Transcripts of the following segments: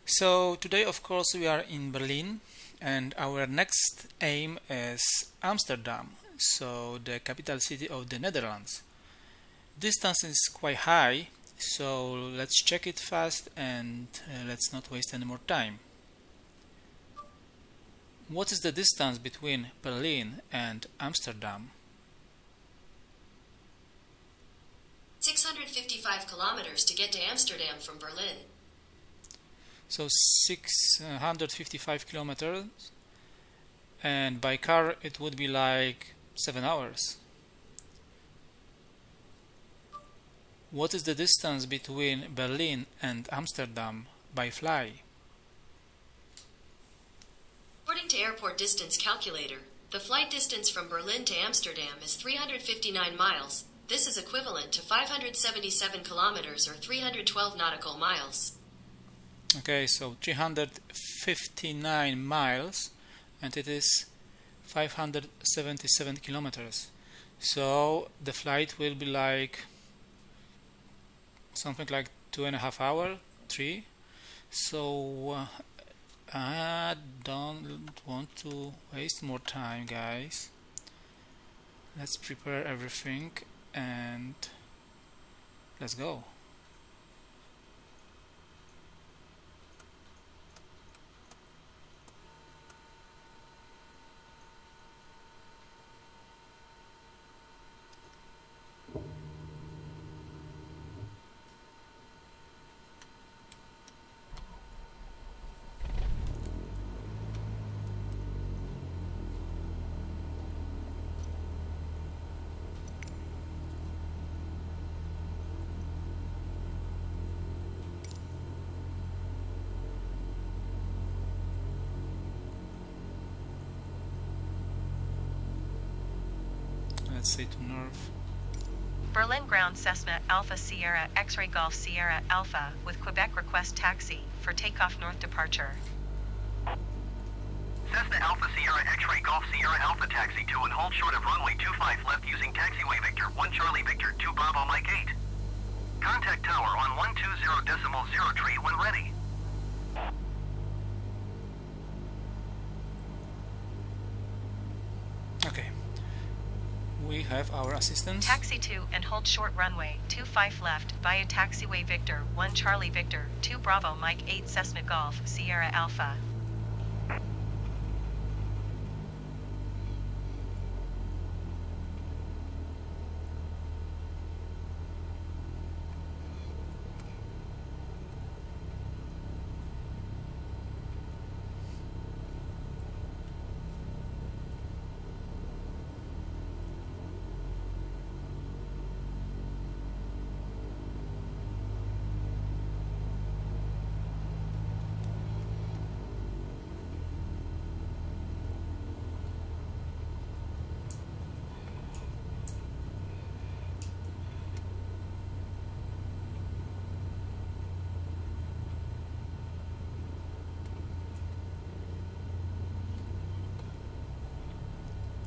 So today, of course, we are in Berlin, and our next aim is Amsterdam, so the capital city of the Netherlands. Distance is quite high, so let's check it fast and let's not waste any more time. What is the distance between Berlin and Amsterdam? 655 kilometers to get to Amsterdam from Berlin. So 655 kilometers, and by car it would be like 7 hours. What is the distance between Berlin and Amsterdam by fly? According to Airport Distance Calculator, the flight distance from Berlin to Amsterdam is 359 miles. This is equivalent to 577 kilometers or 312 nautical miles. Okay, so 359 miles, and it is 577 kilometers. So the flight will be like something like 2.5 hours, 3. So I don't want to waste more time, guys. Let's prepare everything and let's go. Let's say to north. Berlin ground Cesna Alpha Sierra X-ray Golf Sierra Alpha with Quebec request taxi for takeoff north departure. Cessna Alpha Sierra X-ray Golf Sierra Alpha taxi to and hold short of runway 25 left using taxiway Victor 1 Charlie Victor 2 Bravo Mike 8. Contact tower on 120.03 when ready. Okay. We have our assistant. Taxi to and hold short runway 25 left via taxiway Victor 1 Charlie Victor 2 Bravo Mike 8 Cessna Golf Sierra Alpha.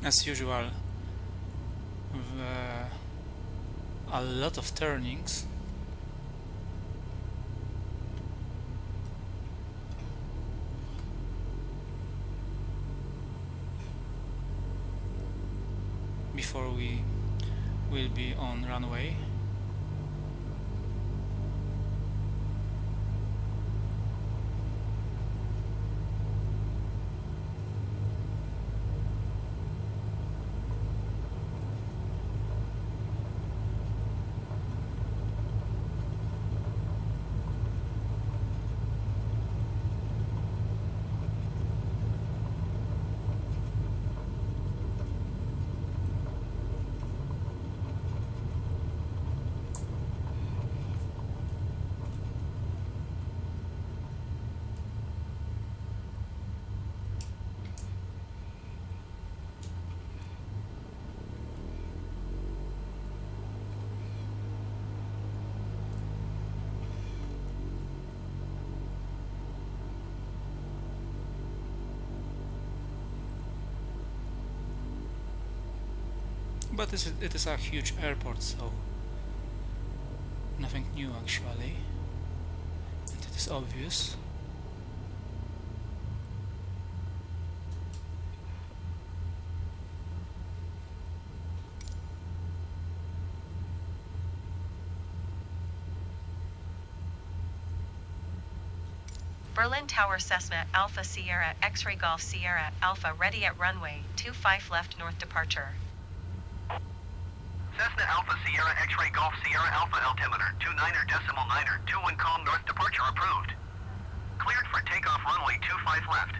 As usual, a lot of turnings. Before we will be on runway. But it is a huge airport, so nothing new actually, and it is obvious. Berlin Tower Cessna Alpha Sierra X-Ray Golf Sierra Alpha ready at runway 25 left north departure. Cessna Alpha Sierra X-Ray Golf Sierra Alpha altimeter 29.9er 21 calm north departure approved. Cleared for takeoff runway 25 left.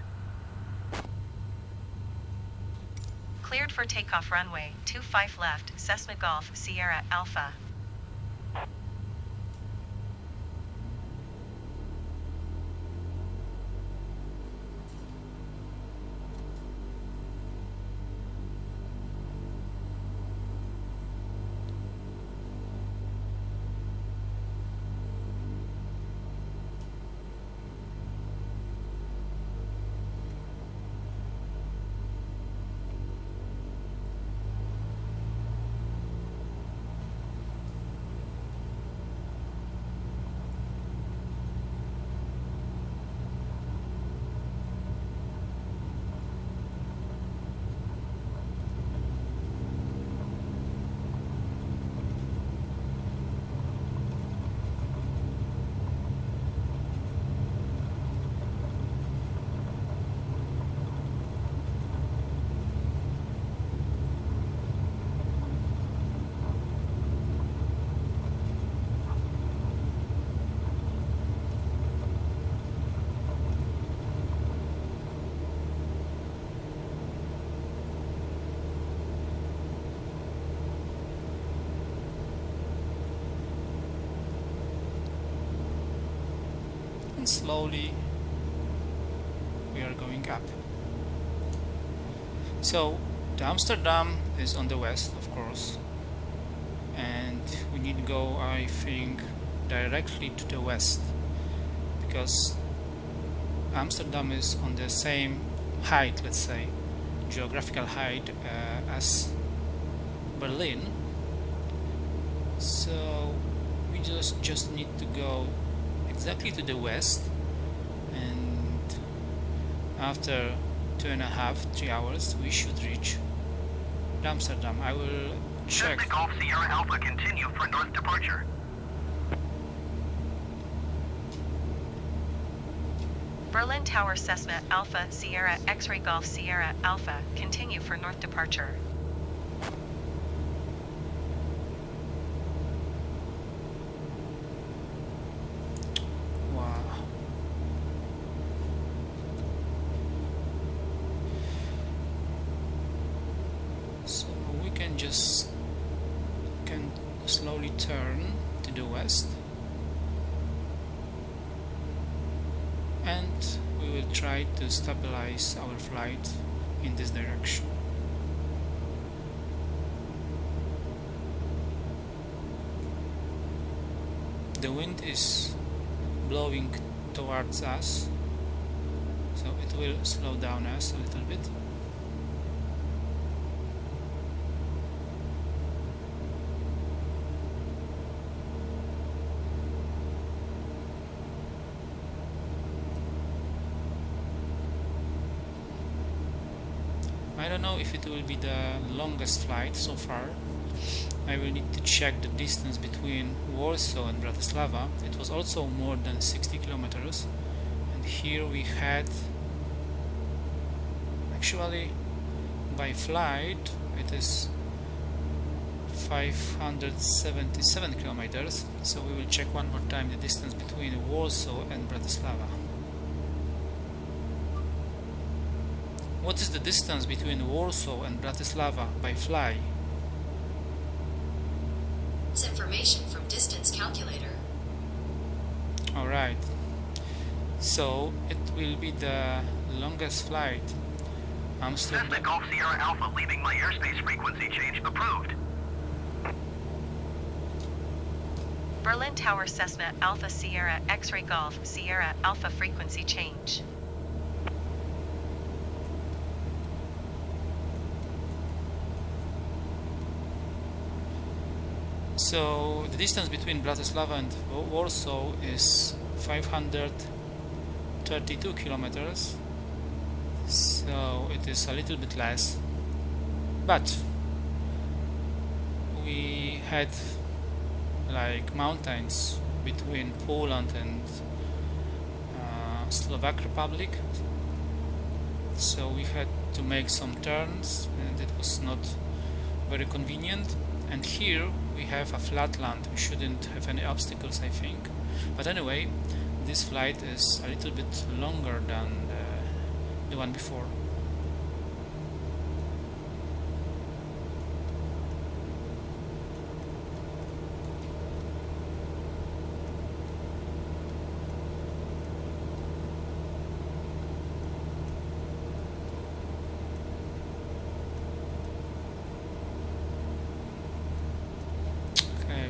Cleared for takeoff runway 25 left Cessna Golf Sierra Alpha. And slowly we are going up. So the Amsterdam is on the west, of course, and we need to go, I think, directly to the west, because Amsterdam is on the same height, let's say, geographical height as Berlin. So we just need to go exactly to the west, and after 2.5-3 hours we should reach Amsterdam. I will check. Cessna Golf Sierra Alpha continue for north departure. Berlin Tower Cessna Alpha Sierra X-Ray Golf Sierra Alpha continue for north departure. Wow. So we can slowly turn to the west, and we will try to stabilize our flight in this direction. The wind is blowing towards us, so it will slow down us a little bit. I don't know if it will be the longest flight so far. I will need to check the distance between Warsaw and Bratislava. It was also more than 60 kilometers, and here we had, actually by flight it is 577 kilometers, so we will check one more time the distance between Warsaw and Bratislava. What is the distance between Warsaw and Bratislava by fly? This information from distance calculator. Alright, so it will be the longest flight. Cessna Amsterdam. Golf Sierra Alpha leaving my airspace frequency change approved. Berlin Tower Cessna Alpha Sierra X-Ray Golf Sierra Alpha frequency change. So the distance between Bratislava and Warsaw is 532 kilometers, so it is a little bit less, but we had like mountains between Poland and Slovak Republic, so we had to make some turns and it was not very convenient. And here we have a flat land, we shouldn't have any obstacles, I think. But anyway, this flight is a little bit longer than the one before.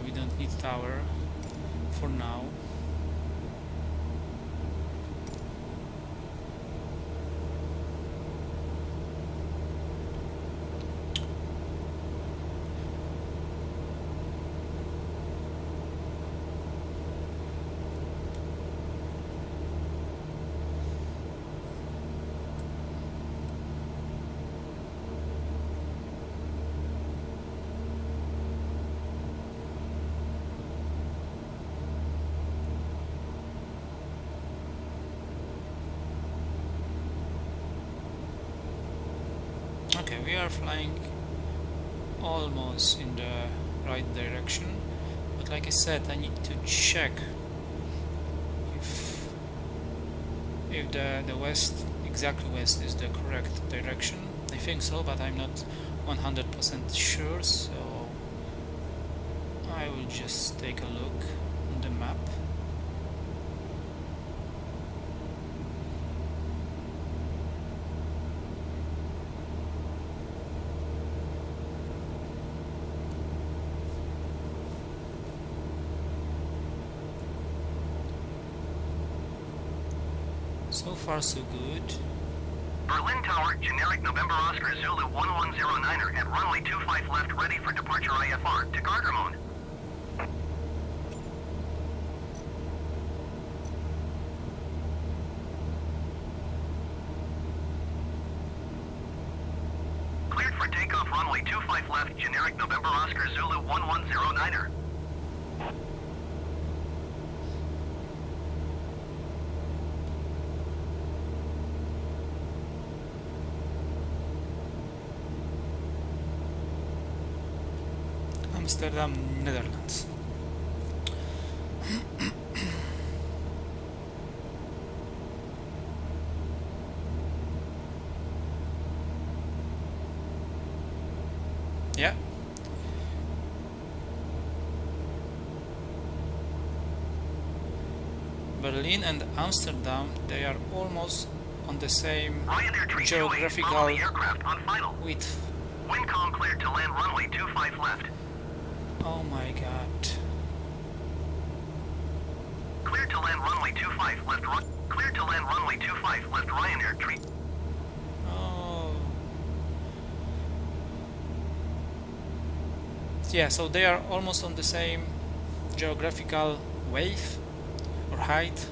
We don't need tower for now. Okay, we are flying almost in the right direction, but like I said, I need to check if the west, exactly west, is the correct direction. I think so, but I'm not 100% sure, so I will just take a look on the map. So far so good. Berlin Tower, generic November Oscar Zulu 1109er at runway 25 left, ready for departure IFR to Gardermoen. Cleared for takeoff, runway 25 left, generic November Oscar Zulu 1109er. Amsterdam, Netherlands. Yeah. Berlin and Amsterdam, they are almost on the same geographical width. Windcom cleared to land, runway 25 left. Oh my god. Cleared to land, runway 25 left. Cleared to land, runway 25 left. Ryanair tree. Oh. Yeah, so they are almost on the same geographical wave or height.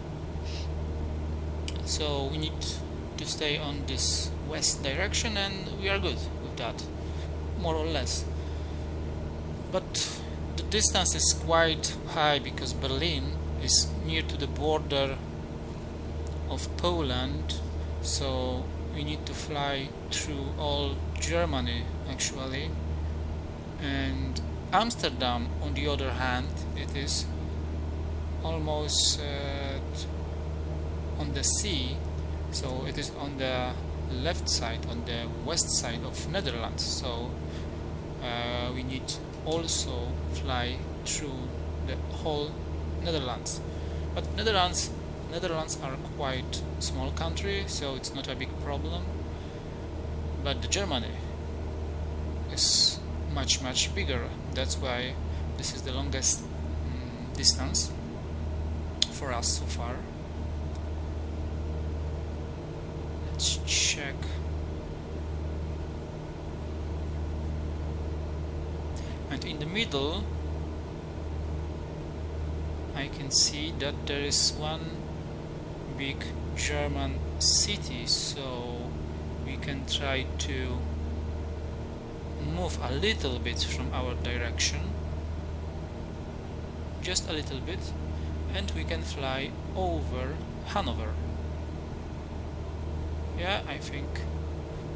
So we need to stay on this west direction and we are good with that, more or less. But the distance is quite high because Berlin is near to the border of Poland, so we need to fly through all Germany actually. And Amsterdam, on the other hand, it is almost on the sea, so it is on the left side, on the west side of Netherlands, so we need also fly through the whole Netherlands. But Netherlands are quite small country, so it's not a big problem. But the Germany is much bigger. That's why this is the longest distance for us so far. Let's check. And in the middle I can see that there is one big German city, so we can try to move a little bit from our direction, just a little bit, and we can fly over Hannover. Yeah, I think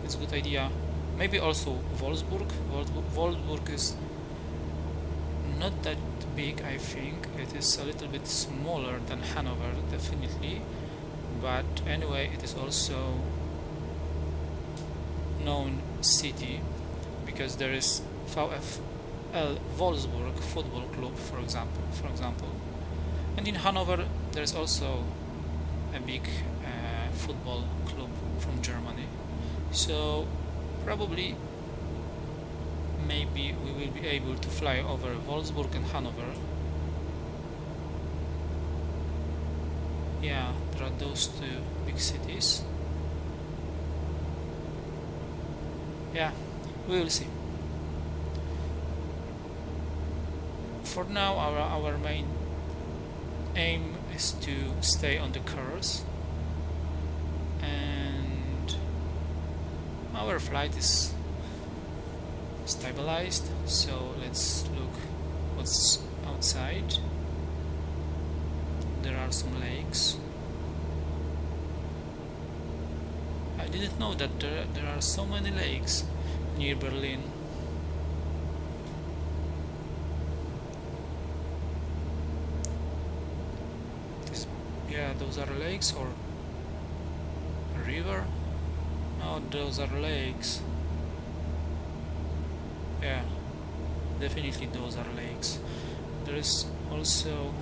it's a good idea. Maybe also Wolfsburg. Wolfsburg is not that big, I think. It is a little bit smaller than Hanover, definitely. But anyway, it is also known city because there is VfL Wolfsburg football club, for example. And in Hanover there is also a big football club from Germany. So probably maybe we will be able to fly over Wolfsburg and Hanover. Yeah, there are those two big cities. Yeah, we will see. For now, our main aim is to stay on the course, and our flight is stabilized, so let's look what's outside. There are some lakes. I didn't know that there are so many lakes near Berlin. Yeah, those are lakes or a river? No, those are lakes. Yeah, definitely those are lakes. There is also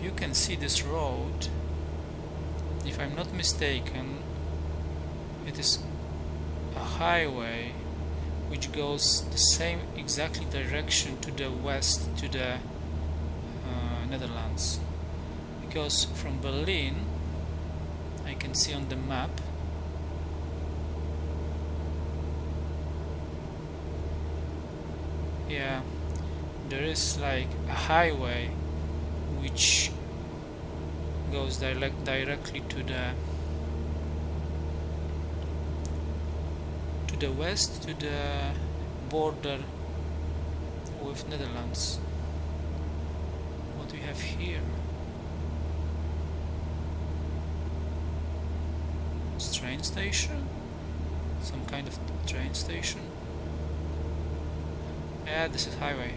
you can see this road, if I'm not mistaken, it is a highway which goes the same exactly direction to the west, to the Netherlands, because from Berlin I can see on the map yeah, there is like a highway which goes directly to the west, to the border with Netherlands. What we have here? Train station? Some kind of train station? Yeah, this is highway.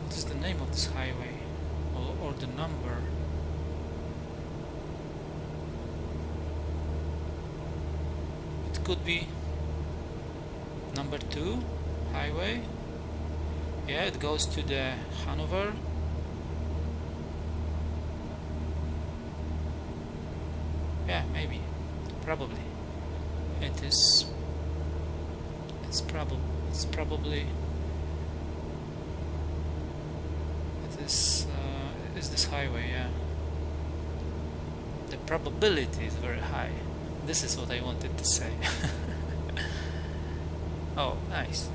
What is the name of this highway? Or the number? It could be number 2 highway. Yeah, it goes to the Hannover. Yeah, maybe, probably. It's probably is this highway. Yeah, the probability is very high. This is what I wanted to say. Oh, nice.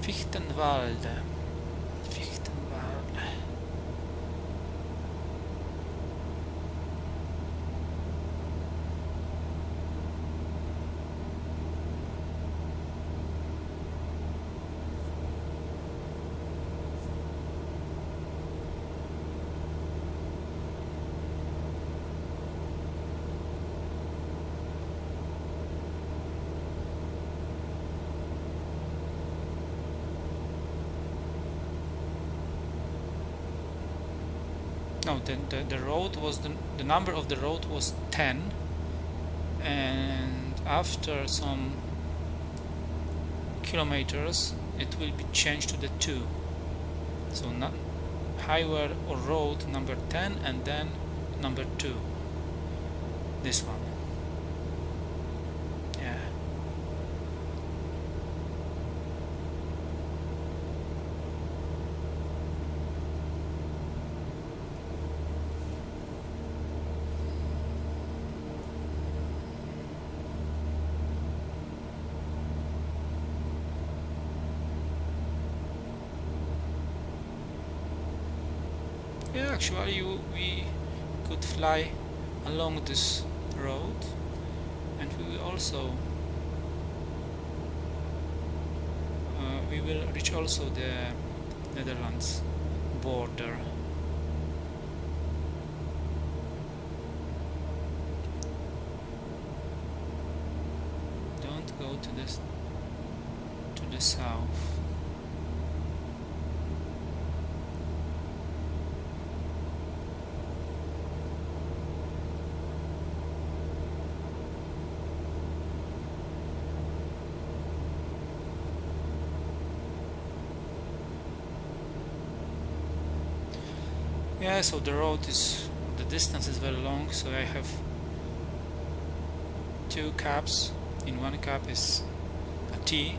Fichtenwalde. No, the road was the number of the road was 10, and after some kilometers it will be changed to the 2. So not highway or road number 10 and then number 2. This one. Yeah. Yeah, actually we could fly along this road, and we will also we will reach also the Netherlands border. Don't go to the south. Yeah, so the distance is very long, so I have two caps. In one cap is a T,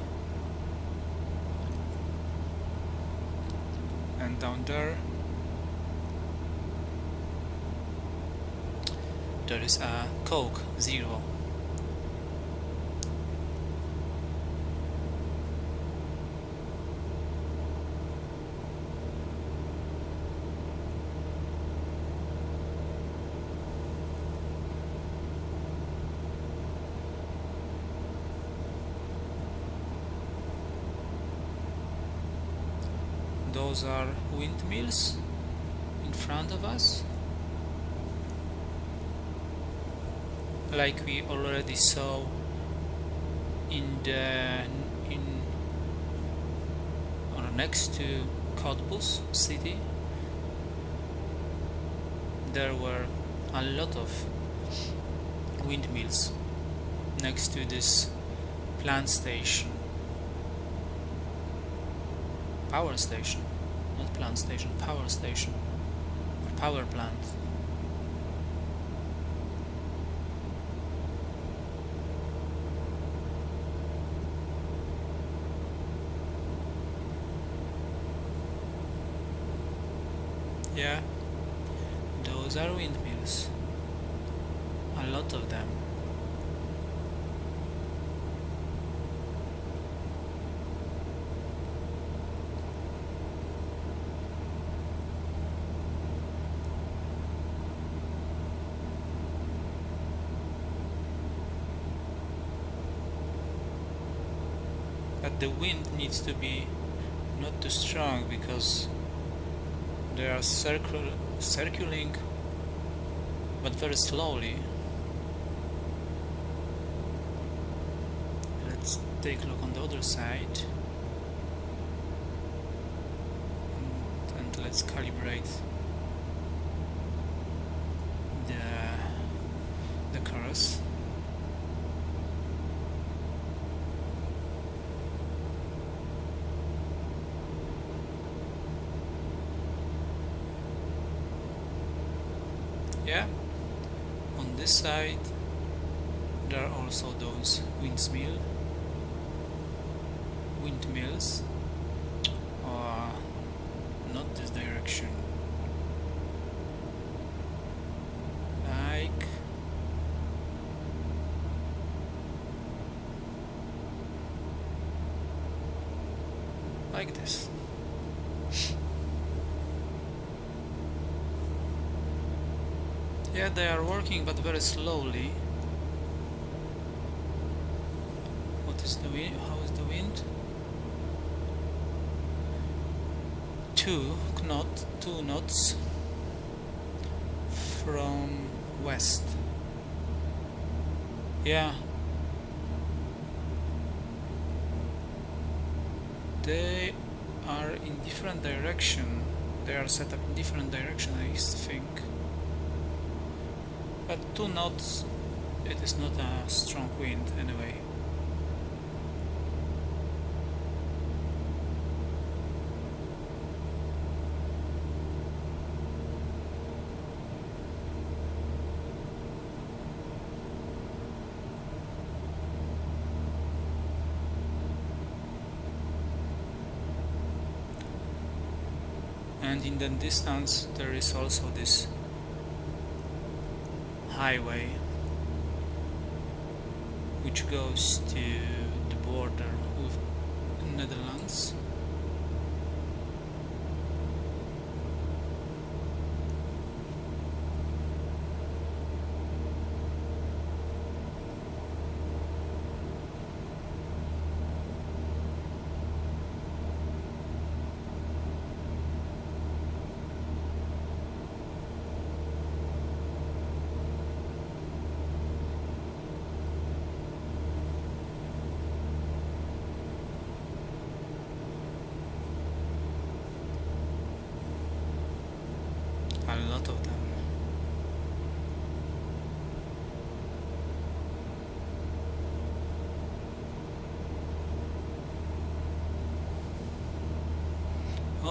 and down there is a Coke Zero. Those are windmills in front of us, like we already saw or next to Cottbus city. There were a lot of windmills next to this plant station. Power station, not plant station, power station, or power plant. Yeah, those are windmills, a lot of them. But the wind needs to be not too strong, because they are circling but very slowly. Let's take a look on the other side, and let's calibrate the cars. Yeah, on this side there are also those windmills, or not this direction, like this. Yeah, they are working, but very slowly. What is the wind? How is the wind? 2 knots from west. Yeah, they are in different direction. They are set up in different direction, I think. But 2 knots, it is not a strong wind anyway. And in the distance there is also this highway which goes to the border with Netherlands.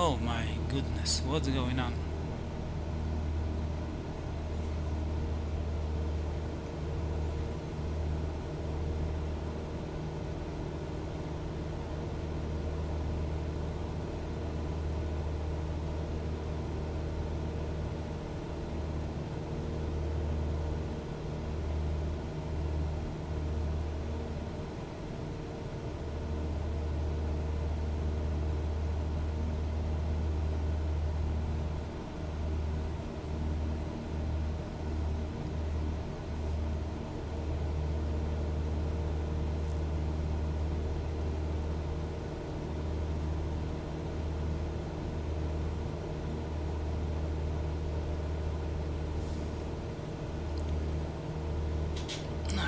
Oh my goodness, what's going on?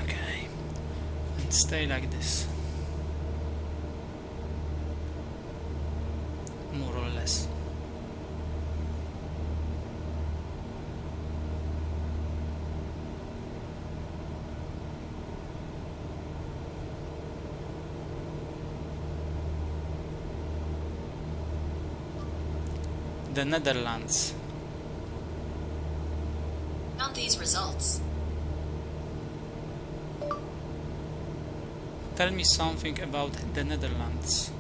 Okay, and stay like this, more or less. The Netherlands. Count these results. Tell me something about the Netherlands.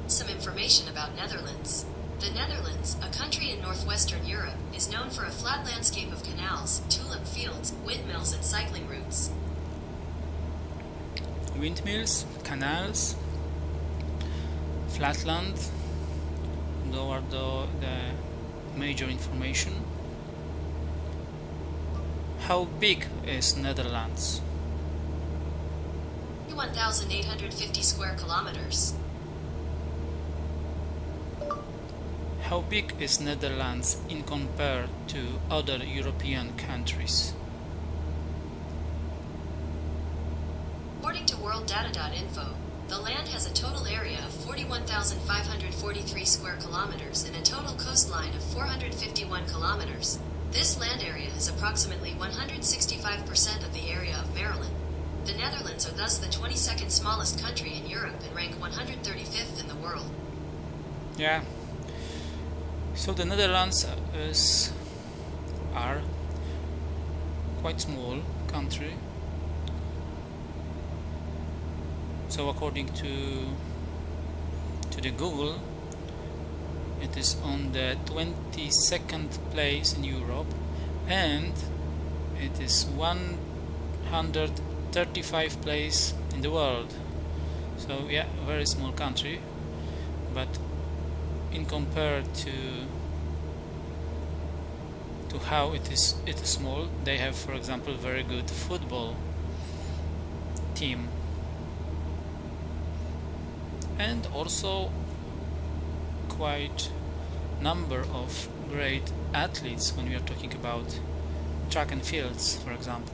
Some information about Netherlands. The Netherlands, a country in northwestern Europe, is known for a flat landscape of canals, tulip fields, windmills, and cycling routes. Windmills, canals, flatland, those are the major information. How big is Netherlands? 1,850 square kilometers. How big is Netherlands in compared to other European countries? According to worlddata.info, the land has a total area of 41,543 square kilometers and a total coastline of 451 kilometers. This land area is approximately 165% of the area of Maryland. The Netherlands are thus the 22nd smallest country in Europe and rank 135th in the world. Yeah. So the Netherlands are quite small country. So according to the Google, it is on the 22nd place in Europe, and it is 135th place in the world. So yeah, very small country, but in compared to how it is small, they have, for example, very good football team, and also quite number of great athletes when we are talking about track and fields, for example.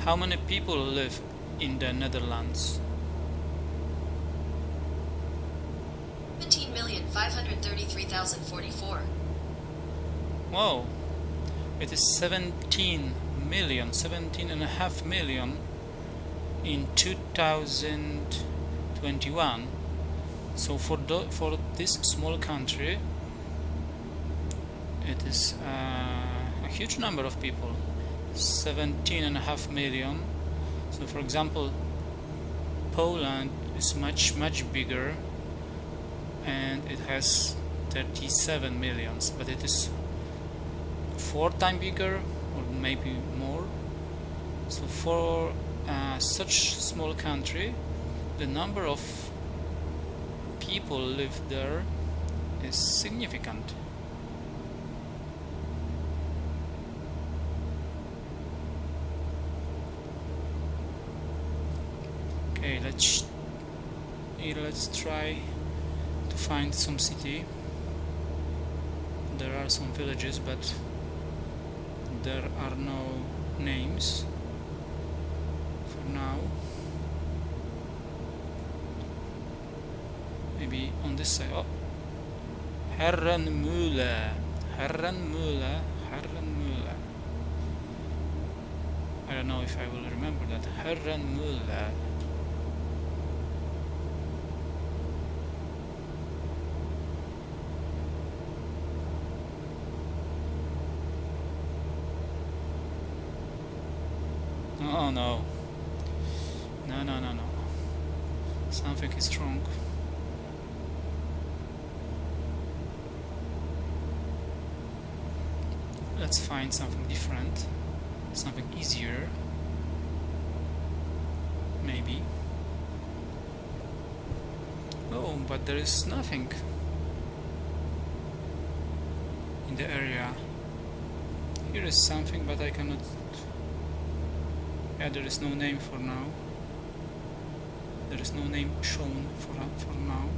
How many people live in the Netherlands? 17,533,044. Wow, it is 17.5 million in 2021. So for this small country, it is a huge number of people. 17.5 million. So for example, Poland is much bigger, and it has 37 millions, but it is 4 times bigger, or maybe more. So for such small country, the number of people live there is significant. Okay, let's try find some city. There are some villages, but there are no names for now. Maybe on this side. Oh, Herrenmühle. Herrenmühle. Herrenmühle. I don't know if I will remember that. Herrenmühle. Oh no. No. Something is wrong. Let's find something different. Something easier. Maybe. Oh, but there is nothing in the area. Here is something, but I cannot. Yeah, there is no name for now. There is no name shown for now.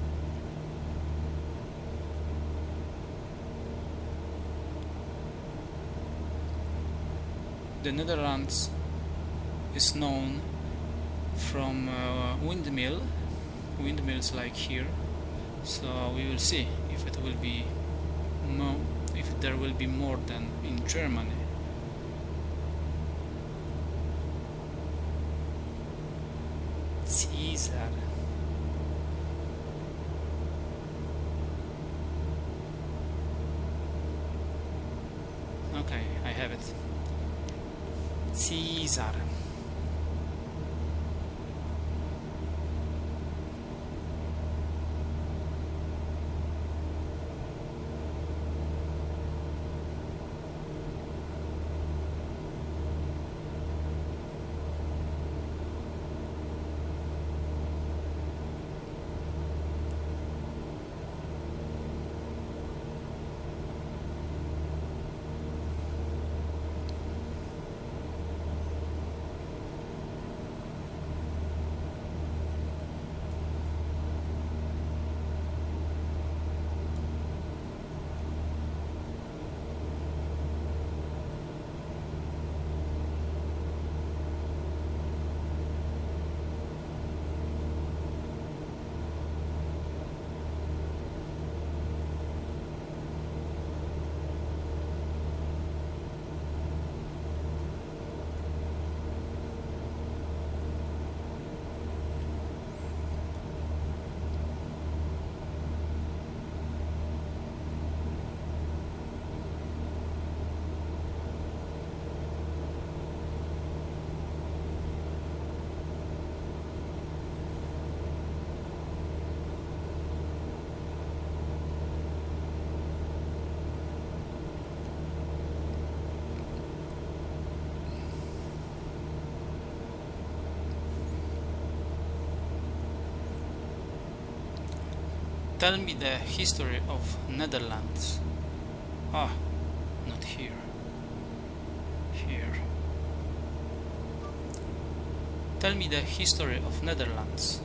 The Netherlands is known from windmills like here. So we will see if it will be more, if there will be more than in Germany. Caesar. Okay, I have it. Caesar. Tell me the history of Netherlands. Ah, not here. Here. Tell me the history of Netherlands.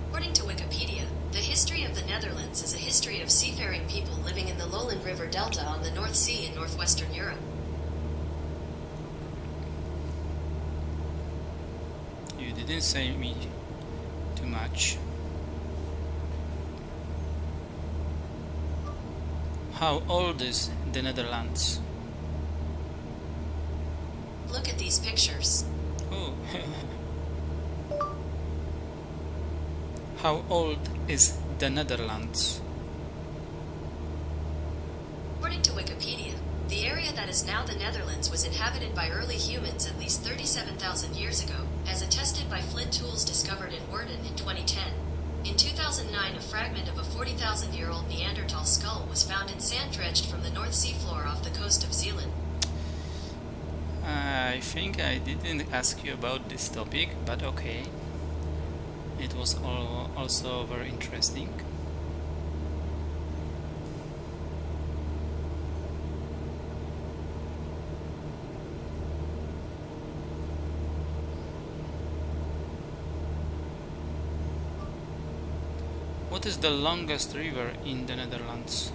According to Wikipedia, the history of the Netherlands is a history of seafaring people living in the lowland river delta on the North Sea in northwestern Europe. You didn't say me too much. How old is the Netherlands? Look at these pictures. Oh. How old is the Netherlands? According to Wikipedia, the area that is now the Netherlands was inhabited by early humans at least 37,000 years ago, as attested by flint tools discovered in Woerden in 2010. In 2009, a fragment of a 40,000-year-old Neanderthal skull was found in sand dredged from the North Sea floor off the coast of Zealand. I think I didn't ask you about this topic, but okay. It was also very interesting. What is the longest river in the Netherlands?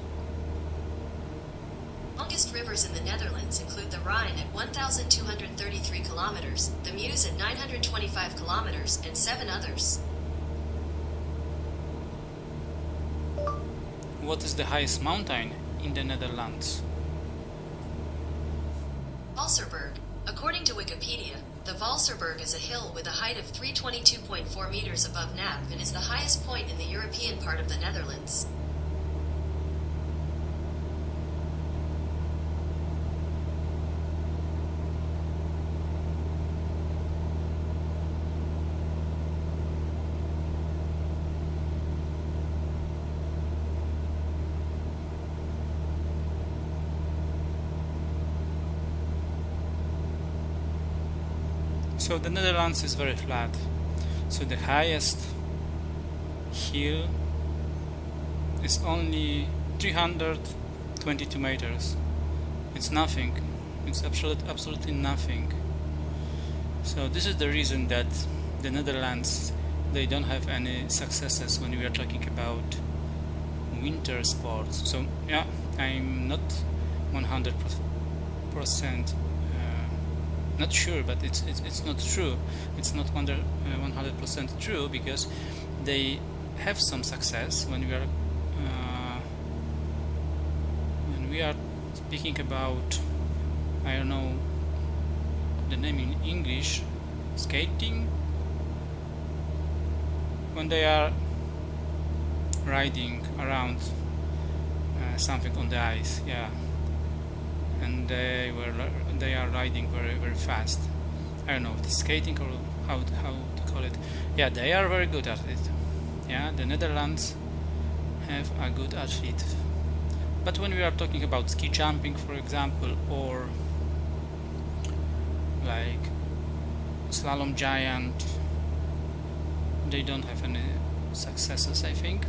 Longest rivers in the Netherlands include the Rhine at 1,233 kilometers, the Meuse at 925 kilometers, and 7 others. What is the highest mountain in the Netherlands? Valserberg. According to Wikipedia, the Valserberg is a hill with a height of 322.4 meters above NAP and is the highest point in the European part of the Netherlands. So the Netherlands is very flat. So the highest hill is only 322 meters. It's nothing. It's absolutely nothing. So this is the reason that the Netherlands, they don't have any successes when we are talking about winter sports. So yeah, I'm not 100% not sure, but it's not true. It's not 100% true, because they have some success when we are speaking about, I don't know the name in English, skating, when they are riding around something on the ice, yeah, and they are riding very, very fast. I don't know, the skating, or how to call it. Yeah, they are very good at it. Yeah, the Netherlands have a good athlete. But when we are talking about ski jumping, for example, or like slalom giant, they don't have any successes, I think.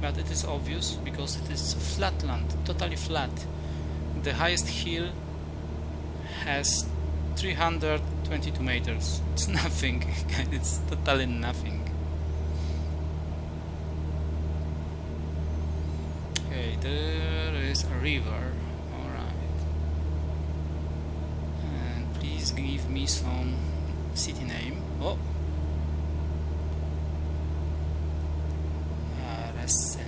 But it is obvious, because it is flat land, totally flat. The highest hill has 322 meters. It's nothing. It's totally nothing. Okay, there is a river. Alright. And please give me some city name. Oh. Ressen.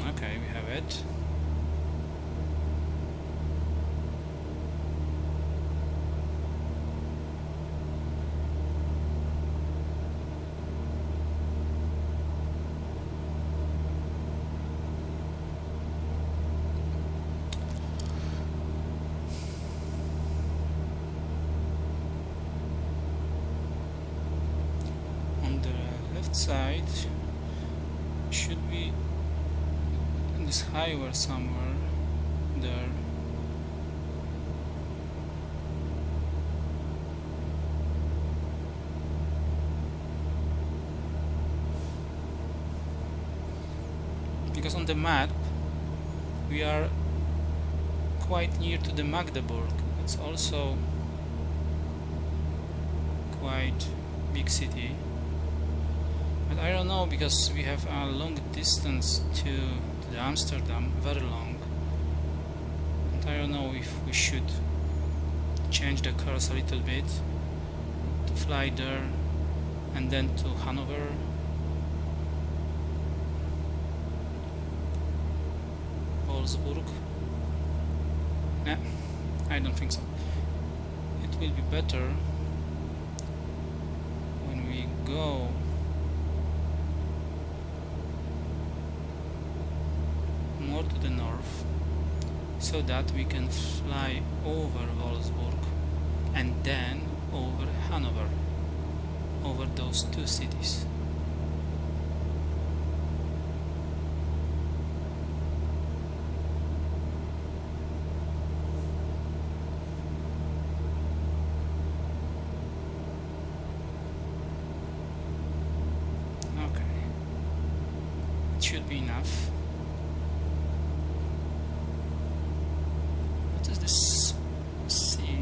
Okay, we have it. On the left side should be this highway somewhere there. Because on the map we are quite near to the Magdeburg. It's also quite big city. But I don't know, because we have a long distance to the Amsterdam, very long, and I don't know if we should change the course a little bit to fly there and then to Hannover. Wolfsburg. Nah, I don't think so. It will be better when we go more to the north, so that we can fly over Wolfsburg and then over Hanover, over those two cities. should be enough. What is this sea?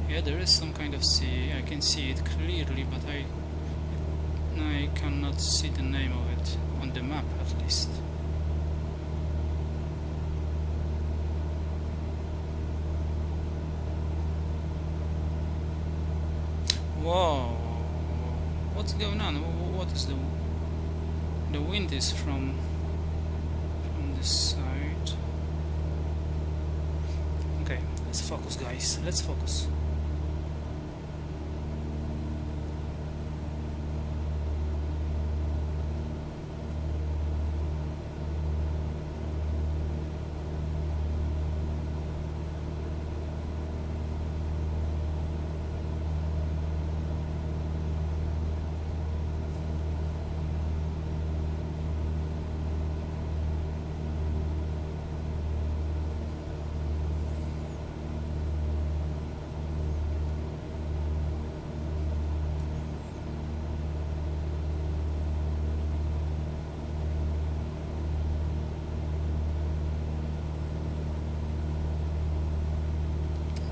Yeah, there is some kind of sea. I can see it clearly, but I cannot see the name of it on the map, at least. Whoa! What's going on? What is the wind is from this side? Okay, let's focus, guys. Let's focus.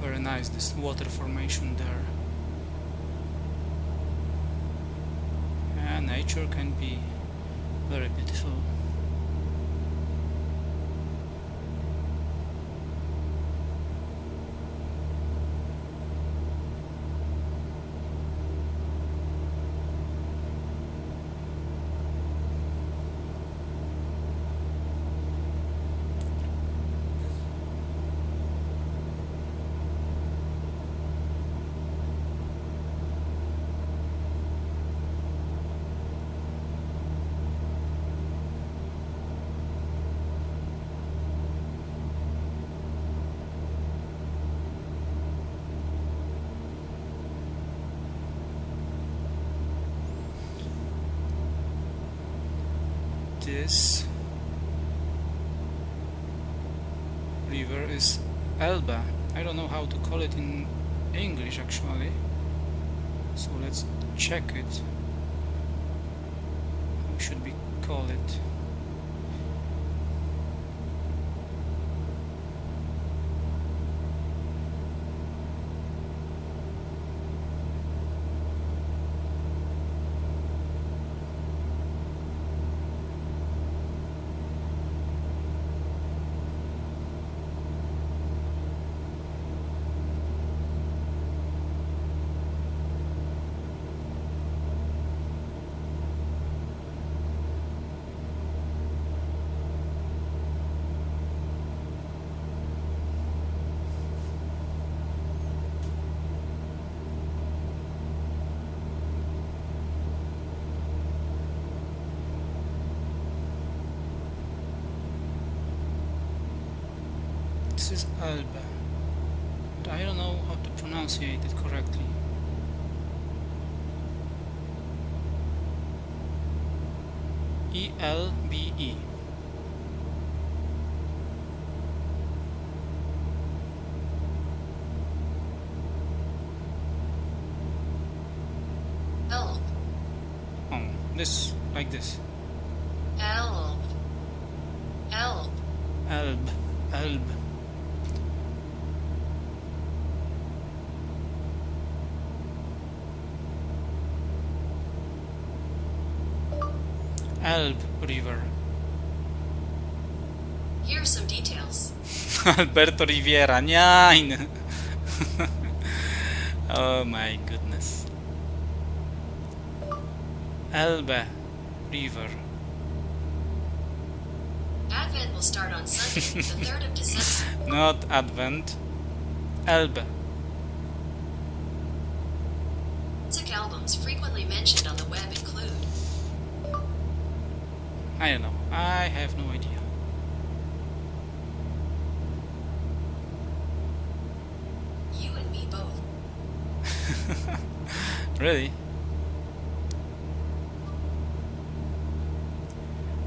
Very nice, this water formation there. Yeah, nature can be very beautiful. This river is Elbe. I don't know how to call it in English actually, so let's check it. How should we call it? This is Elbe, but I don't know how to pronounce it correctly. E-L-B-E. Elb. Oh, this, like this. Elb. Elb. Elbe, Elbe. Elbe River. Here are some details. Alberto Riviera, nein! Oh my goodness. Elbe River. Advent will start on Sunday, the 3rd of December. Not Advent. Elbe. Music albums frequently mentioned on the web include I don't know. I have no idea. You and Me Both. Really?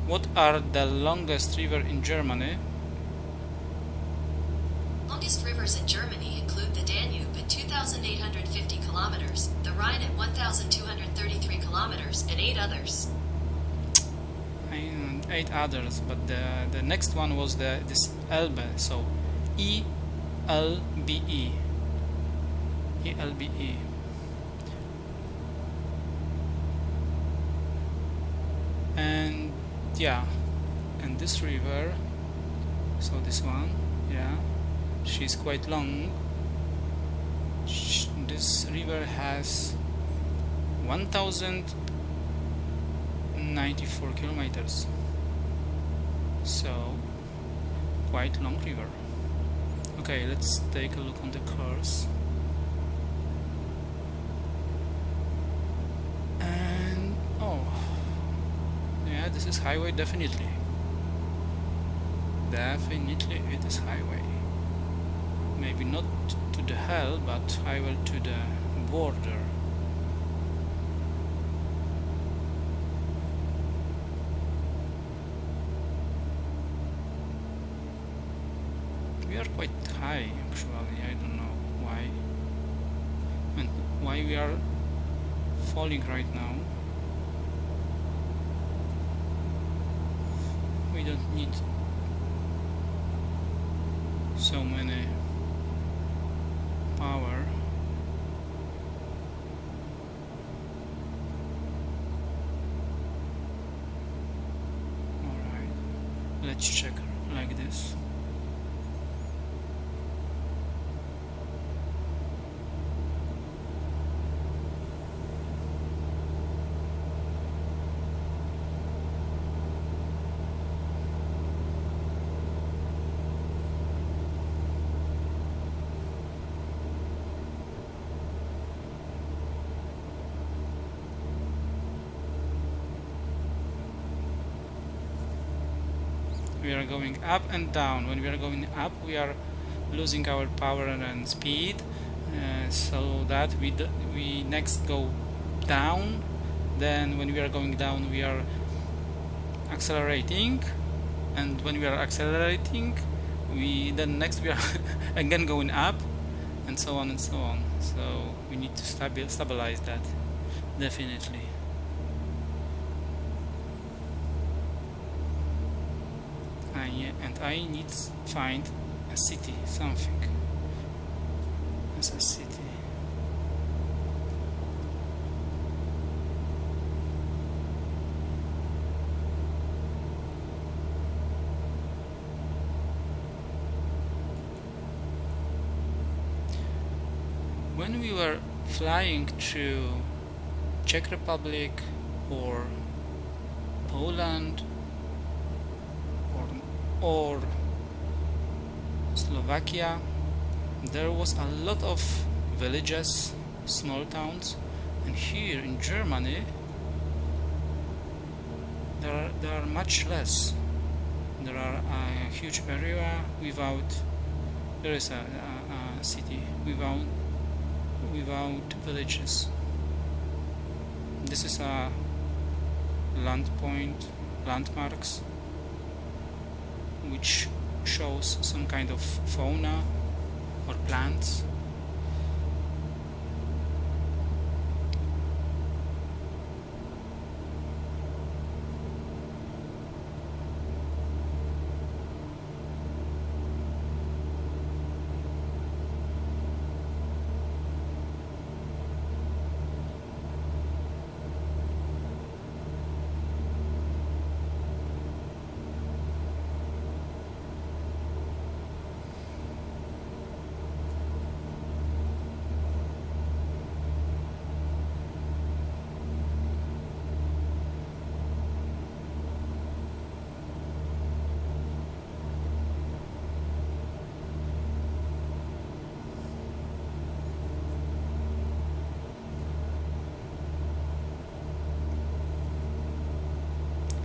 What are the longest river in Germany? Longest rivers in Germany include the Danube at 2,850 kilometers, the Rhine at 1,233 kilometers, and 8 others. 8 others, but the next one was this Elbe, so ELBE. And yeah, and this river, so this one, yeah, she's quite long. This river has 1094 kilometers, so quite long river. Okay, let's take a look on the course. And oh yeah, this is highway, definitely it is highway. Maybe not to the hell, but highway to the border. We are quite high, actually. I don't know why. And why we are falling right now. We don't need so many power. Alright, let's check like this. We are going up and down. When we are going up, we are losing our power and speed, so that we next go down. Then when we are going down, we are accelerating, and when we are accelerating, then next we are again going up, and so on and so on. So we need to stabilize that, definitely. And I need to find a city, something as a city. When we were flying to Czech Republic or Poland or Slovakia, there was a lot of villages, small towns, and here in Germany there are much less. There are a huge area without, there is a city without villages. This is a landmarks, which shows some kind of fauna or plants.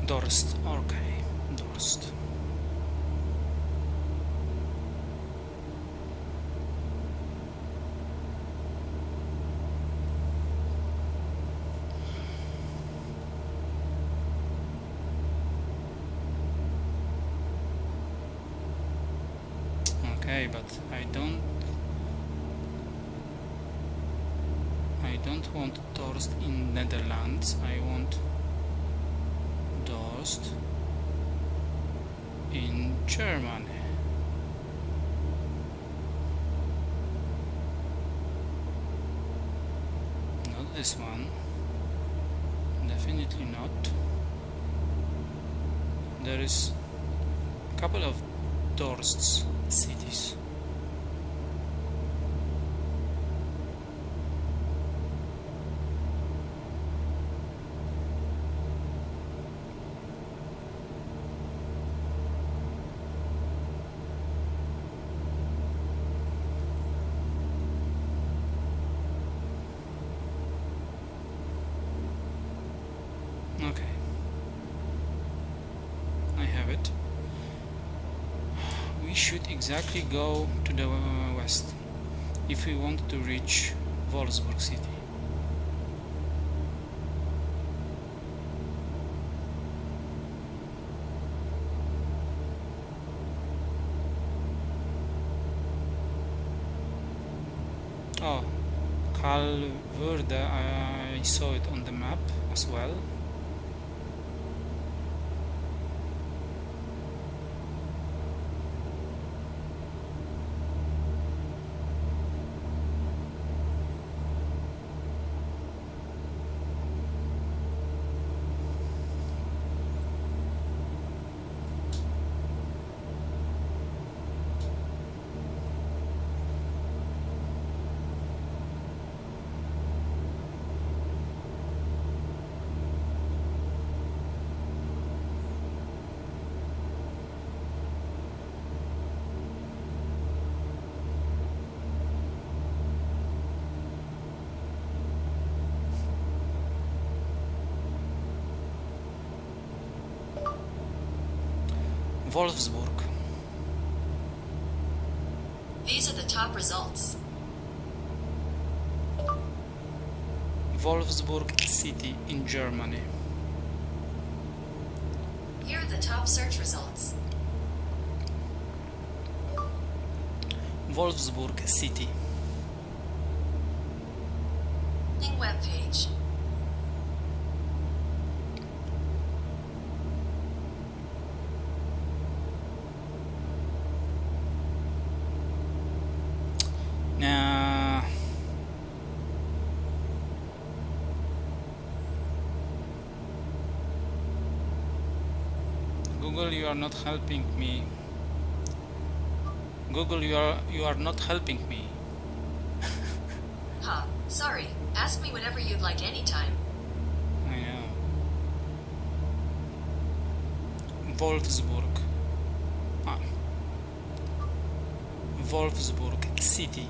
Dorst, okay, Dorst. Okay, but I don't want Dorst in Netherlands. I want Dorst in Germany. Not this one. Definitely not. There is a couple of Dorsts cities. Okay, I have it. We should exactly go to the west if we want to reach Wolfsburg city. Oh, Calverde, I saw it on the map as well. Wolfsburg. These are the top results. Wolfsburg city in Germany. Here are the top search results. Wolfsburg city. Web page. Google, you are not helping me. Google, you are not helping me. Huh, sorry. Ask me whenever you'd like anytime. I know. Wolfsburg. Wolfsburg city.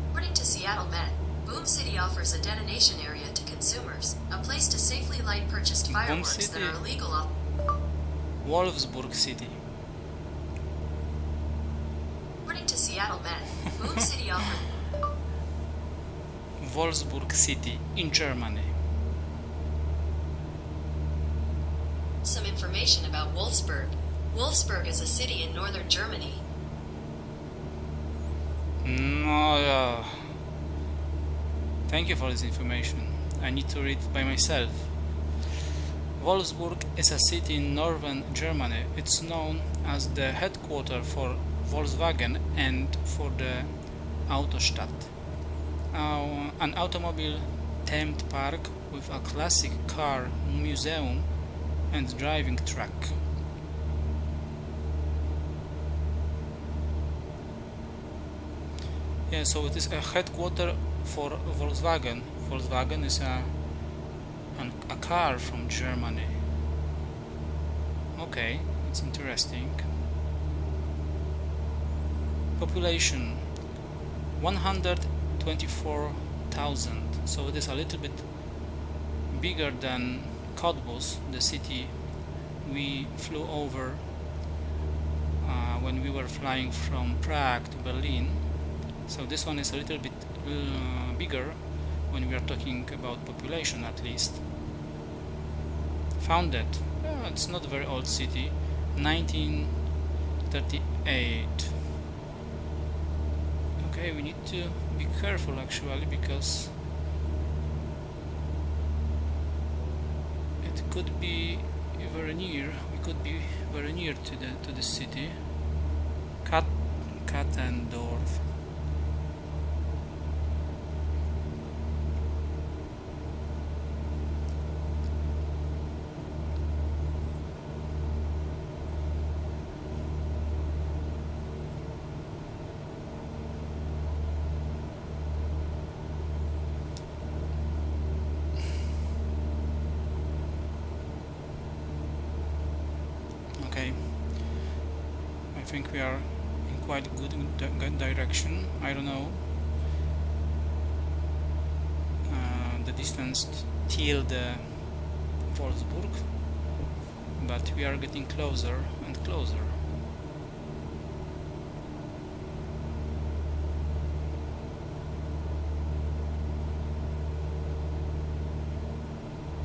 According to Seattle Met, Boom City offers a detonation area to consumers, a place to safely light purchased fireworks that are illegal. Wolfsburg city. According to Seattle Met, Boom City offers Wolfsburg city in Germany. some information about Wolfsburg. Wolfsburg is a city in northern Germany. No, thank you for this information. I need to read by myself. Wolfsburg is a city in northern Germany. It's known as the headquarters for Volkswagen and for the Autostadt, an automobile themed park with a classic car museum and driving track. Yeah, so it is a headquarter for Volkswagen. Volkswagen is a car from Germany. Okay, it's interesting. Population 124,000, so it is a little bit bigger than Cottbus, the city we flew over when we were flying from Prague to Berlin. So this one is a little bit bigger when we are talking about population, at least. Founded, it's not a very old city, 1938. Okay, we need to be careful actually, because could be very near. We could be very near to the city. Kattendorf. Okay, I think we are in quite good direction. I don't know the distance till the Wolfsburg, but we are getting closer and closer.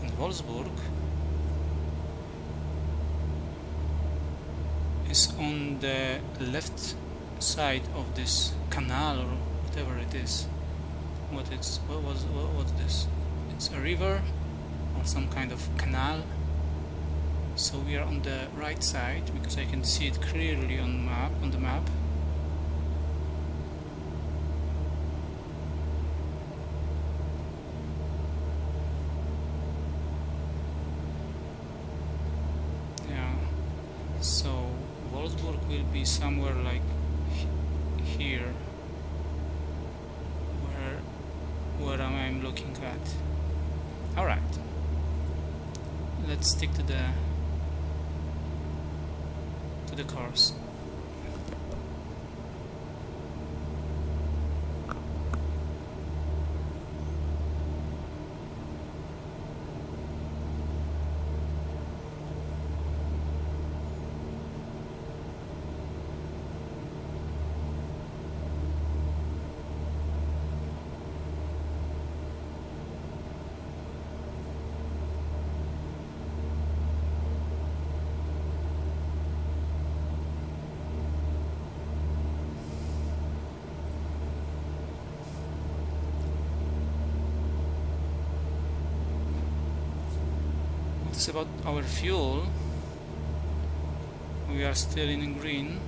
And Wolfsburg is on the left side of this canal or whatever it is. What's this? It's a river or some kind of canal. So we are on the right side because I can see it clearly on the map. Yeah. So Wolfsburg will be somewhere like here, where I'm looking at. All right, let's stick to the course. About our fuel, we are still in green,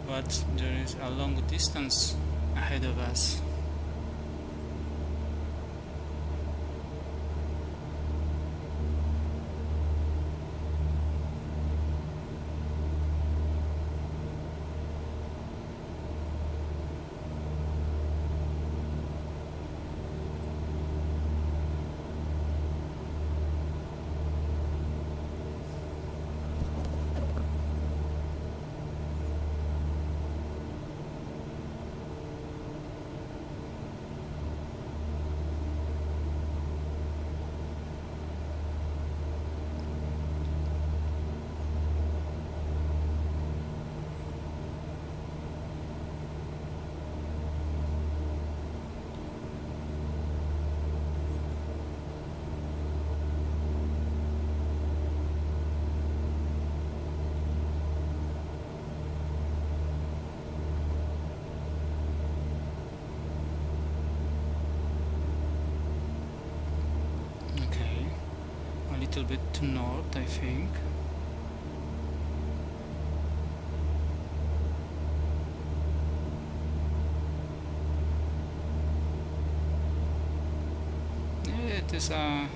but there is a long distance ahead of us. Little bit to north, I think. Yeah,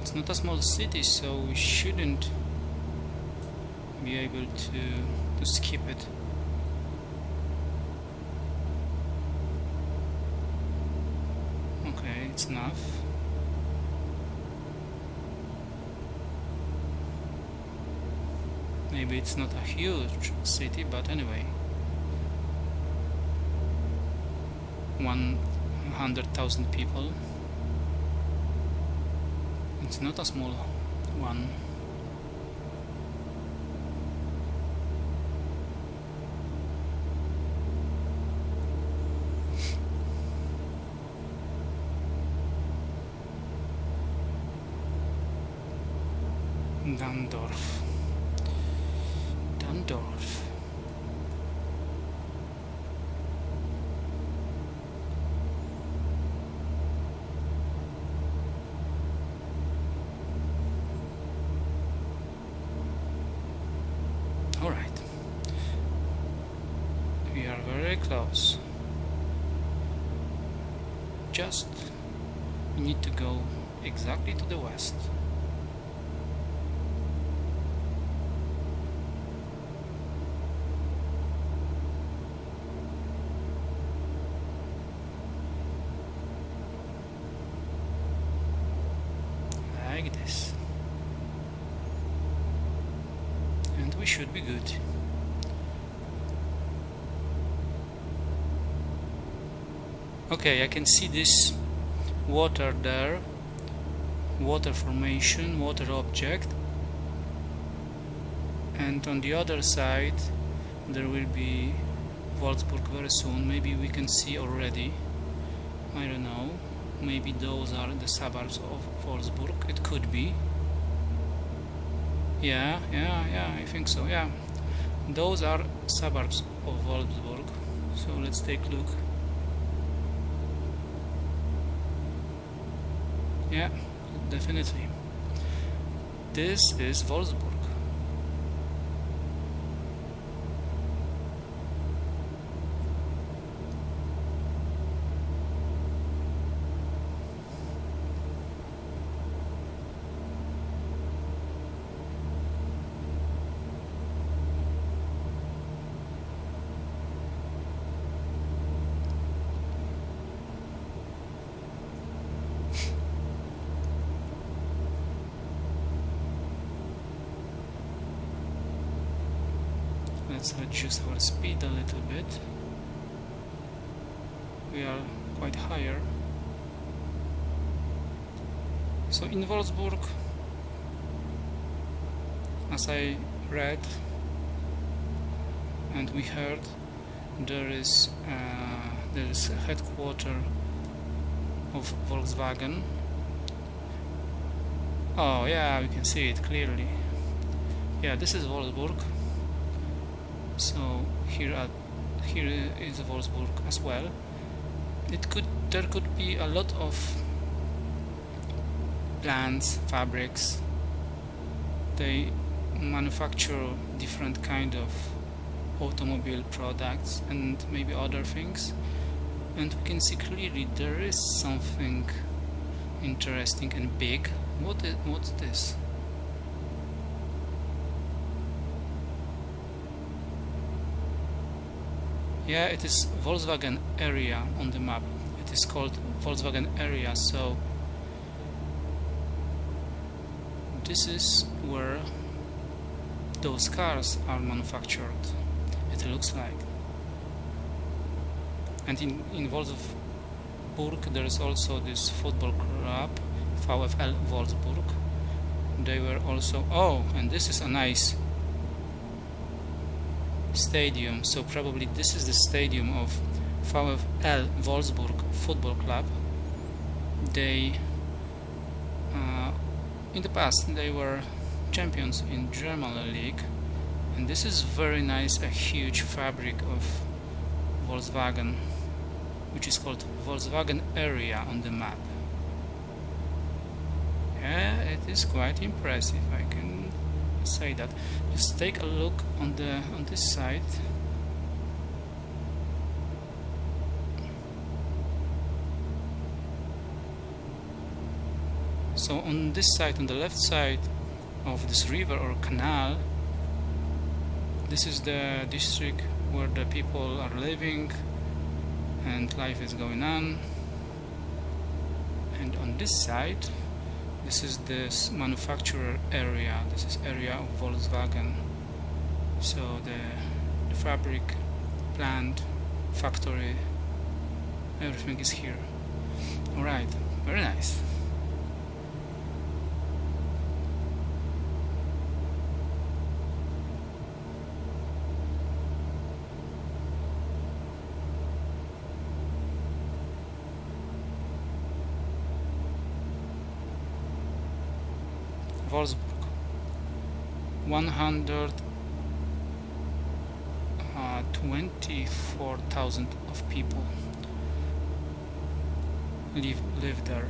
it's not a small city, so we shouldn't be able to skip it. Okay, it's enough. Maybe it's not a huge city, but anyway, 100,000 people. It's not a small one. Dundorf. We are very close. Just we need to go exactly to the west. Like this. And we should be good. Okay, I can see this water there, water formation, water object, and on the other side there will be Wolfsburg very soon. Maybe we can see already, I don't know, maybe those are the suburbs of Wolfsburg. It could be. Yeah, I think so, yeah. Those are suburbs of Wolfsburg. So let's take a look. Yeah, definitely. This is Wolfsburg. Let's adjust our speed a little bit. We are quite higher. So in Wolfsburg, as I read and we heard, there is a headquarters of Volkswagen. Oh yeah, we can see it clearly. Yeah, this is Wolfsburg. So here is Wolfsburg as well. There could be a lot of plants, fabrics. They manufacture different kind of automobile products and maybe other things. And we can see clearly there is something interesting and big. What's this? Yeah, it is Volkswagen Area on the map. It is called Volkswagen Area, so this is where those cars are manufactured, it looks like. And in Wolfsburg there is also this football club, VfL Wolfsburg. They were also, oh, and this is a nice stadium, so probably this is the stadium of VfL Wolfsburg football club. They in the past they were champions in German league, and this is very nice, a huge fabric of Volkswagen, which is called Volkswagen Area on the map. Yeah, it is quite impressive, I can say that. Just take a look on this side. So on this side, on the left side of this river or canal, this is the district where the people are living and life is going on. And on this side, this is this manufacturer area. This is area of Volkswagen. So the fabric, plant, factory, everything is here. Alright, very nice. Wolfsburg, 124,000 of people live there.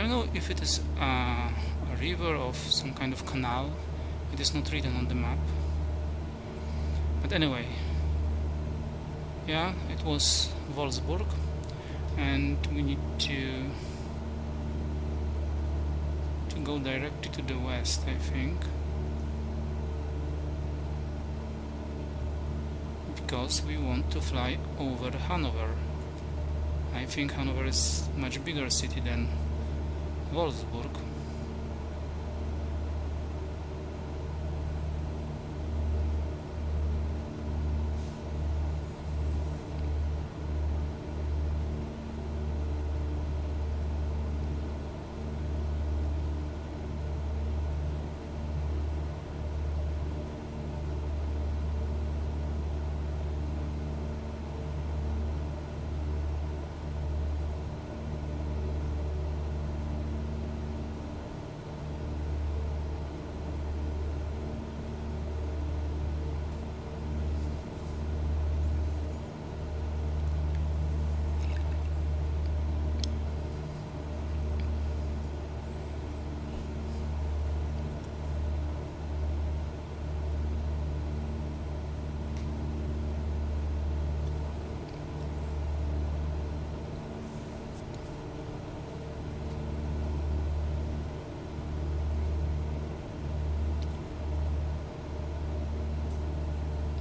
don't know if it is a river or some kind of canal. It is not written on the map. But anyway, yeah, it was Wolfsburg, and we need to go directly to the west, I think, because we want to fly over Hanover. I think Hanover is a much bigger city than Wolfsburg.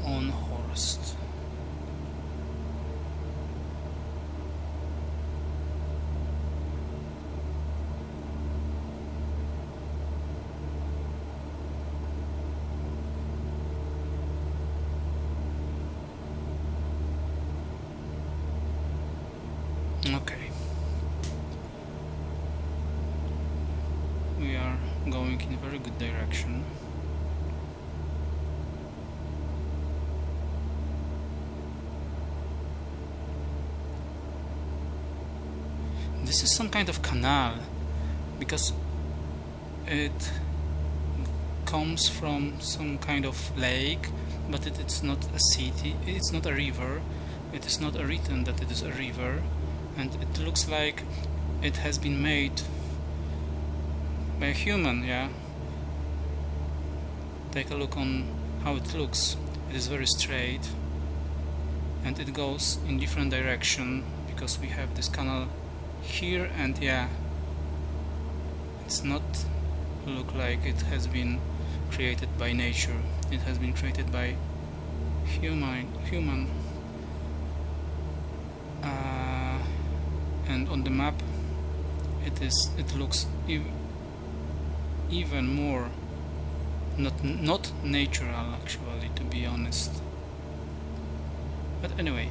On Horst. Okay. We are going in a very good direction. This is some kind of canal because it comes from some kind of lake, but it's not a city, it's not a river, it is not written that it is a river, and it looks like it has been made by a human, yeah. Take a look on how it looks. It is very straight and it goes in different direction because we have this canal here, and yeah, it's not look like it has been created by nature. It has been created by human. And on the map it looks even more not natural, actually, to be honest. But anyway,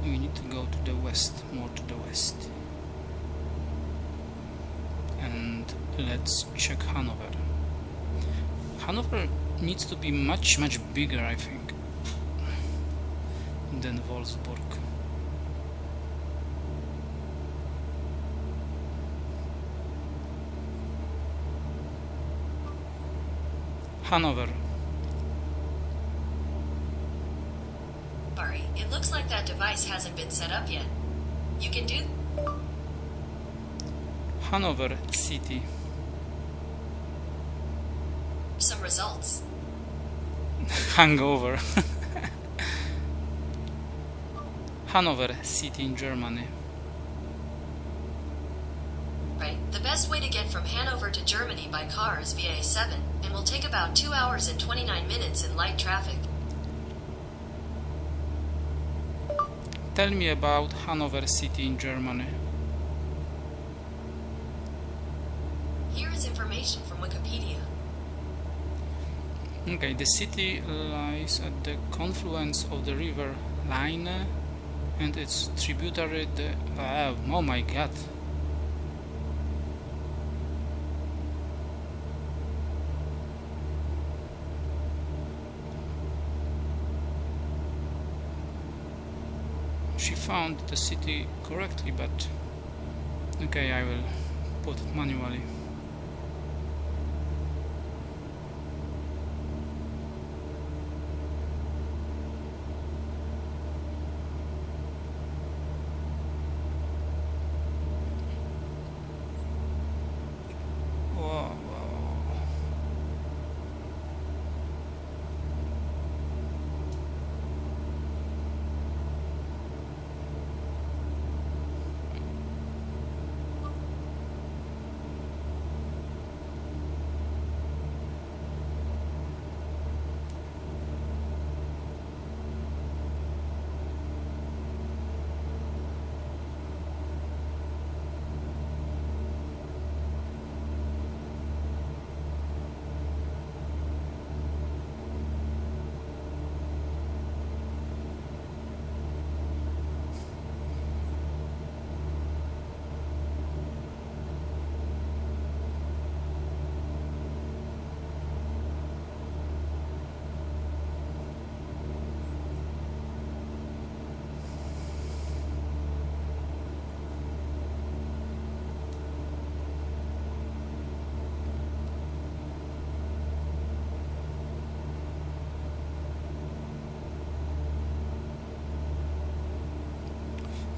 we need to go to the west, more to the west, and let's check Hanover. Hanover needs to be much bigger, I think, than Wolfsburg. Hanover. Sorry, it looks like that device hasn't been set up yet. You can do Hanover city. some results. Hangover. Hanover city in Germany. Right. The best way to get from Hanover to Germany by car is via A7, and will take about 2 hours and 29 minutes in light traffic. Tell me about Hanover city in Germany. Here is information from Wikipedia. Okay, the city lies at the confluence of the river Leine and its tributary, the oh my god. She found the city correctly, but okay, I will put it manually.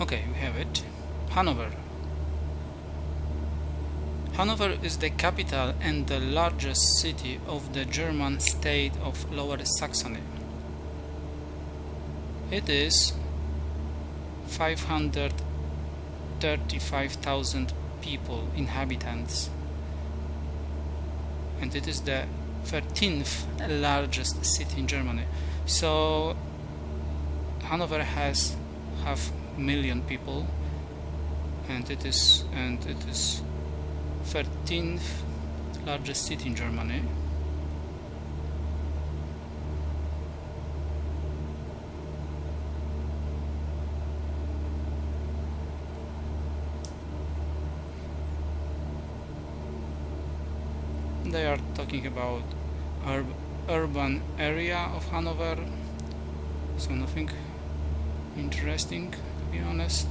Okay, we have it. Hanover. Hanover is the capital and the largest city of the German state of Lower Saxony. It is 535,000 people, inhabitants, and it is the 13th largest city in Germany. So Hanover has 500,000 people, and it is 13th largest city in Germany. They are talking about urban area of Hanover, so nothing interesting, to be honest.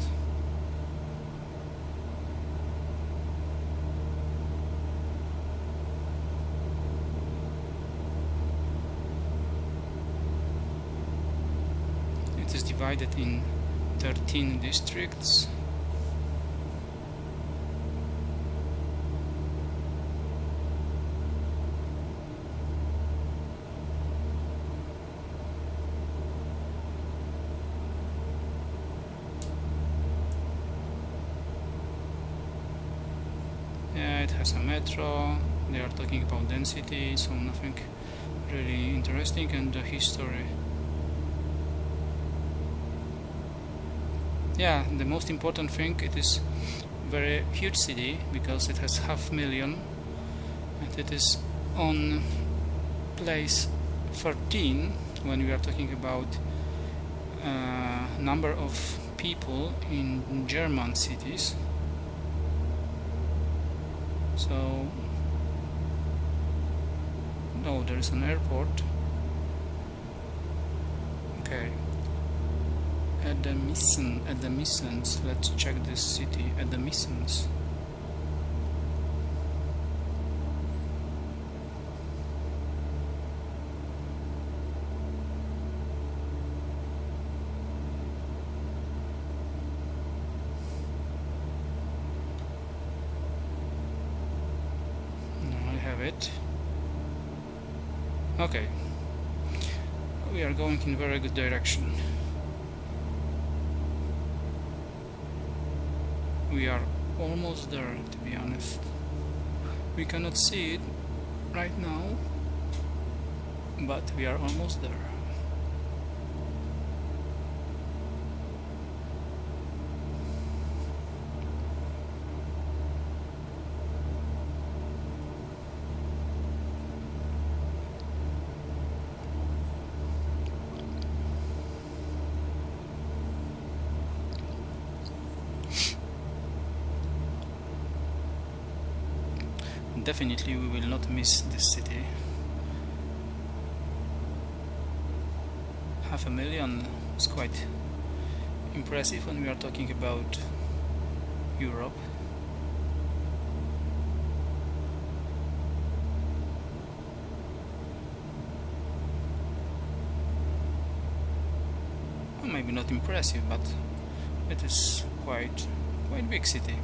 It is divided in 13 districts. It has a metro. They are talking about density, so nothing really interesting, and the history. Yeah, the most important thing, it is very huge city because it has 500,000, and it is on place 13 when we are talking about number of people in German cities. So, no, there is an airport. Okay. At the Missens, let's check this city. At the Missens. It. Okay, we are going in very good direction. We are almost there, to be honest. We cannot see it right now, but we are almost there. Definitely we will not miss this city. 500,000 is quite impressive when we are talking about Europe. Well, maybe not impressive, but it is quite big city.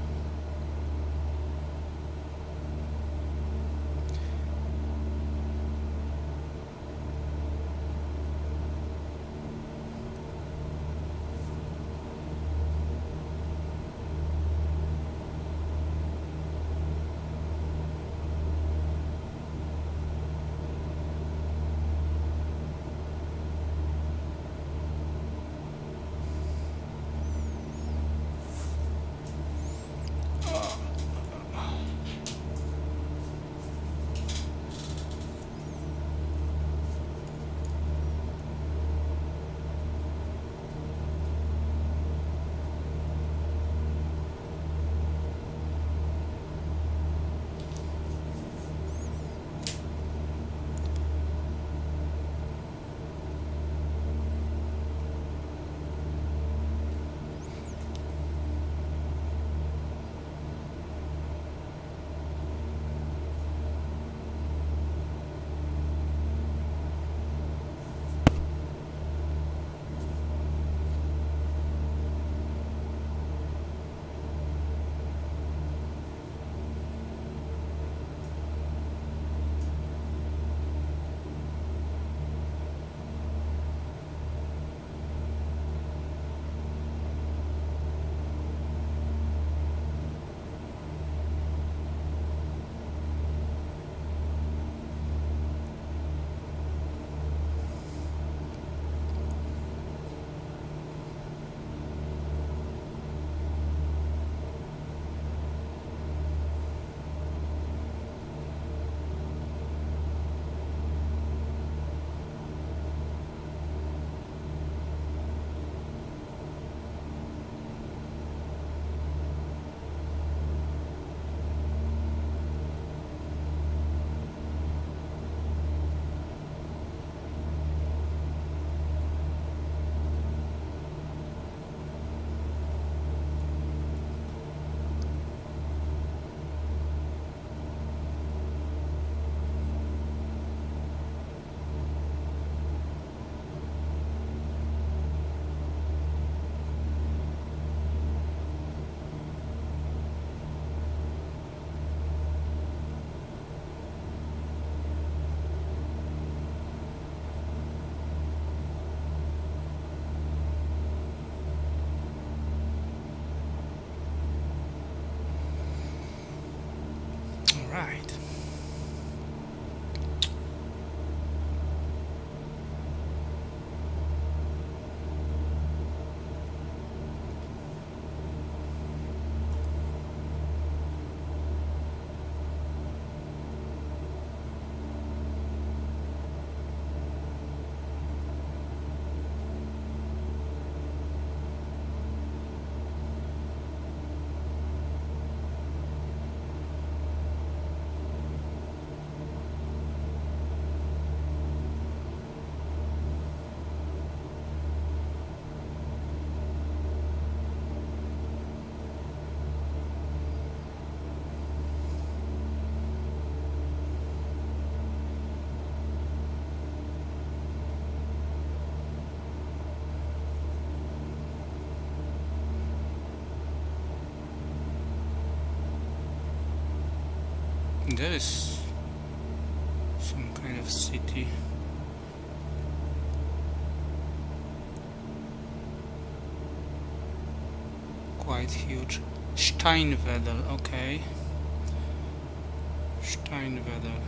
Alright. There is some kind of city. Quite huge. Steinwedel, okay. Steinwedel.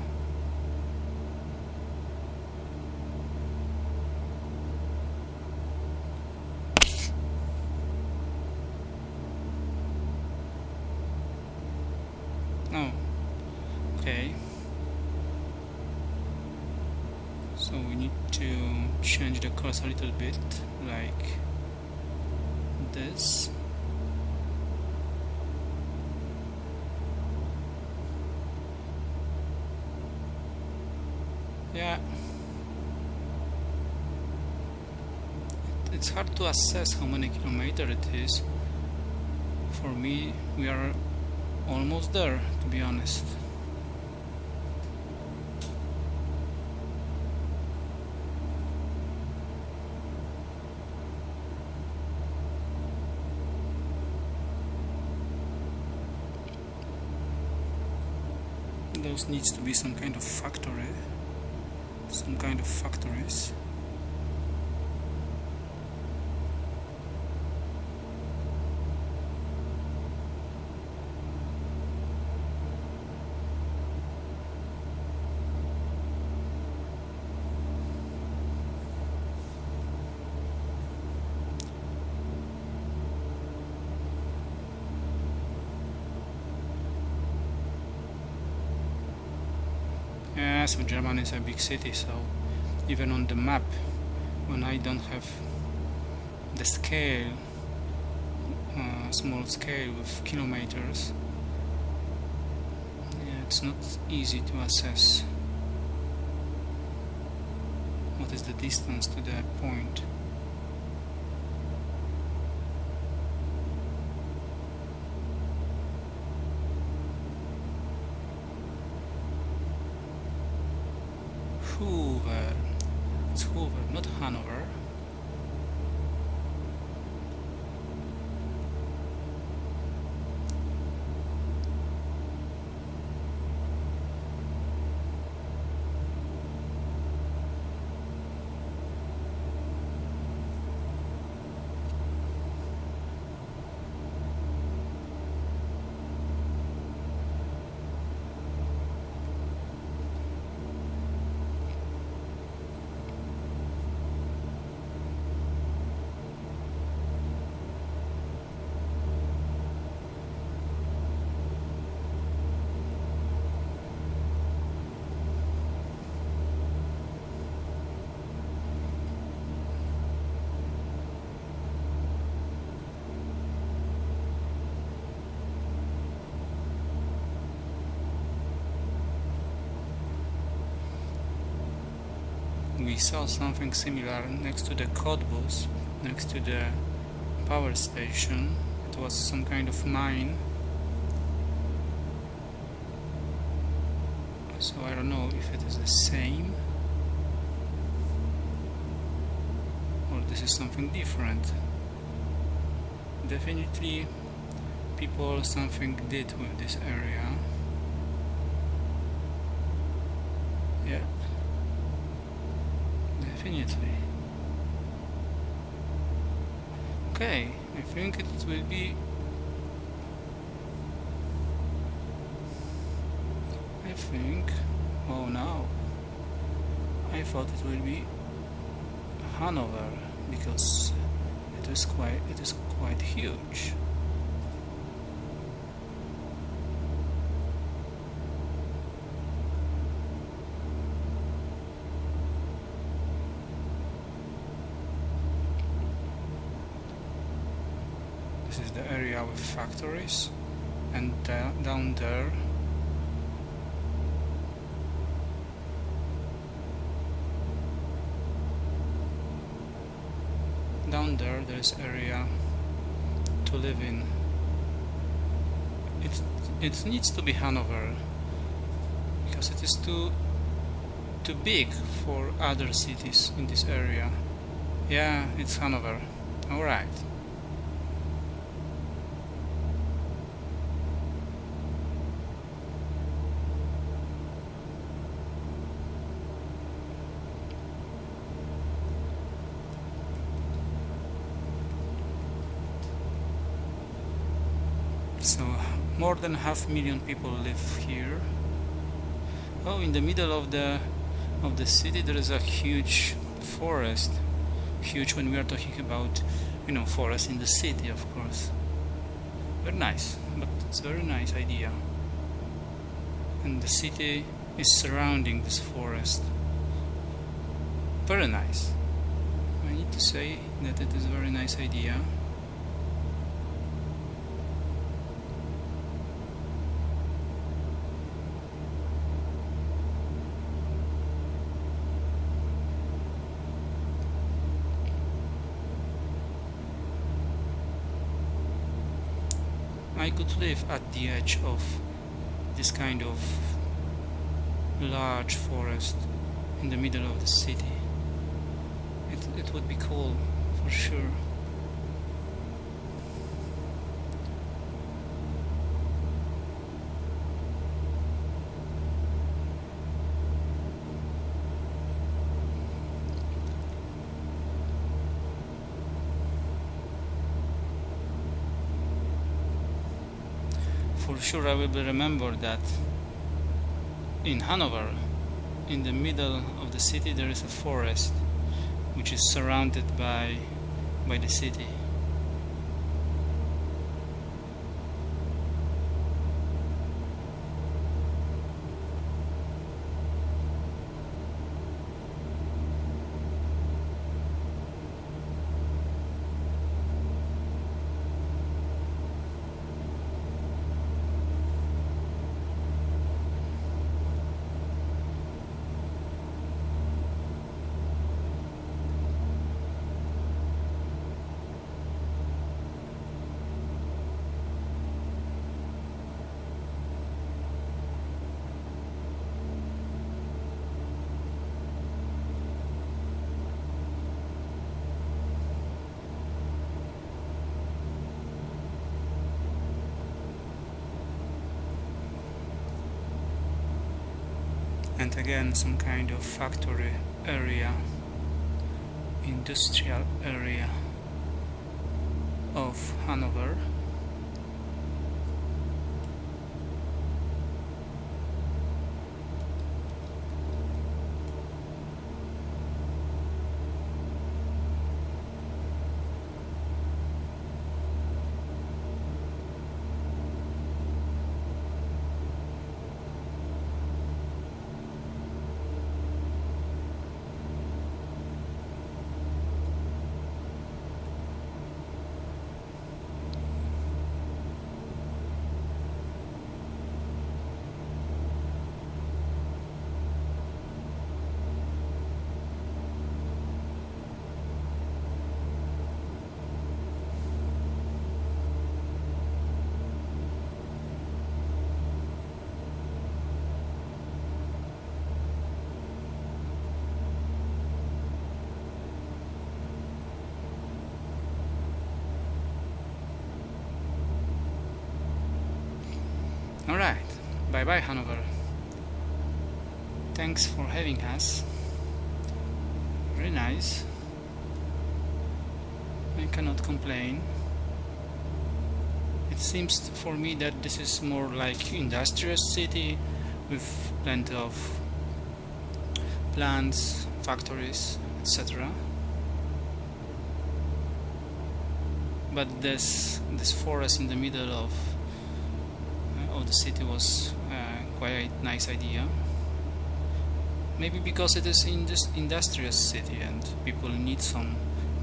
Oh. Okay, so we need to change the course a little bit, like this. Yeah, it's hard to assess how many kilometers it is. For me, we are almost there, to be honest. Those needs to be some kind of factory, some kind of factories. Yeah, so Germany is a big city, so even on the map, when I don't have the scale, small scale with kilometers, yeah, it's not easy to assess what is the distance to the point. Hoover. It's Hoover, not Hannover. We saw something similar next to the Cottbus, next to the power station. It was some kind of mine. So I don't know if it is the same or this is something different. Definitely people something did with this area. Yeah. Definitely. Okay, I think it will be I think. Oh no. I thought it will be Hanover because it is quite huge. This is the area with factories, and down there there's area to live in. It needs to be Hanover because it is too big for other cities in this area. Yeah, it's Hanover. Alright. So more than 500,000 people live here. Oh, in the middle of the city there is a huge forest. Huge when we are talking about, forest in the city, of course. Very nice, but it's a very nice idea. And the city is surrounding this forest. Very nice. I need to say that it is a very nice idea. I could live at the edge of this kind of large forest in the middle of the city. It would be cool, for sure. For sure I will remember that in Hanover, in the middle of the city, there is a forest which is surrounded by the city. And again some kind of factory area, industrial area of Hanover. Alright, bye bye Hanover. Thanks for having us. Very nice. I cannot complain. It seems for me that this is more like industrial city with plenty of plants, factories, etc. But this forest in the middle of the city was quite a nice idea. Maybe because it is in this industrious city and people need some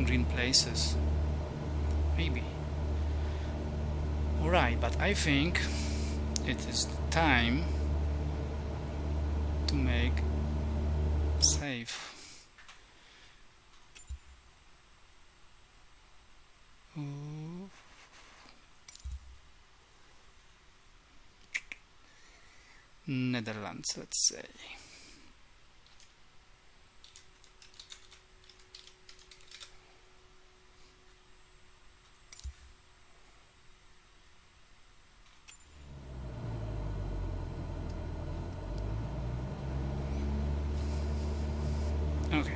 green places. Maybe. Alright, but I think it is time to make save. Netherlands, let's say. Okay.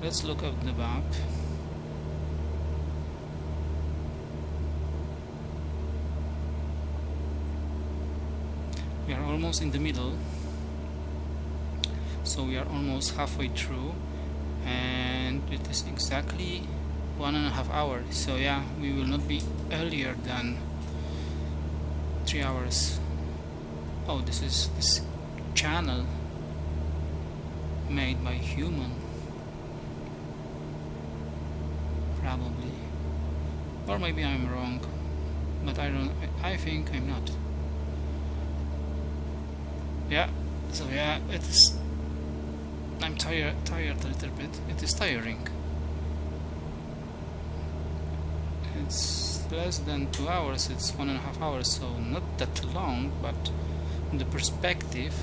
Let's look up the map. We are almost in the middle, so we are almost halfway through, and it is exactly 1.5 hours. So yeah, we will not be earlier than 3 hours. Oh, this is this channel made by human. Probably, or maybe I'm wrong, but I think I'm not. Yeah, so yeah, it is. I'm tired a little bit. It is tiring. It's less than 2 hours. It's 1.5 hours, so not that long. But in the perspective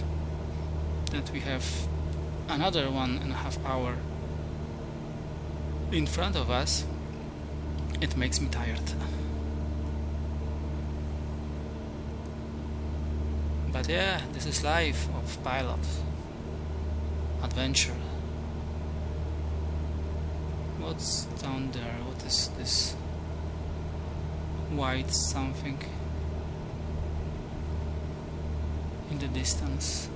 that we have another 1.5 hour in front of us, it makes me tired. But yeah, this is life of pilot. Adventure. What's down there? What is this white something in the distance?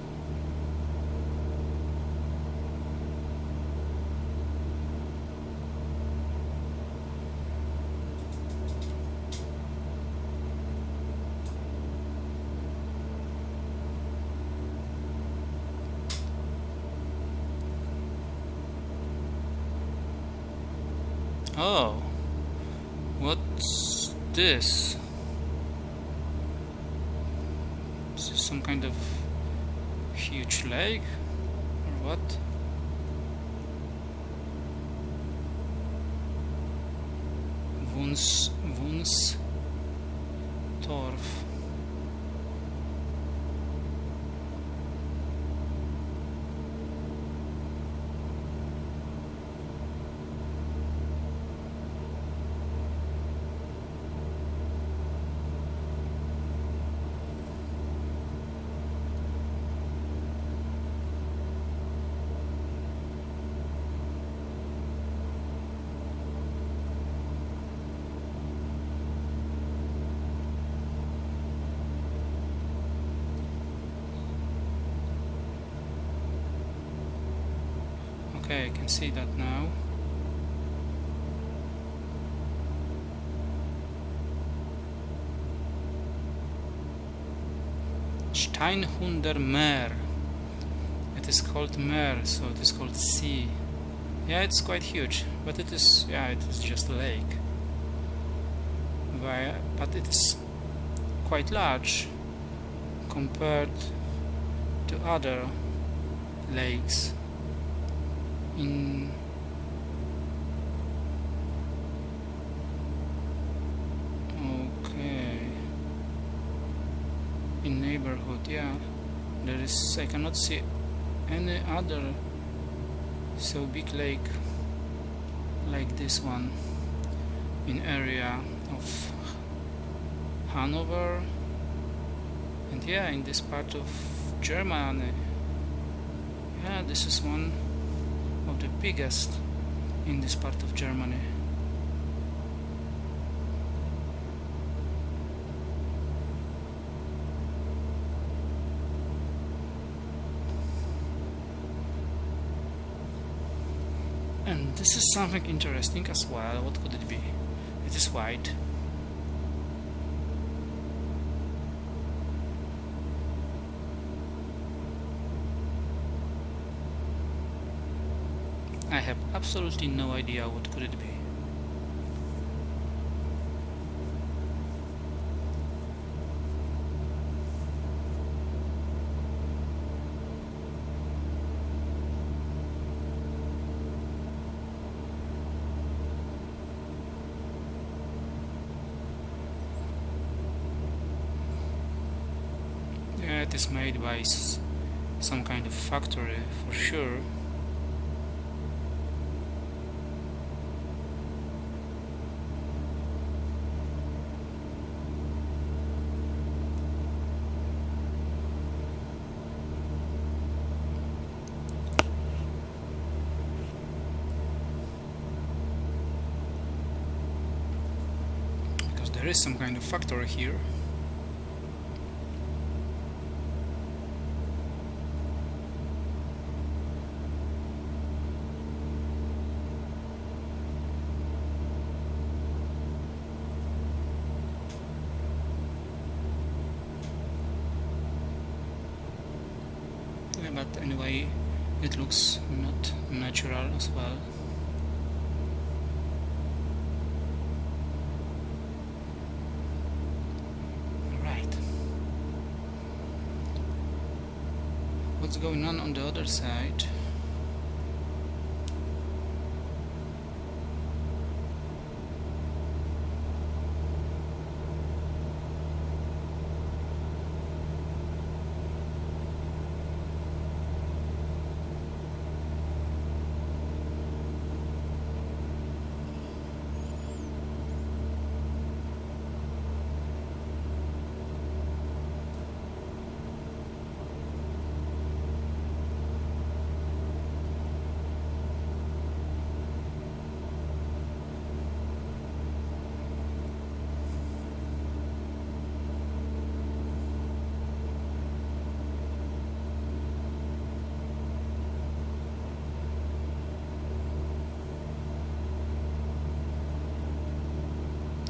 Oh, what's this? Is this some kind of huge lake or what? Wunstorf. Okay, I can see that now. Steinhunder Meer. It is called Meer, so it is called sea. Yeah, it's quite huge, but it is just a lake. But it is quite large compared to other lakes in neighborhood. Yeah, I cannot see any other so big lake like this one in area of Hannover, and yeah, in this part of Germany. Yeah, this is one of the biggest in this part of Germany. And this is something interesting as well. What could it be? It is white. I have absolutely no idea what could it be. Yeah, it is made by some kind of factory for sure. Because there is some kind of factory here. But anyway, it looks not natural as well. Right. What's going on the other side?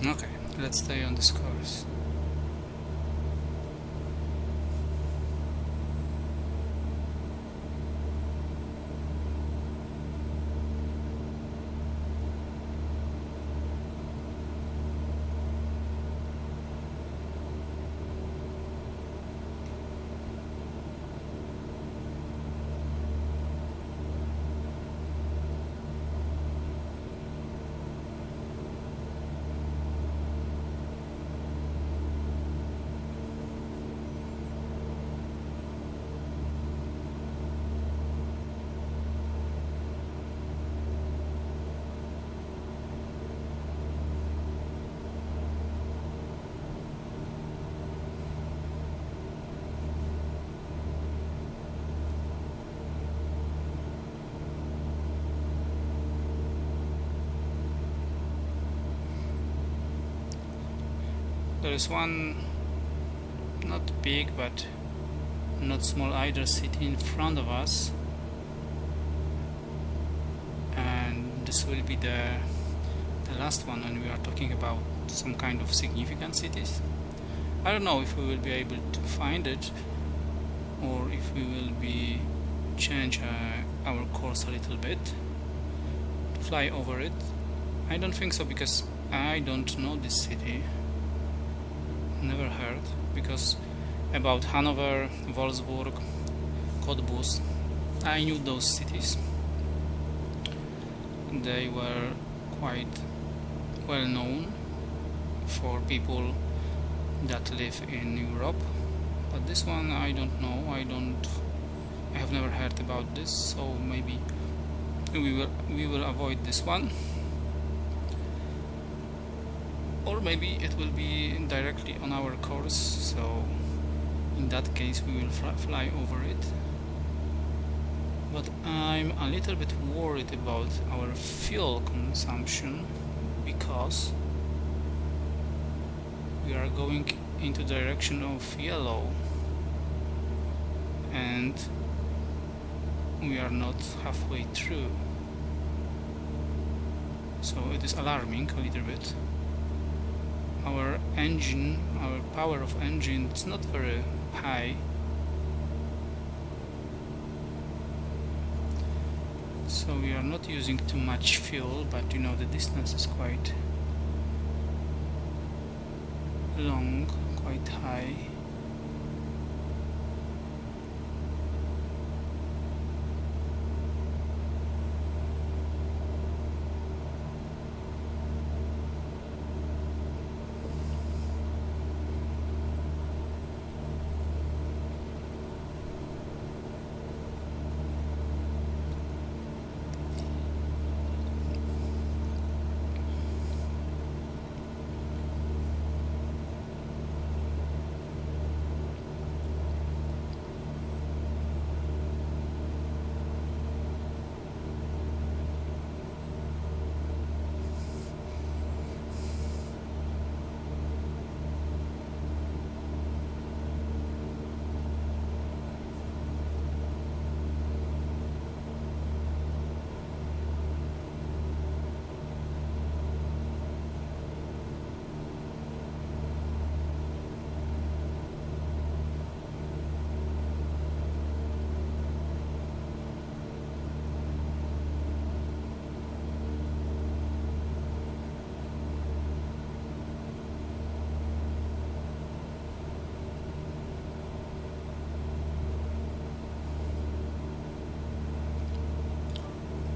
Okay, let's stay on this course. There is one not big but not small either city in front of us, and this will be the last one when we are talking about some kind of significant cities. I don't know if we will be able to find it or if we will be change our course a little bit to fly over it. I don't think so, because I don't know this city. Never heard, because about Hannover, Wolfsburg, Cottbus, I knew those cities. They were quite well known for people that live in Europe, but this one I don't know. I have never heard about this, so maybe we will avoid this one. Or maybe it will be directly on our course, so in that case we will fly over it. but I'm a little bit worried about our fuel consumption because we are going into the direction of yellow and we are not halfway through, so it is alarming a little bit. Our engine, our power of engine is not very high, so we are not using too much fuel, but you know, the distance is quite long, quite high.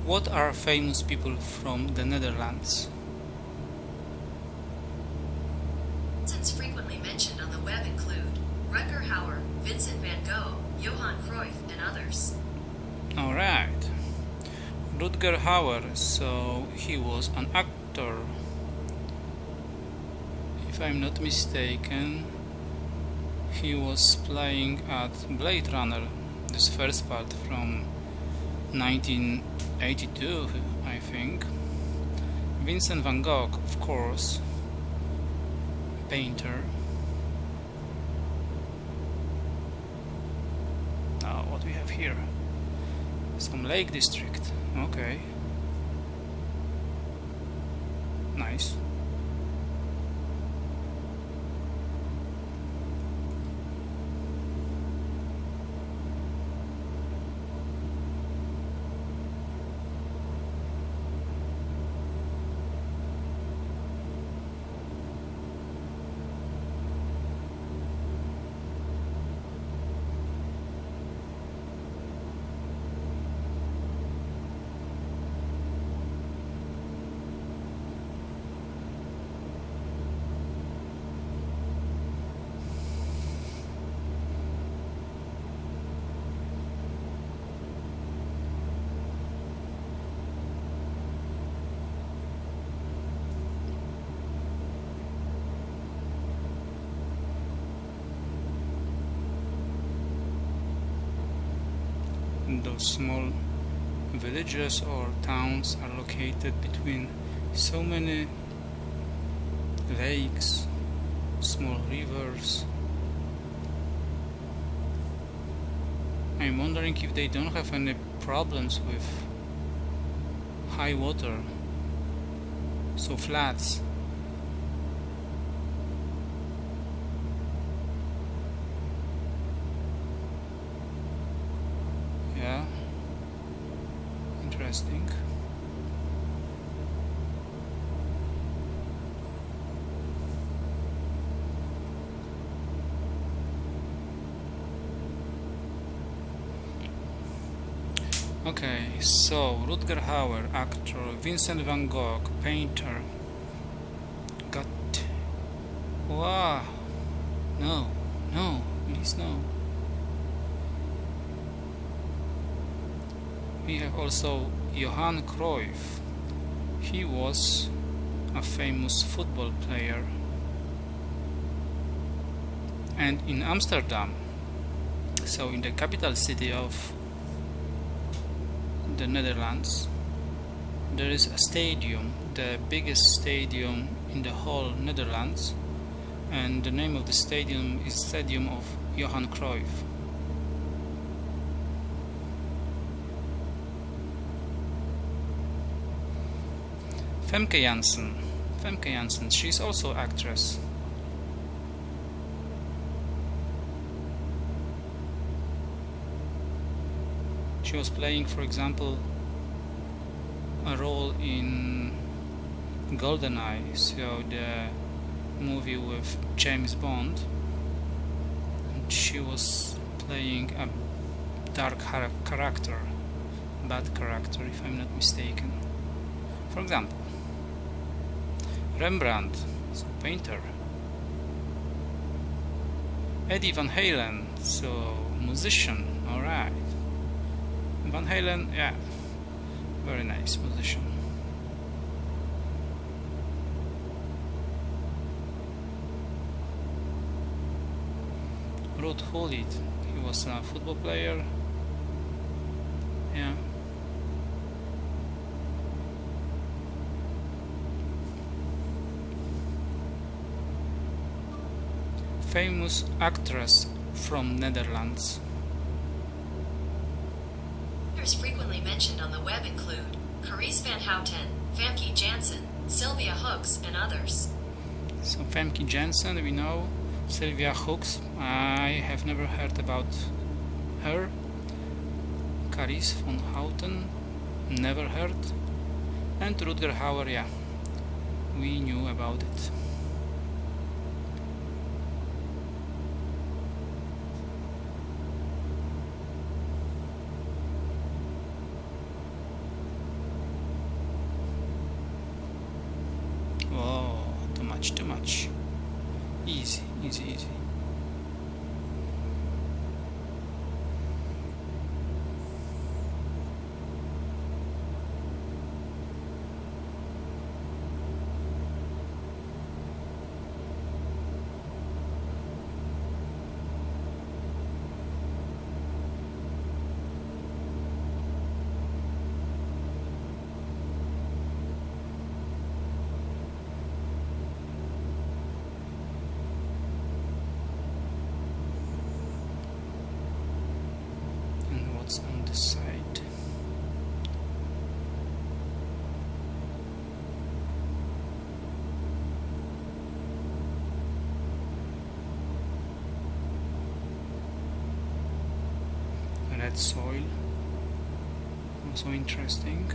What are famous people from the Netherlands? Persons frequently mentioned on the web include Rutger Hauer, Vincent van Gogh, Johan Cruyff, and others. Alright. Rutger Hauer, so he was an actor. If I'm not mistaken, he was playing at Blade Runner, this first part from 1982, I think. Vincent van Gogh, of course, painter. Now, what we have here? Some lake district. Okay. Nice. Those small villages or towns are located between so many lakes, small rivers. I'm wondering if they don't have any problems with high water, so floods. Yeah, interesting. Okay, so Rutger Hauer, actor, Vincent van Gogh, painter. Got. Wow. No, please no. We have also Johan Cruyff. He was a famous football player. And in Amsterdam, so in the capital city of the Netherlands, there is a stadium, the biggest stadium in the whole Netherlands, and the name of the stadium is Stadium of Johan Cruyff. Femke Janssen, she's also actress. She was playing, for example, a role in GoldenEye, so the movie with James Bond, and she was playing a dark character, bad character if I'm not mistaken. For example, Rembrandt, so painter. Eddie Van Halen, so musician, alright. Van Halen, yeah, very nice musician. Ruud Gullit, he was a football player, yeah. Famous actress from Netherlands. Actors frequently mentioned on the web include Carice van Houten, Famke Janssen, Sylvia Hooks, and others. So Famke Janssen, we know. Sylvia Hooks, I have never heard about her. Carice van Houten, never heard. And Rutger Hauer, yeah, we knew about it. Oh, too much. Easy. On the side. Red soil, also interesting.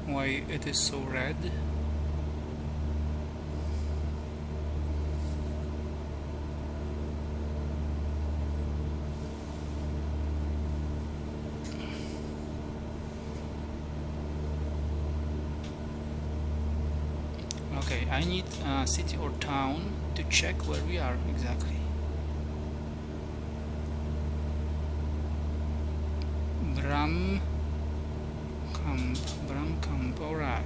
Why it is so red? Okay, I need a city or town to check where we are exactly. Bramkamp, alright.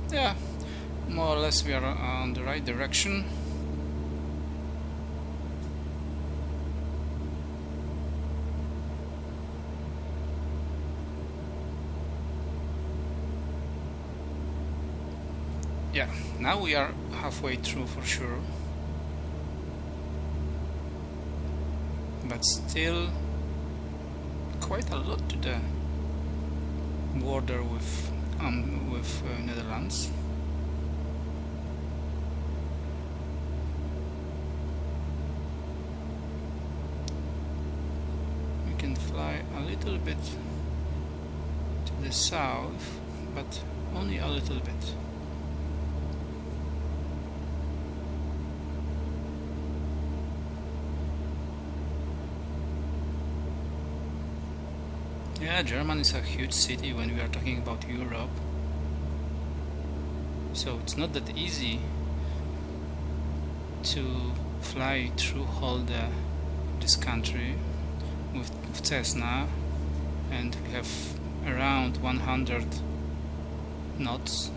Yeah, more or less we are on the right direction. Yeah, now we are halfway through for sure, but still quite a lot to the border with Netherlands. We can fly a little bit to to the south, but only a little bit. Yeah, Germany is a huge city when we are talking about Europe, so it's not that easy to fly through this country with Cesna, and we have around 100 knots,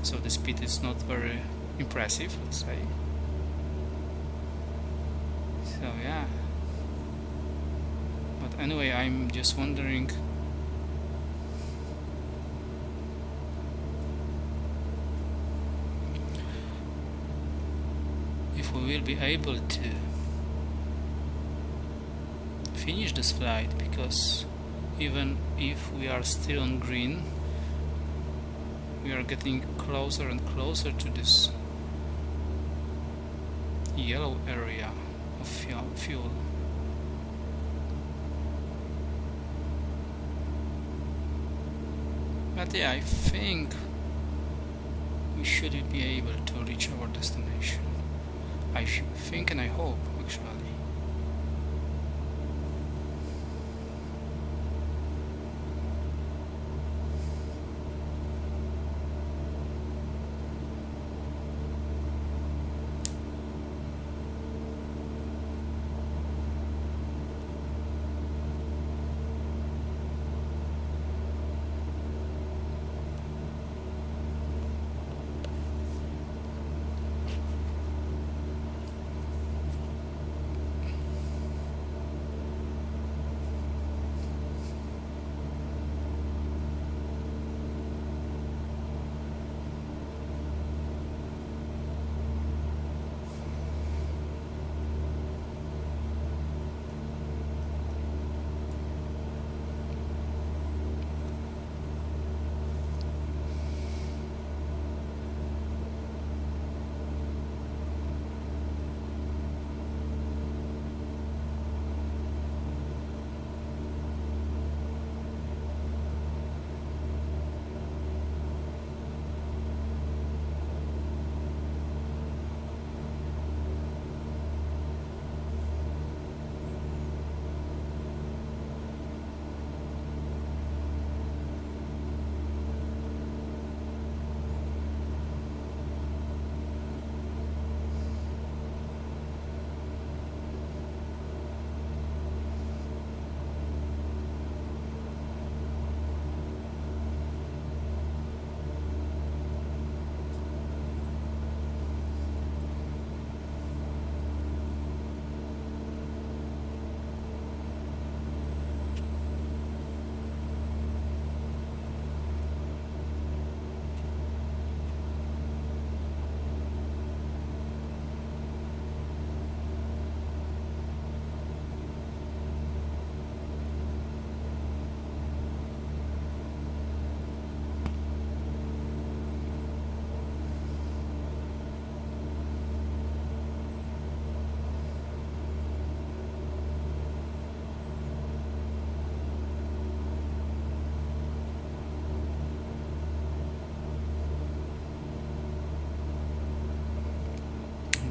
so the speed is not very impressive, let's say. So yeah, but anyway, I'm just wondering if we will be able to finish this flight, because even if we are still on green, we are getting closer and closer to this yellow area of fuel. But yeah, I think we should be able to reach our destination. I think and I hope, actually.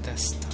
Test.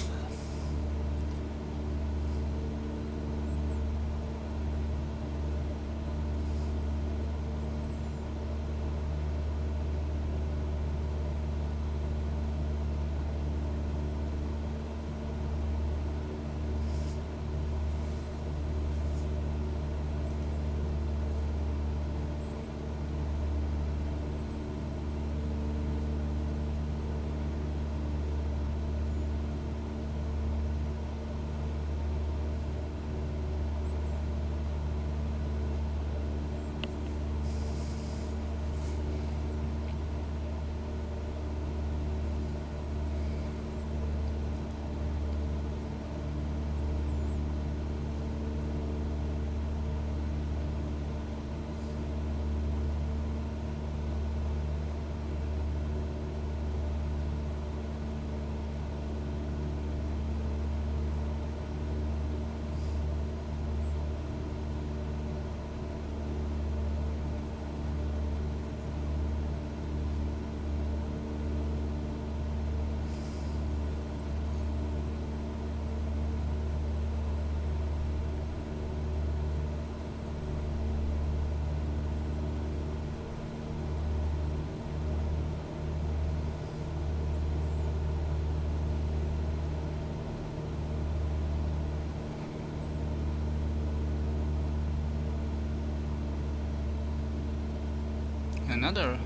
another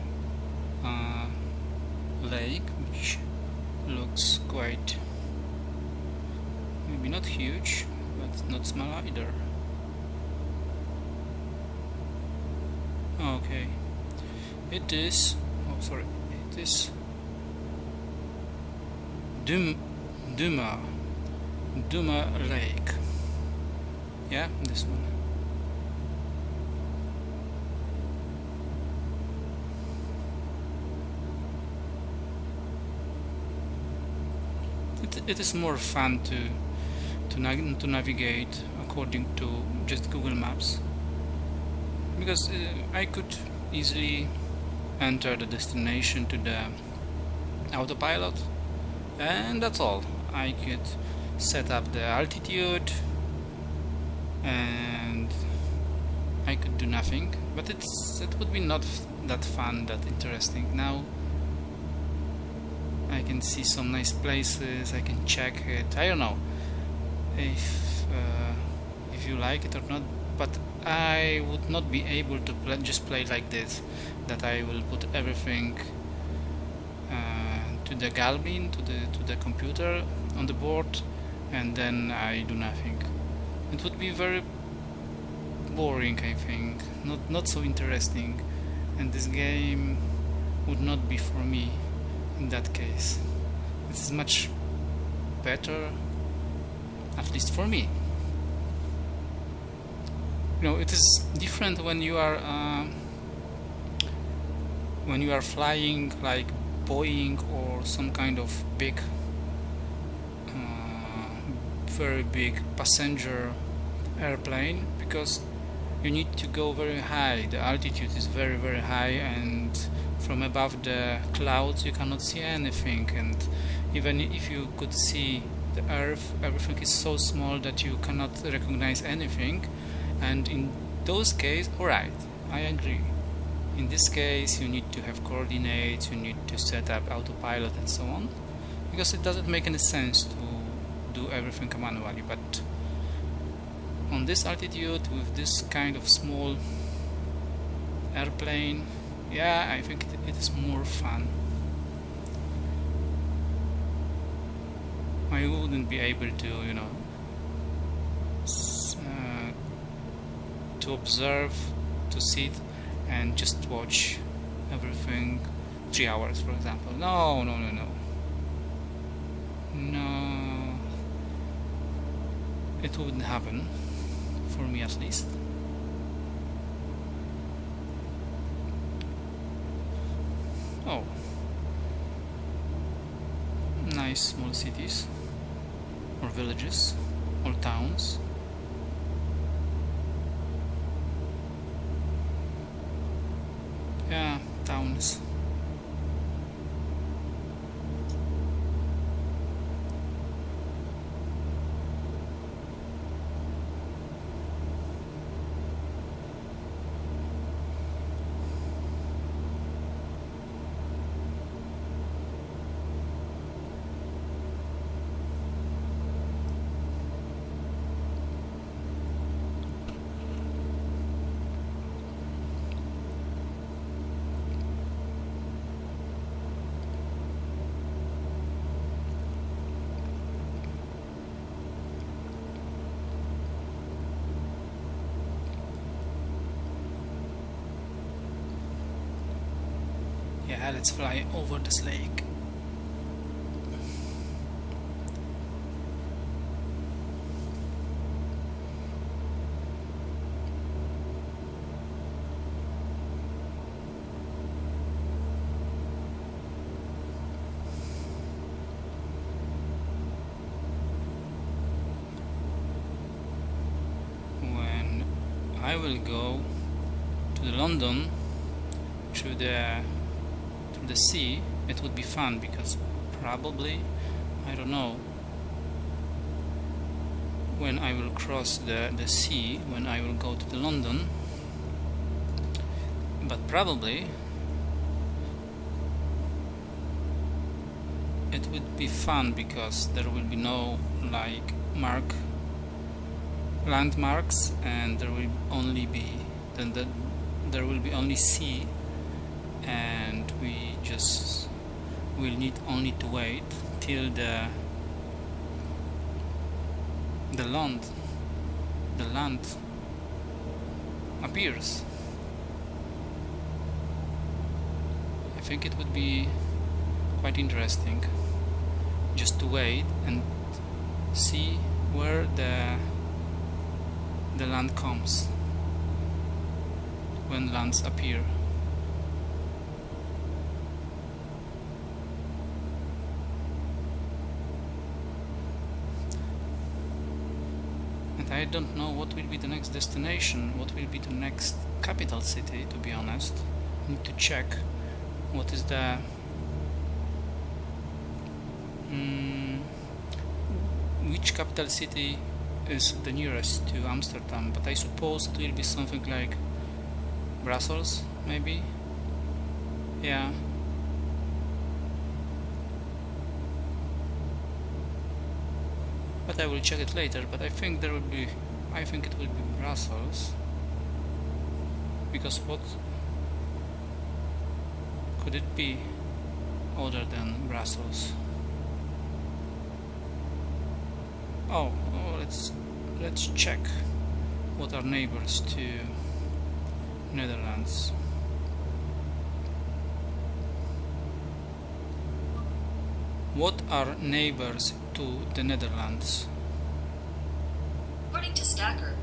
lake which looks quite, maybe not huge, but not small either. Okay, it is, oh sorry, it is Duma Lake. Yeah, this one. It is more fun to navigate according to just Google Maps, because I could easily enter the destination to the autopilot, and that's all. I could set up the altitude and I could do nothing, but it would be not that fun, that interesting. Now I can see some nice places, I can check it. I don't know if you like it or not, but I would not be able to just play like this, that I will put everything to the Galvin, to the computer on the board, and then I do nothing. It would be very boring, I think, not so interesting, and this game would not be for me in that case. It is much better, at least for me. You know, it is different when you are flying like Boeing or some kind of big, very big passenger airplane, because you need to go very high. The altitude is very, very high, and from above the clouds you cannot see anything, and even if you could see the earth, everything is so small that you cannot recognize anything. And in those cases, alright, I agree. In this case you need to have coordinates, you need to set up autopilot and so on, because it doesn't make any sense to do everything manually. But on this altitude with this kind of small airplane, yeah, I think it is more fun. I wouldn't be able to, you know, to observe, to sit and just watch everything 3 hours, for example. No, it wouldn't happen, for me at least. Oh, nice small cities or villages or towns. Yeah, towns. Yeah, let's fly over this lake. When I will go to London through the sea, it would be fun, because probably, I don't know, when I will cross the sea, when I will go to the London, but probably it would be fun, because there will be no like landmarks, and there will only be there will be only sea and we just will need only to wait till the land appears. I think it would be quite interesting just to wait and see where the land comes when lands appear. And I don't know what will be the next destination, what will be the next capital city, to be honest. I need to check what is the which capital city is the nearest to Amsterdam, but I suppose it will be something like Brussels, maybe. Yeah. But I will check it later, but I think it will be Brussels, because what could it be other than Brussels? Oh, let's check what are neighbors to Netherlands. What are neighbors to the Netherlands? According to Stacker,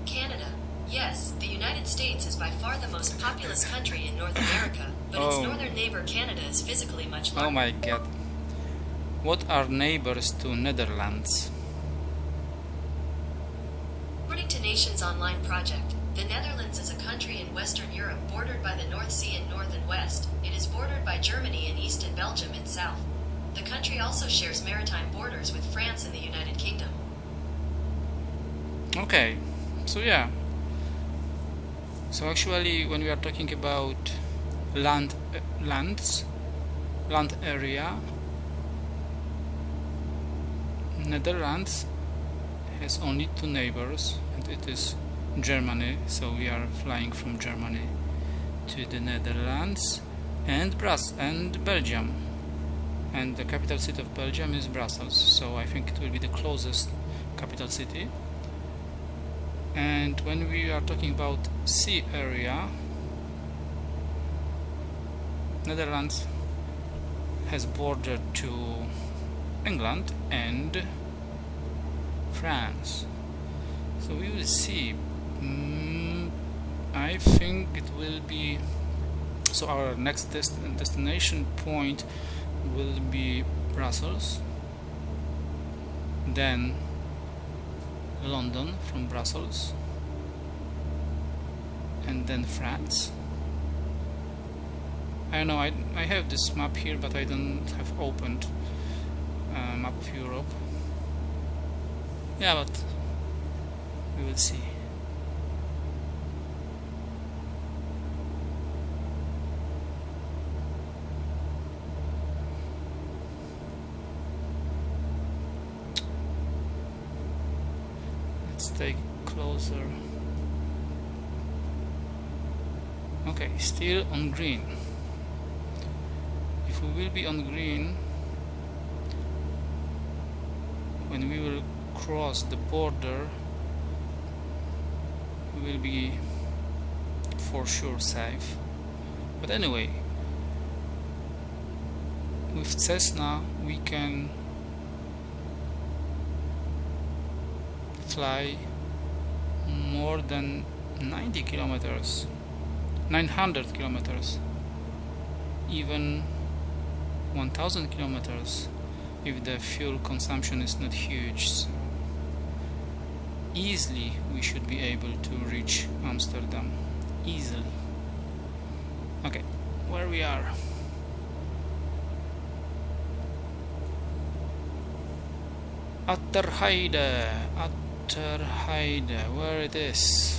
Canada. Yes, the United States is by far the most populous country in North America, but its northern neighbor Canada is physically much larger. Oh my god. What are neighbors to Netherlands? According to Nations Online Project, the Netherlands is a country in Western Europe bordered by the North Sea in north and west. It is bordered by Germany in east and Belgium in south. The country also shares maritime borders with France and the United Kingdom. Okay, so yeah. So actually, when we are talking about land area, Netherlands has only two neighbors, and it is Germany. So we are flying from Germany to the Netherlands and Belgium, and the capital city of Belgium is Brussels. So I think it will be the closest capital city. And when we are talking about sea area, Netherlands has bordered to England and France. So we will see. I think it will be, so our next destination point will be Brussels, then London from Brussels, and then France. I know I have this map here, but I don't have opened map of Europe. Yeah, but we will see. Let's take closer. Okay, still on green. If we will be on green when we will cross the border, we will be for sure safe. But anyway, with Cesna we can fly more than 90 kilometers, 900 kilometers, even 1000 kilometers if the fuel consumption is not huge. So easily we should be able to reach Amsterdam, easily. Okay, where we are. Atterheide, where it is.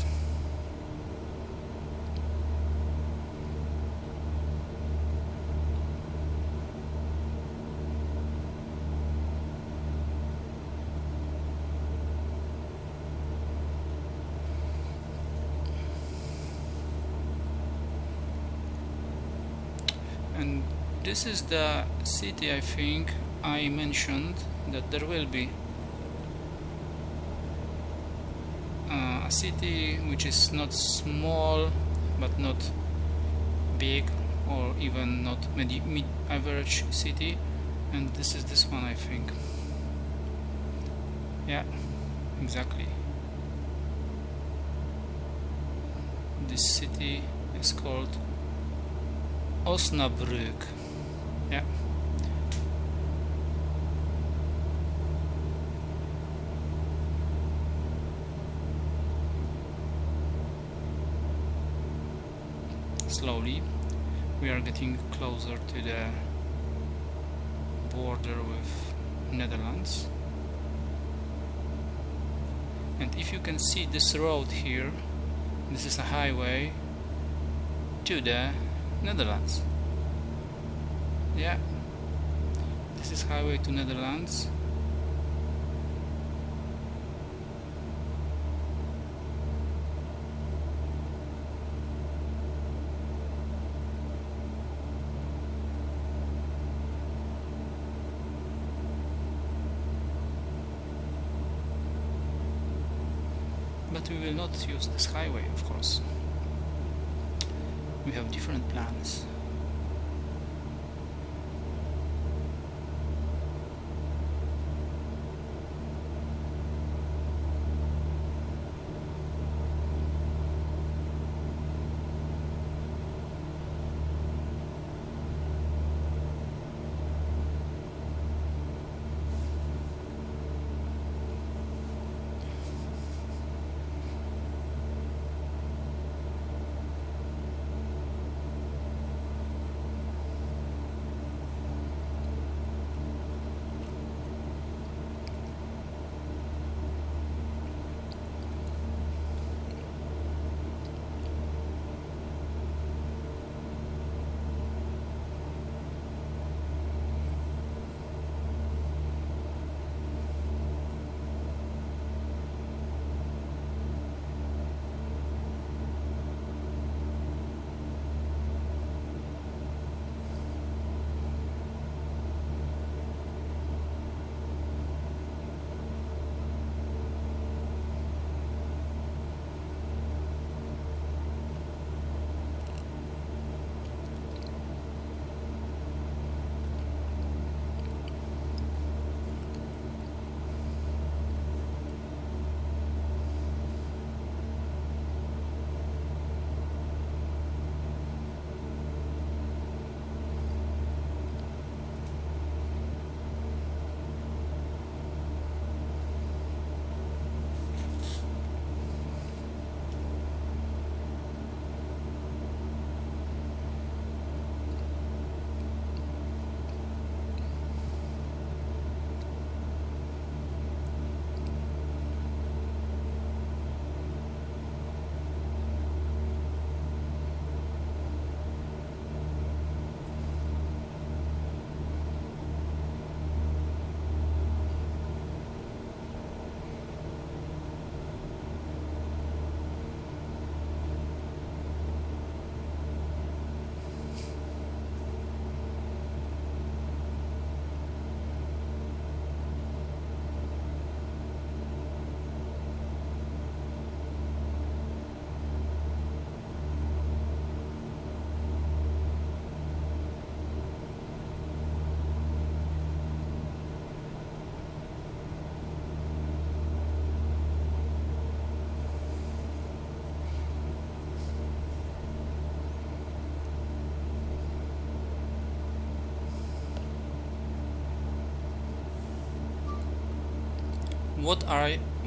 And this is the city I think I mentioned that there will be a city which is not small but not big or even not mid-average city, and this is this one I think. Yeah, exactly. This city is called Osnabrück. Yeah. Slowly we are getting closer to the border with Netherlands, and if you can see this road here, this is a highway to the Netherlands. Yeah, this is highway to Netherlands. But we will not use this highway, of course. We have different plans.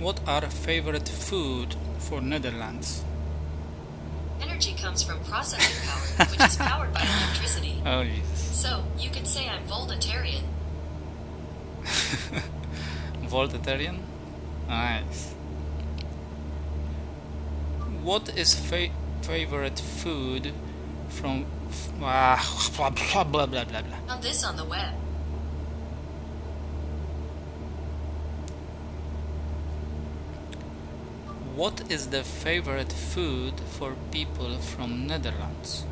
What are favorite food for Netherlands? Energy comes from processing power, which is powered by electricity. Oh Jesus. So, you could say I'm Voltatarian. Voltatarian? Nice. What is favorite food from blah blah blah blah blah blah. Found this on the web. What is the favorite food for people from Netherlands?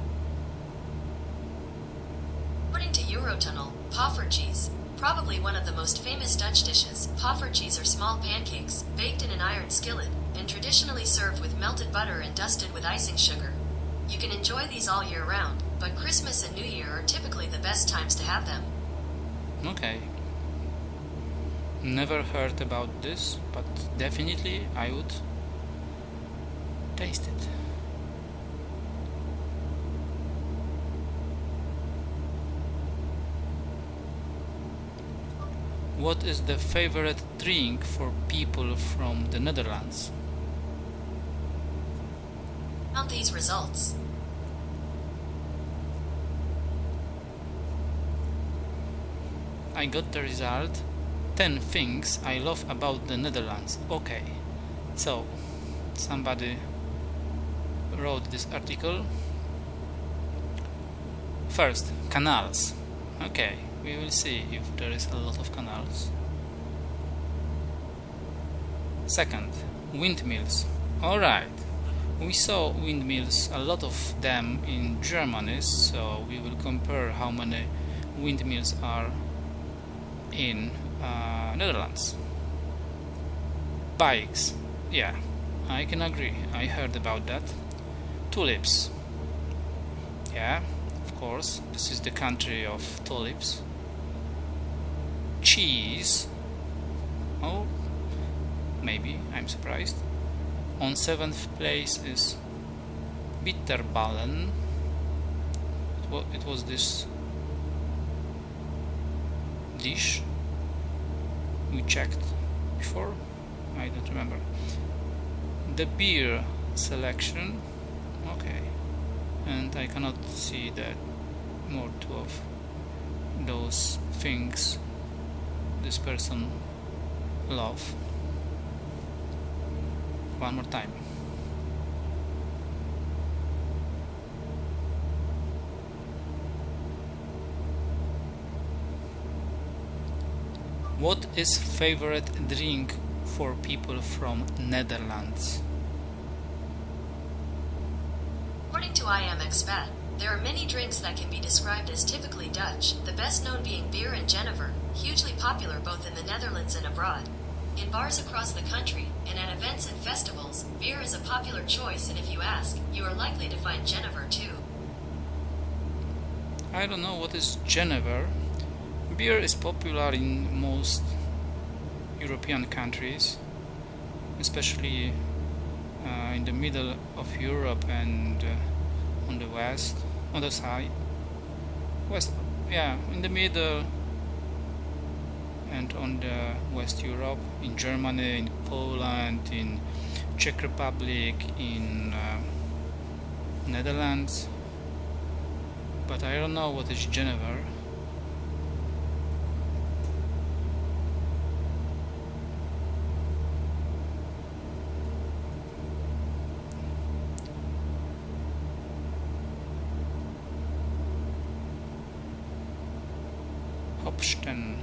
Eurotunnel, poffertjes. Probably one of the most famous Dutch dishes, poffertjes are small pancakes, baked in an iron skillet, and traditionally served with melted butter and dusted with icing sugar. You can enjoy these all year round, but Christmas and New Year are typically the best times to have them. Okay. Never heard about this, but definitely I would taste it. What is the favorite drink for people from the Netherlands? Count these results. I got the result. 10 things I love about the Netherlands. Okay, so somebody wrote this article. First, canals. Okay, we will see if there is a lot of canals. Second, windmills. Alright, we saw windmills, a lot of them in Germany, so we will compare how many windmills are in Netherlands. Bikes. Yeah, I can agree. I heard about that. Tulips. Yeah, of course. This is the country of tulips. Cheese. Oh, maybe. I'm surprised. On 7th place is bitterballen. It was this dish we checked before. I don't remember. The beer selection. Okay, and I cannot see that more two of those things this person love. One more time. What is favorite drink for people from Netherlands? According to IMXBet, there are many drinks that can be described as typically Dutch, the best known being beer and Jenever, hugely popular both in the Netherlands and abroad. In bars across the country, and at events and festivals, beer is a popular choice, and if you ask, you are likely to find Jenever too. I don't know what is Jenever. Beer is popular in most European countries, especially in the middle of Europe and on the west, on the side, west, yeah, in the middle and on the West Europe, in Germany, in Poland, in Czech Republic, in Netherlands, but I don't know what is Jenever. Hopsten.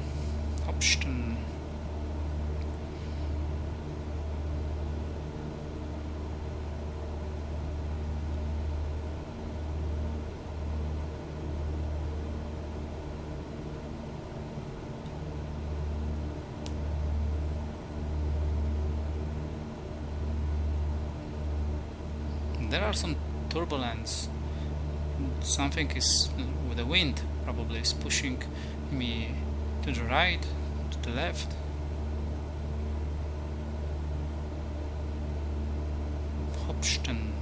There are some turbulence. Something is with the wind probably is pushing me to the right, to the left. Hopsten.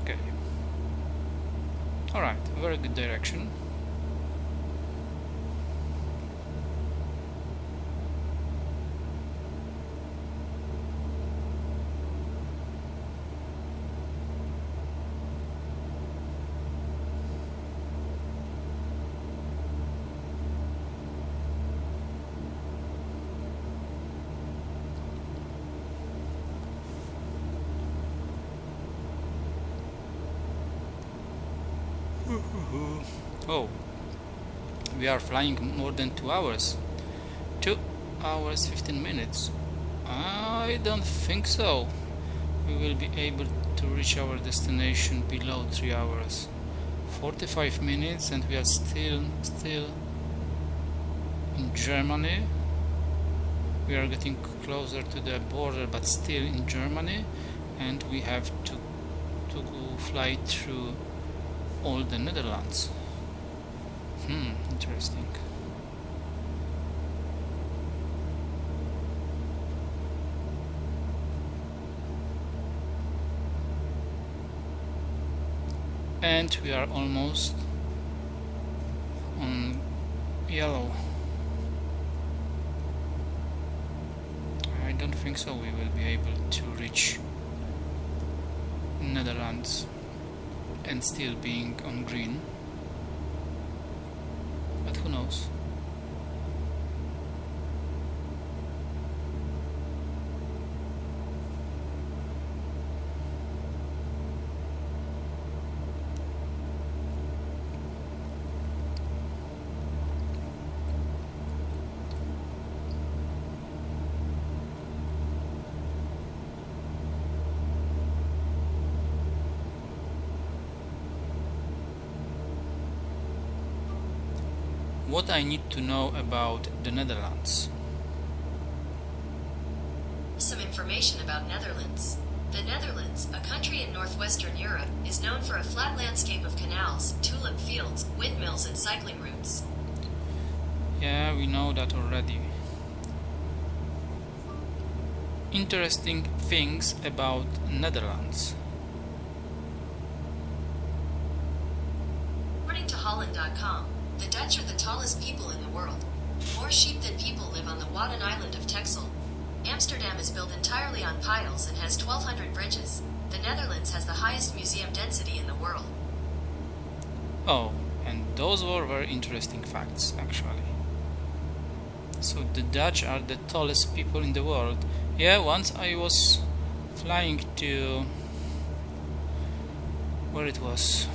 Okay. Alright, very good direction. Oh, we are flying more than 2 hours. 2 hours 15 minutes. I don't think so. We will be able to reach our destination below 3 hours 45 minutes and we are still in Germany. We are getting closer to the border, but still in Germany, and we have to go fly through all the Netherlands. Interesting. And we are almost on yellow. I don't think so we will be able to reach Netherlands and still being on green, but who knows. What I need to know about the Netherlands. Some information about Netherlands. The Netherlands, a country in northwestern Europe, is known for a flat landscape of canals, tulip fields, windmills and cycling routes. Yeah, we know that already. Interesting things about Netherlands. According to Holland.com, the Dutch are the tallest people in the world. More sheep than people live on the Wadden island of Texel. Amsterdam is built entirely on piles and has 1,200 bridges. The Netherlands has the highest museum density in the world. Oh, and those were very interesting facts, actually. So the Dutch are the tallest people in the world. Yeah, once I was flying to... where it was?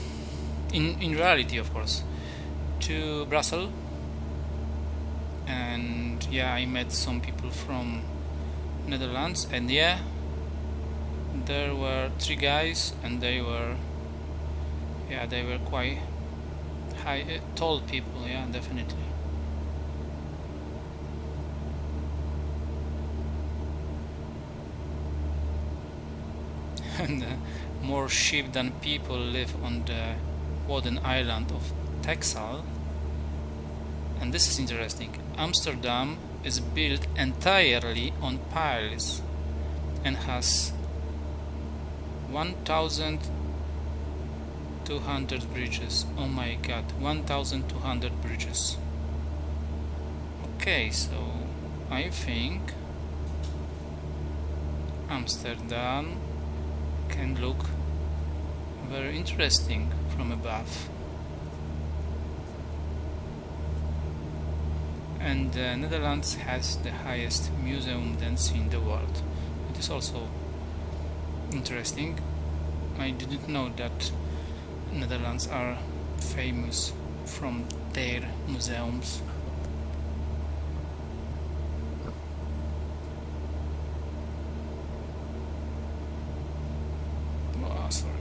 In reality, of course. To Brussels, and yeah, I met some people from Netherlands, and yeah, there were 3 guys, and they were quite high, tall people. Yeah, definitely. And more sheep than people live on the Wadden island of Texel. And this is interesting. Amsterdam is built entirely on piles and has 1,200 bridges. Oh my god, 1,200 bridges. Okay, so I think Amsterdam can look very interesting from above. And the Netherlands has the highest museum density in the world. It is also interesting. I didn't know that Netherlands are famous from their museums. Oh, sorry.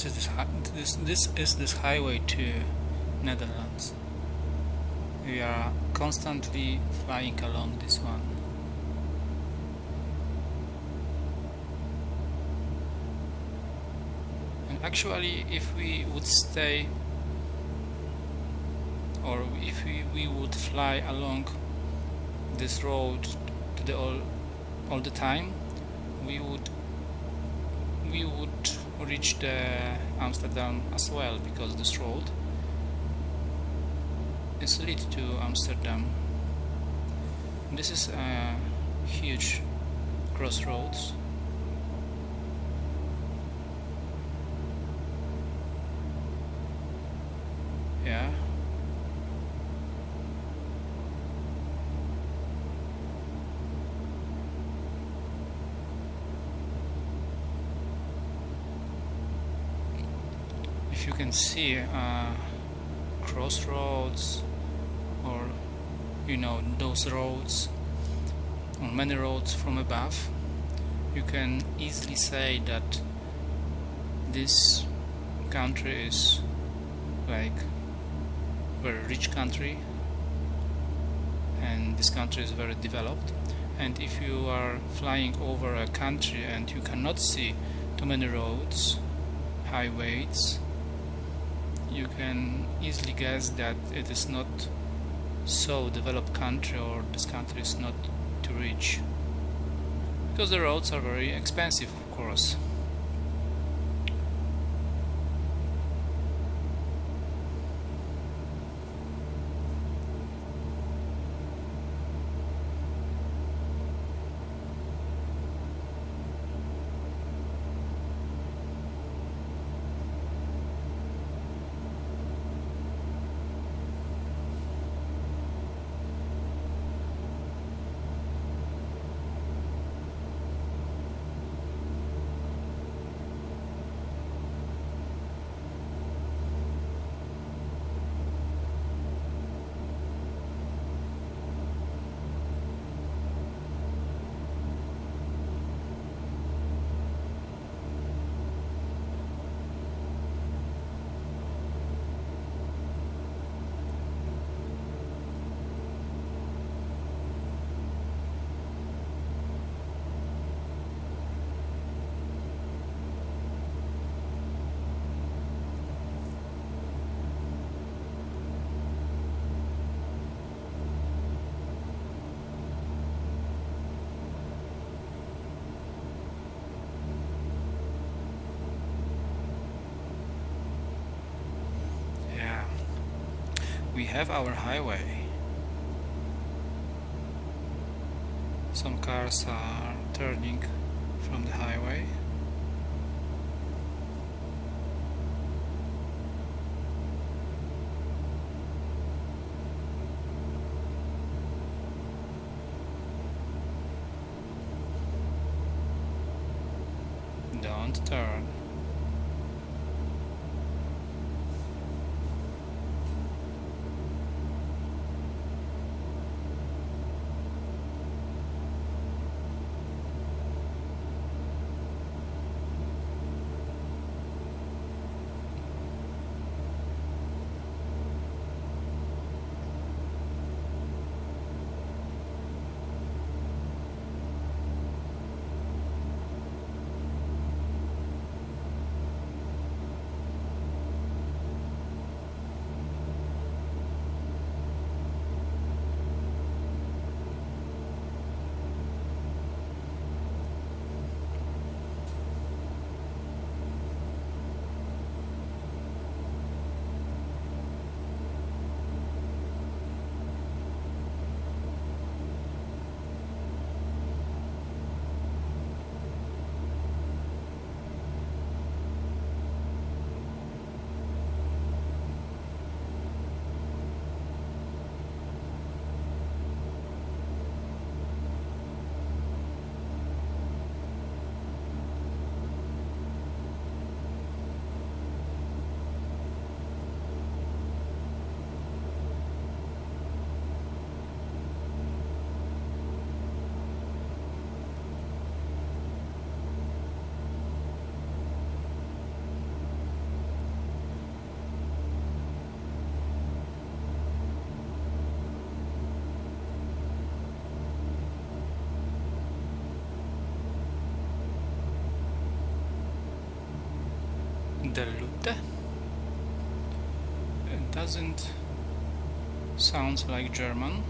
this is this highway to Netherlands. We are constantly flying along this one. And actually, if we would stay, or if we would fly along this road to the all the time, we would reach the Amsterdam as well, because this road is lead to Amsterdam. This is a huge crossroads. Yeah. If you can see crossroads, or those roads, on many roads from above, you can easily say that this country is like very rich country, and this country is very developed. And if you are flying over a country and you cannot see too many roads, highways, you can easily guess that it is not so developed country, or this country is not too rich, because the roads are very expensive, of course. We have our highway. Some cars are turning from the highway. Don't turn. der Lutte. It doesn't sound like German.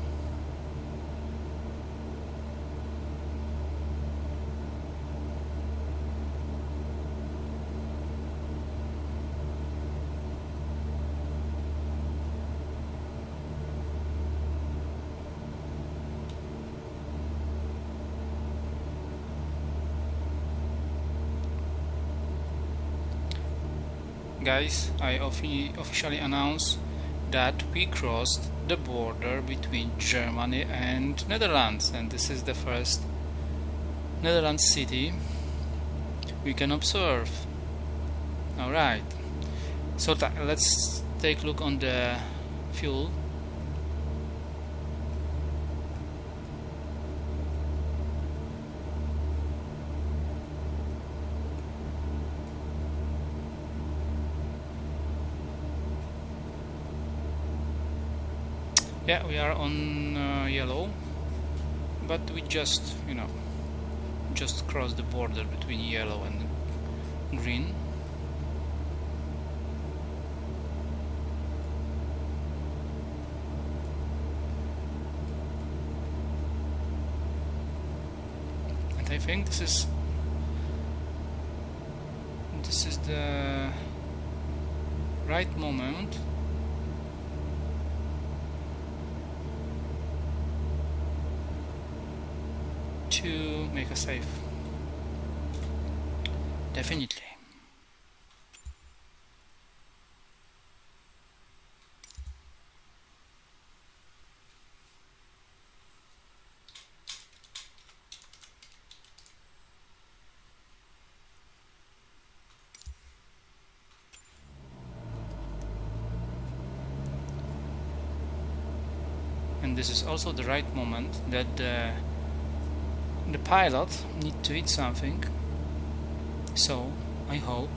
Guys, I officially announce that we crossed the border between Germany and Netherlands, and this is the first Netherlands city we can observe. Alright, so let's take a look on the fuel. Yeah, we are on yellow, but we just, just crossed the border between yellow and green. And I think this is the right moment to make a save. Definitely. And this is also the right moment that the pilot need to eat something, so I hope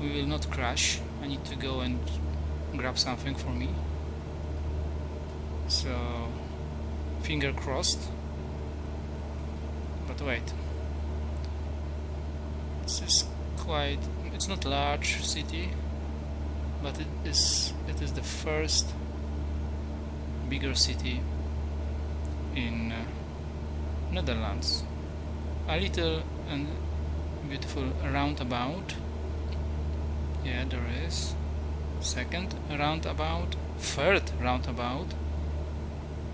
we will not crash. I need to go and grab something for me, so finger crossed. But wait, this is quite, it's not large city, but it is the first bigger city in Netherlands. A little and beautiful roundabout. Yeah, there is. Second roundabout. Third roundabout.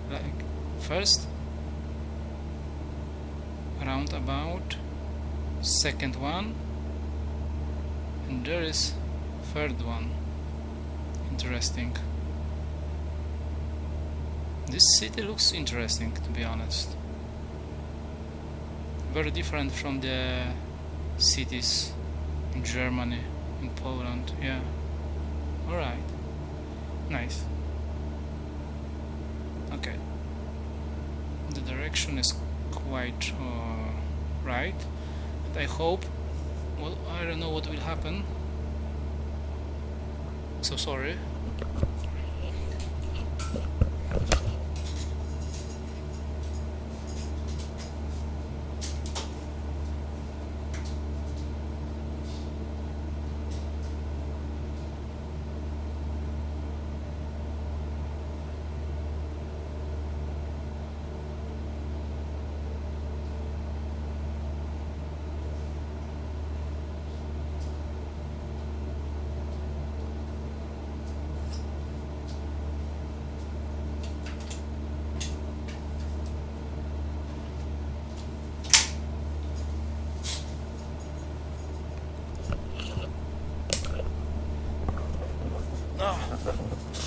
Like first roundabout. Second one. And there is third one. Interesting. This city looks interesting, to be honest. Very different from the cities in Germany, in Poland. Yeah. Alright. Nice. Okay. The direction is quite right. And I hope, well, I don't know what will happen. So sorry.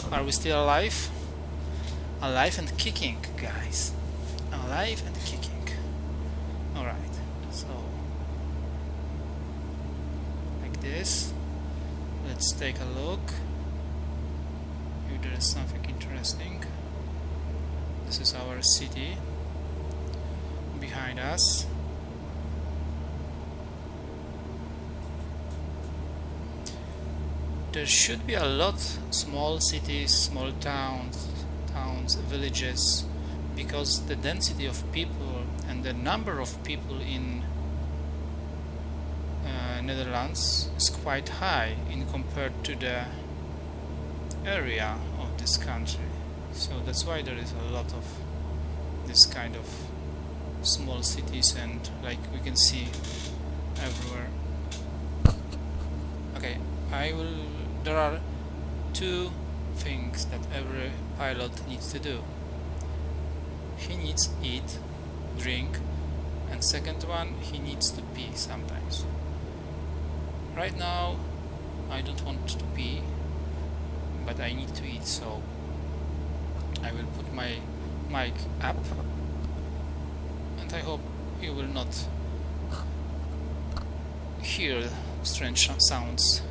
Are we still alive? Alive and kicking, guys. Alive and kicking. Alright, so like this. Let's take a look. If there is something interesting. This is our city behind us. There should be a lot small cities, small towns, villages, because the density of people and the number of people in Netherlands is quite high in compared to the area of this country, so that's why there is a lot of this kind of small cities, and like we can see everywhere. Okay, there are two things that every pilot needs to do. He needs eat, drink, and second one, he needs to pee sometimes. Right now I don't want to pee, but I need to eat, so I will put my mic up, and I hope you will not hear strange sounds.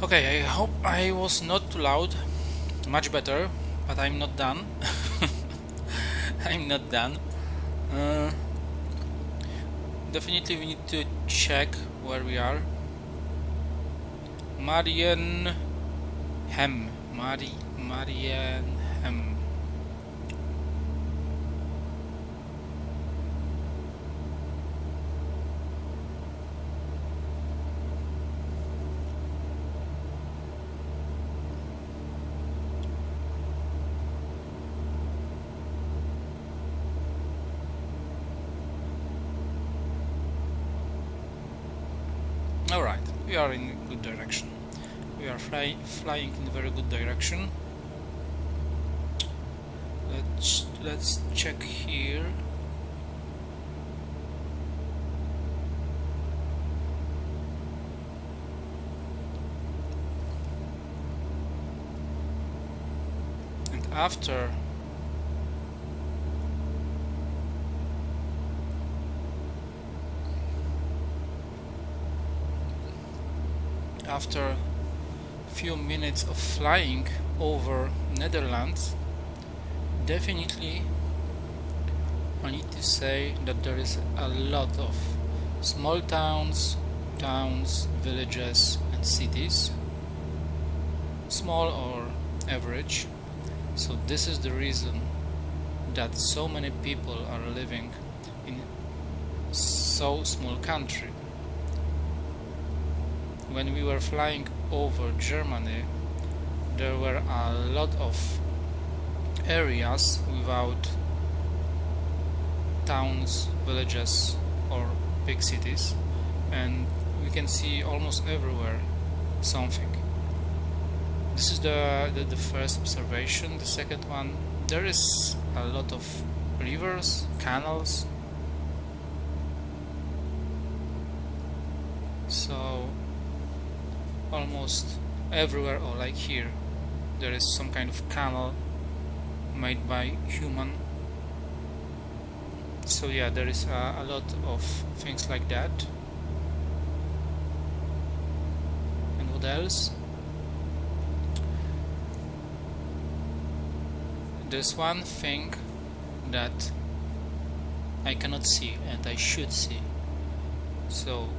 Okay, I hope I was not too loud. Much better, but I'm not done. I'm not done. Definitely we need to check where we are. Marienhem. Marienhem. Alright, we are in a good direction. We are flying in a very good direction. Let's check here. And after few minutes of flying over Netherlands, definitely I need to say that there is a lot of small towns, villages and cities, small or average. So this is the reason that so many people are living in so small country. When we were flying over Germany, there were a lot of areas without towns, villages or big cities, and we can see almost everywhere something. This is the first observation. The second one, there is a lot of rivers, canals, so almost everywhere, or like here, there is some kind of canal made by human. So yeah, there is a lot of things like that. And what else? There's one thing that I cannot see and I should see. So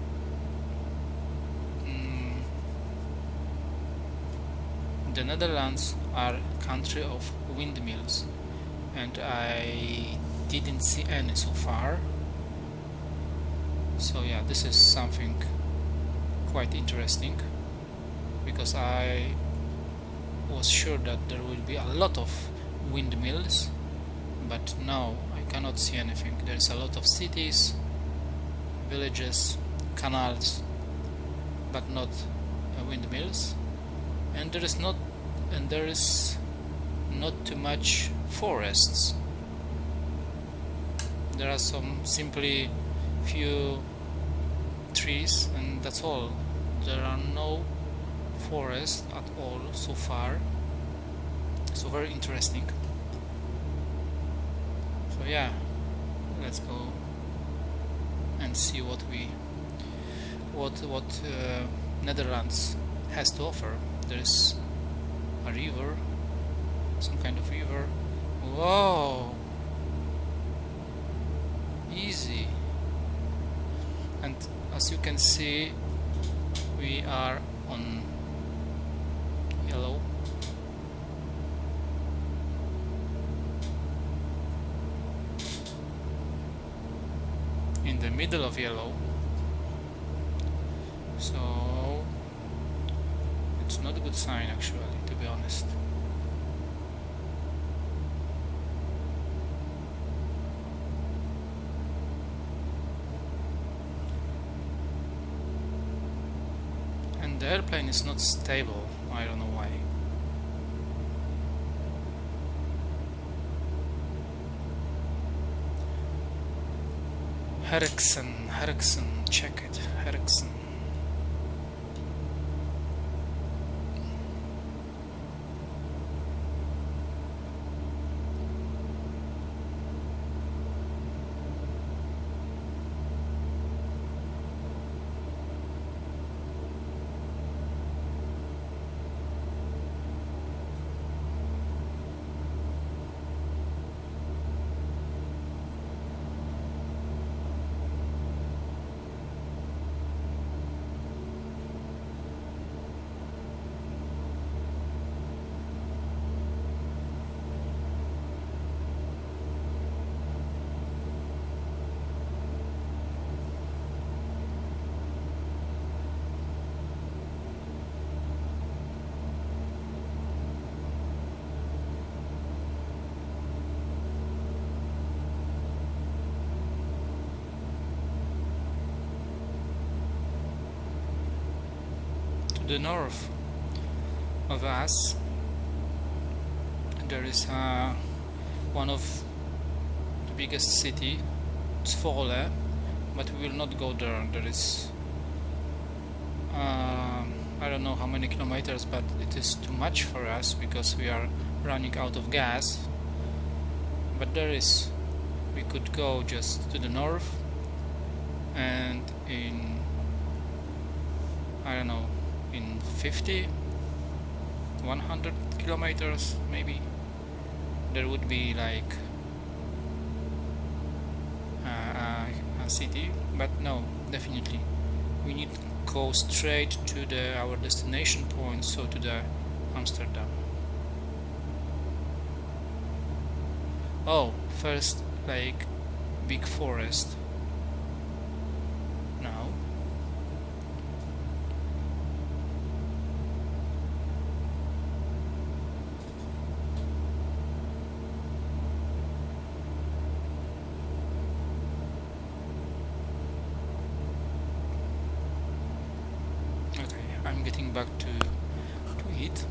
the Netherlands are a country of windmills, and I didn't see any so far. So yeah, this is something quite interesting, because I was sure that there will be a lot of windmills, but no, I cannot see anything. There's a lot of cities, villages, canals, but not windmills. And there is not too much forests. There are some simply few trees, and that's all. There are no forests at all so far. So very interesting. So yeah, let's go and see what Netherlands has to offer. There's a river, some kind of river. Whoa! Easy. And as you can see, we are on yellow. In the middle of yellow. So it's not a good sign, actually, to be honest. And the airplane is not stable. I don't know why. Herxen, check it. Herxen. the north of us there is one of the biggest city, Zwolle, but we will not go there. There is I don't know how many kilometers, but it is too much for us because we are running out of gas. But we could go just to the north, and in I don't know, in 50, 100 kilometers maybe, there would be like a city. But no, definitely we need to go straight to our destination point, so to the Amsterdam. Oh, first like big forest. Now okay, I'm getting back to it.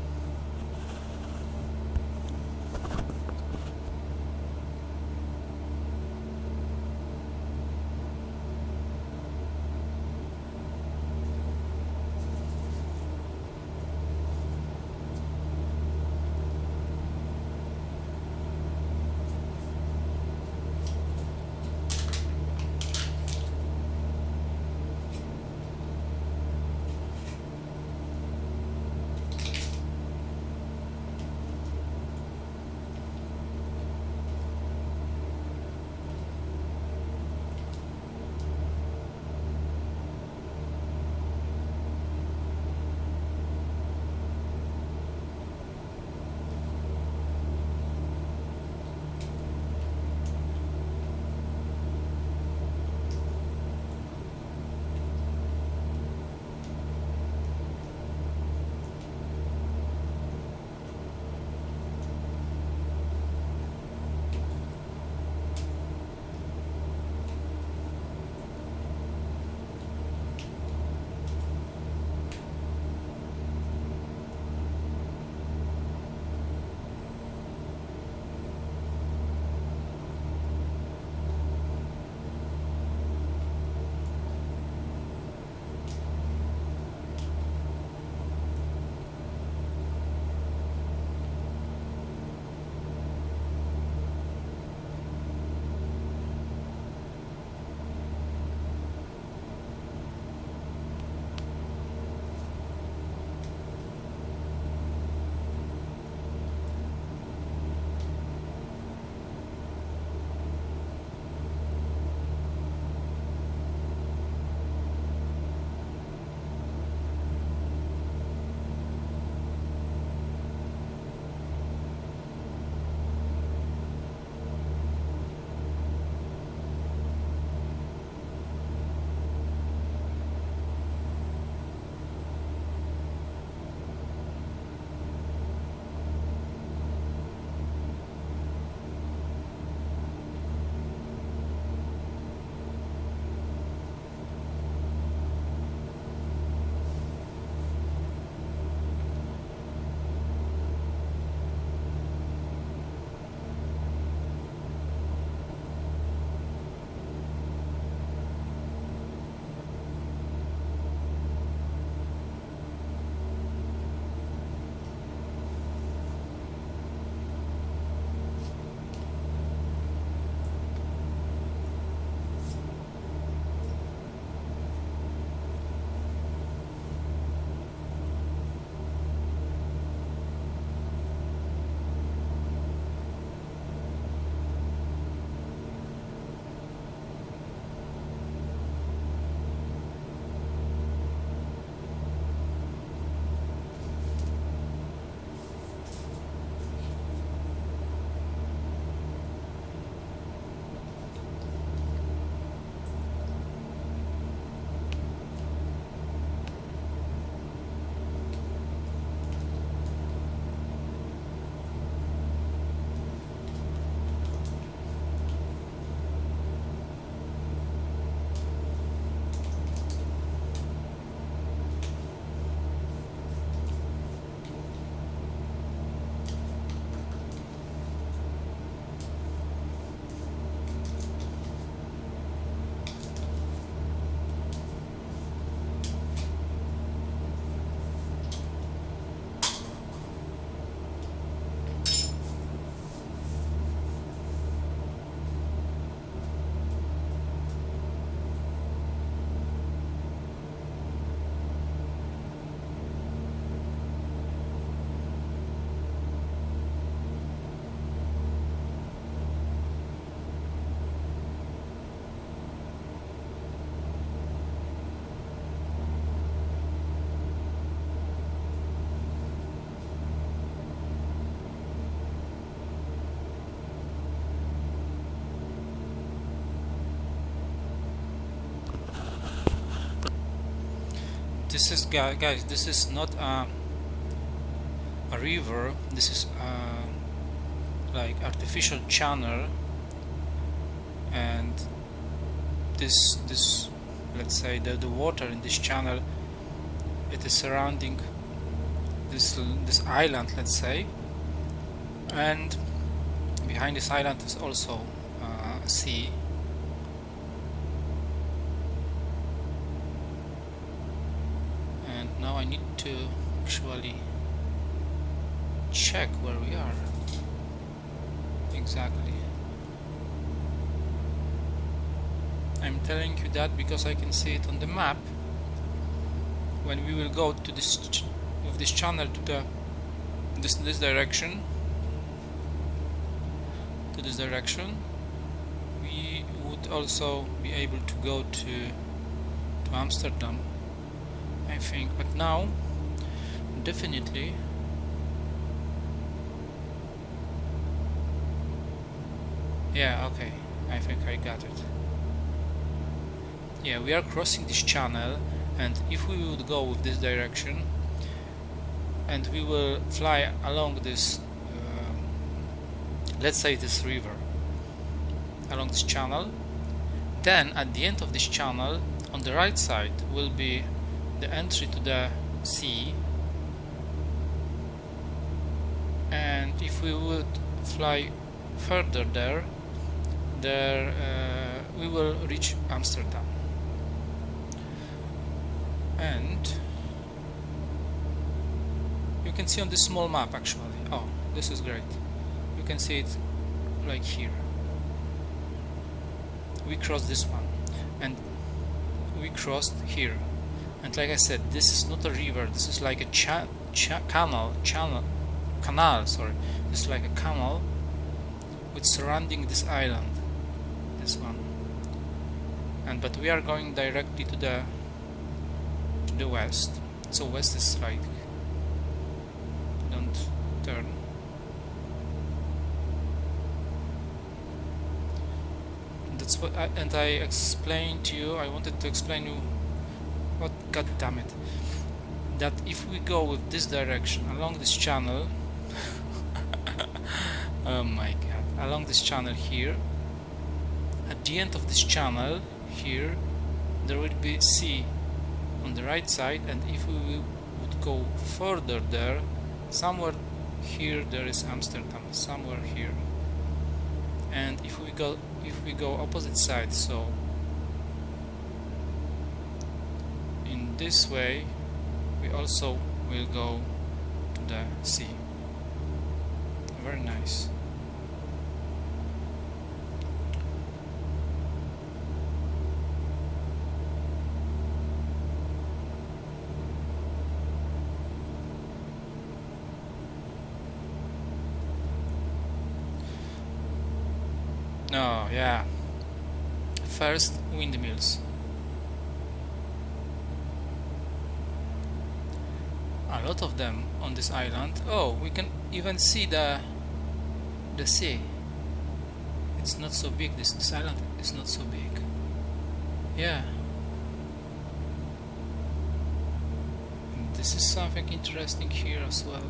this is guys, this is not a river, this is like artificial channel, and this let's say the water in this channel, it is surrounding this island, let's say, and behind this island is also a sea. And now I need to actually check where we are exactly. I'm telling you that because I can see it on the map. When we will go to this with this channel to this direction, we would also be able to go to Amsterdam, I think. But now, definitely, yeah, okay, I think I got it. Yeah, we are crossing this channel, and if we would go with this direction and we will fly along this let's say this river, along this channel, then at the end of this channel on the right side will be the entry to the sea, and if we would fly further there we will reach Amsterdam. And you can see on this small map actually, oh, this is great, you can see it like here. We crossed this one and we crossed here, and like I said, this is not a river, this is like a canal, sorry, it's like a canal with surrounding this island, this one. And but we are going directly to the west, so west is like, don't turn. That's what I explained to you. I wanted to explain you what, god damn it, that if we go with this direction along this channel oh my god, along this channel here, at the end of this channel here there will be sea on the right side, and if we would go further there, somewhere here there is Amsterdam, somewhere here. And if we go opposite side, so in this way, we also will go to the sea. Very nice. Oh yeah, first windmills. A lot of them on this island. Oh, we can even see the sea. It's not so big, this island is not so big. Yeah, and this is something interesting here as well.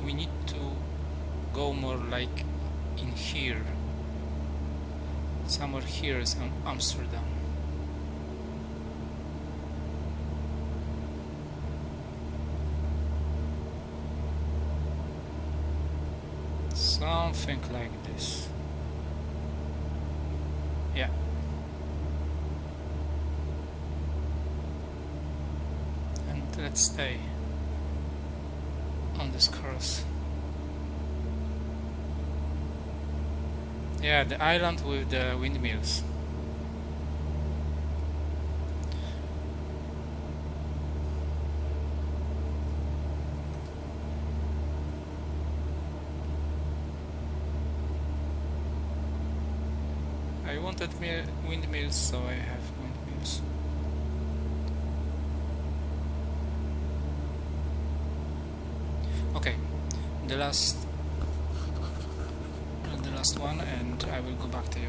We need to go more like in here. Somewhere here is Amsterdam. Something like this. let's stay on this course. Yeah, the island with the windmills. I wanted windmills, so I have windmills. Okay, the last one, and I will go back to you.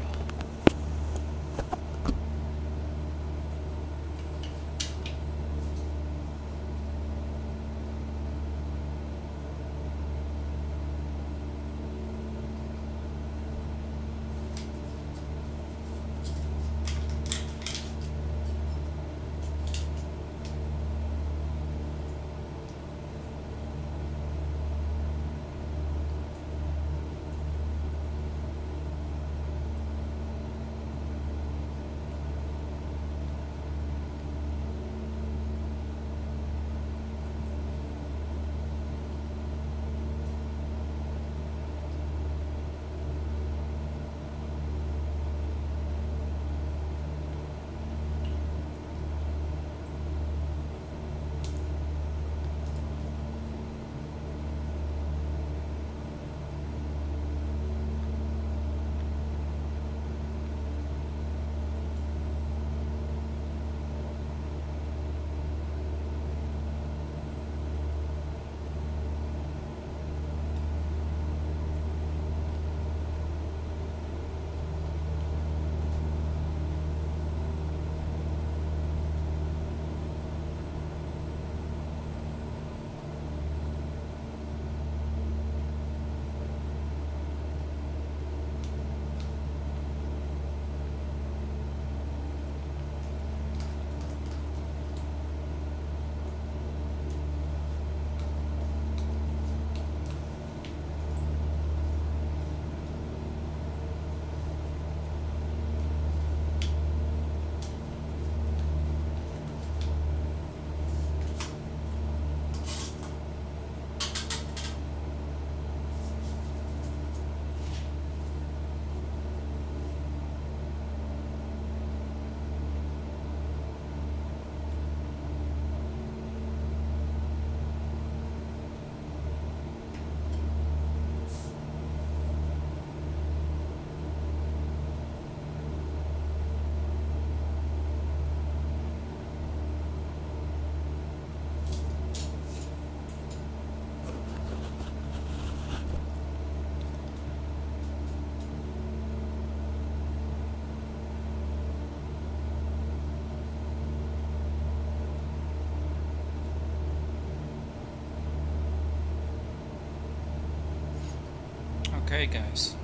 Okay guys,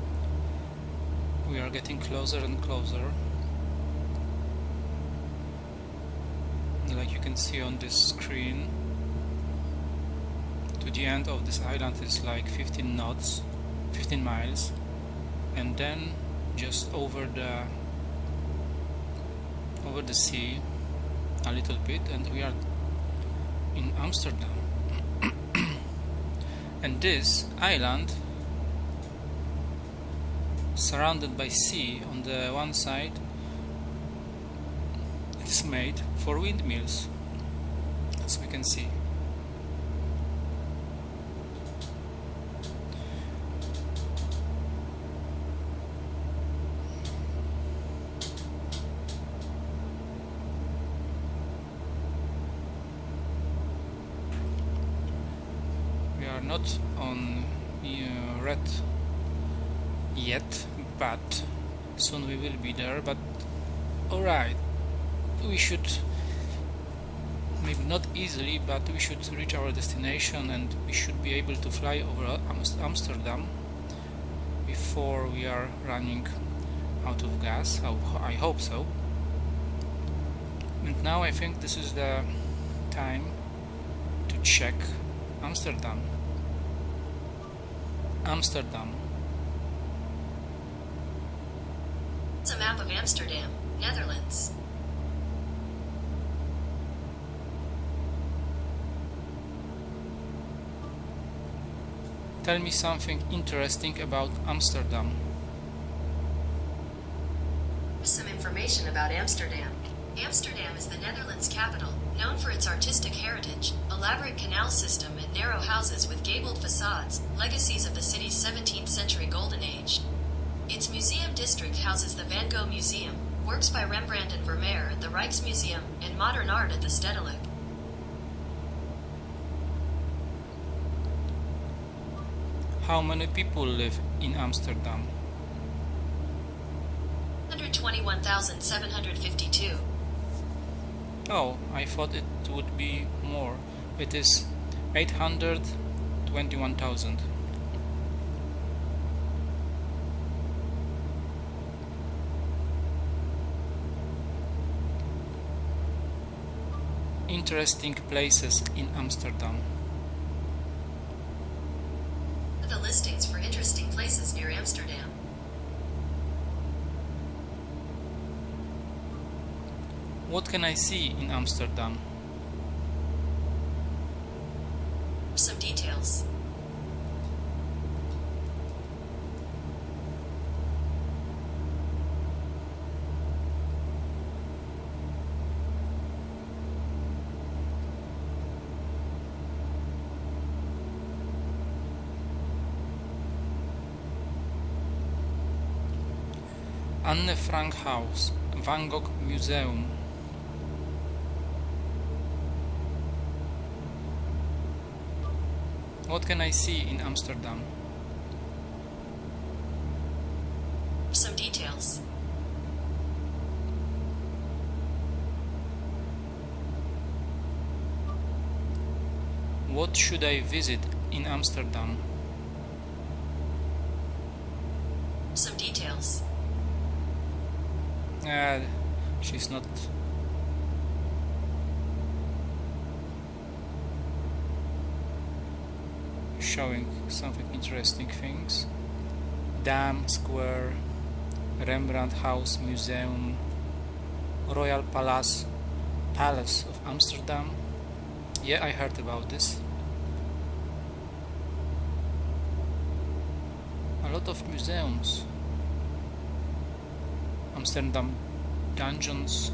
we are getting closer and closer. Like you can see on this screen, to the end of this island is like 15 knots, 15 miles, and then just over the sea a little bit, and we are in Amsterdam. And this island, surrounded by sea on the one side, it's made for windmills, as we can see. We are not on red yet, but soon we will be there. But alright, we should, maybe not easily, but we should reach our destination, and we should be able to fly over Amsterdam before we are running out of gas. I hope so. And now I think this is the time to check Amsterdam. It's a map of Amsterdam, Netherlands. Tell me something interesting about Amsterdam. Some information about Amsterdam. Amsterdam is the Netherlands capital, known for its artistic heritage, elaborate canal system and narrow houses with gabled facades, legacies of the city's 17th century golden age. Its museum district houses the Van Gogh Museum, works by Rembrandt and Vermeer at the Rijksmuseum, and modern art at the Stedelijk. How many people live in Amsterdam? 121,752. Oh, I thought it would be more. It is 821,000. Interesting places in Amsterdam. The listings for interesting places near Amsterdam. What can I see in Amsterdam? Some details. Anne Frank House, Van Gogh Museum. What can I see in Amsterdam? Some details. What should I visit in Amsterdam? Some details. She's not showing something interesting things. Dam Square, Rembrandt House Museum, Royal Palace of Amsterdam. Yeah, I heard about this. A lot of museums. Amsterdam dungeons.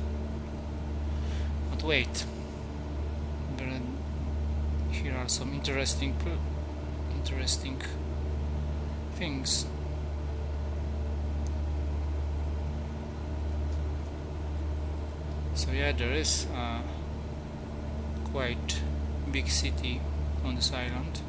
But wait, here are some interesting things. So yeah, there is a quite big city on this island.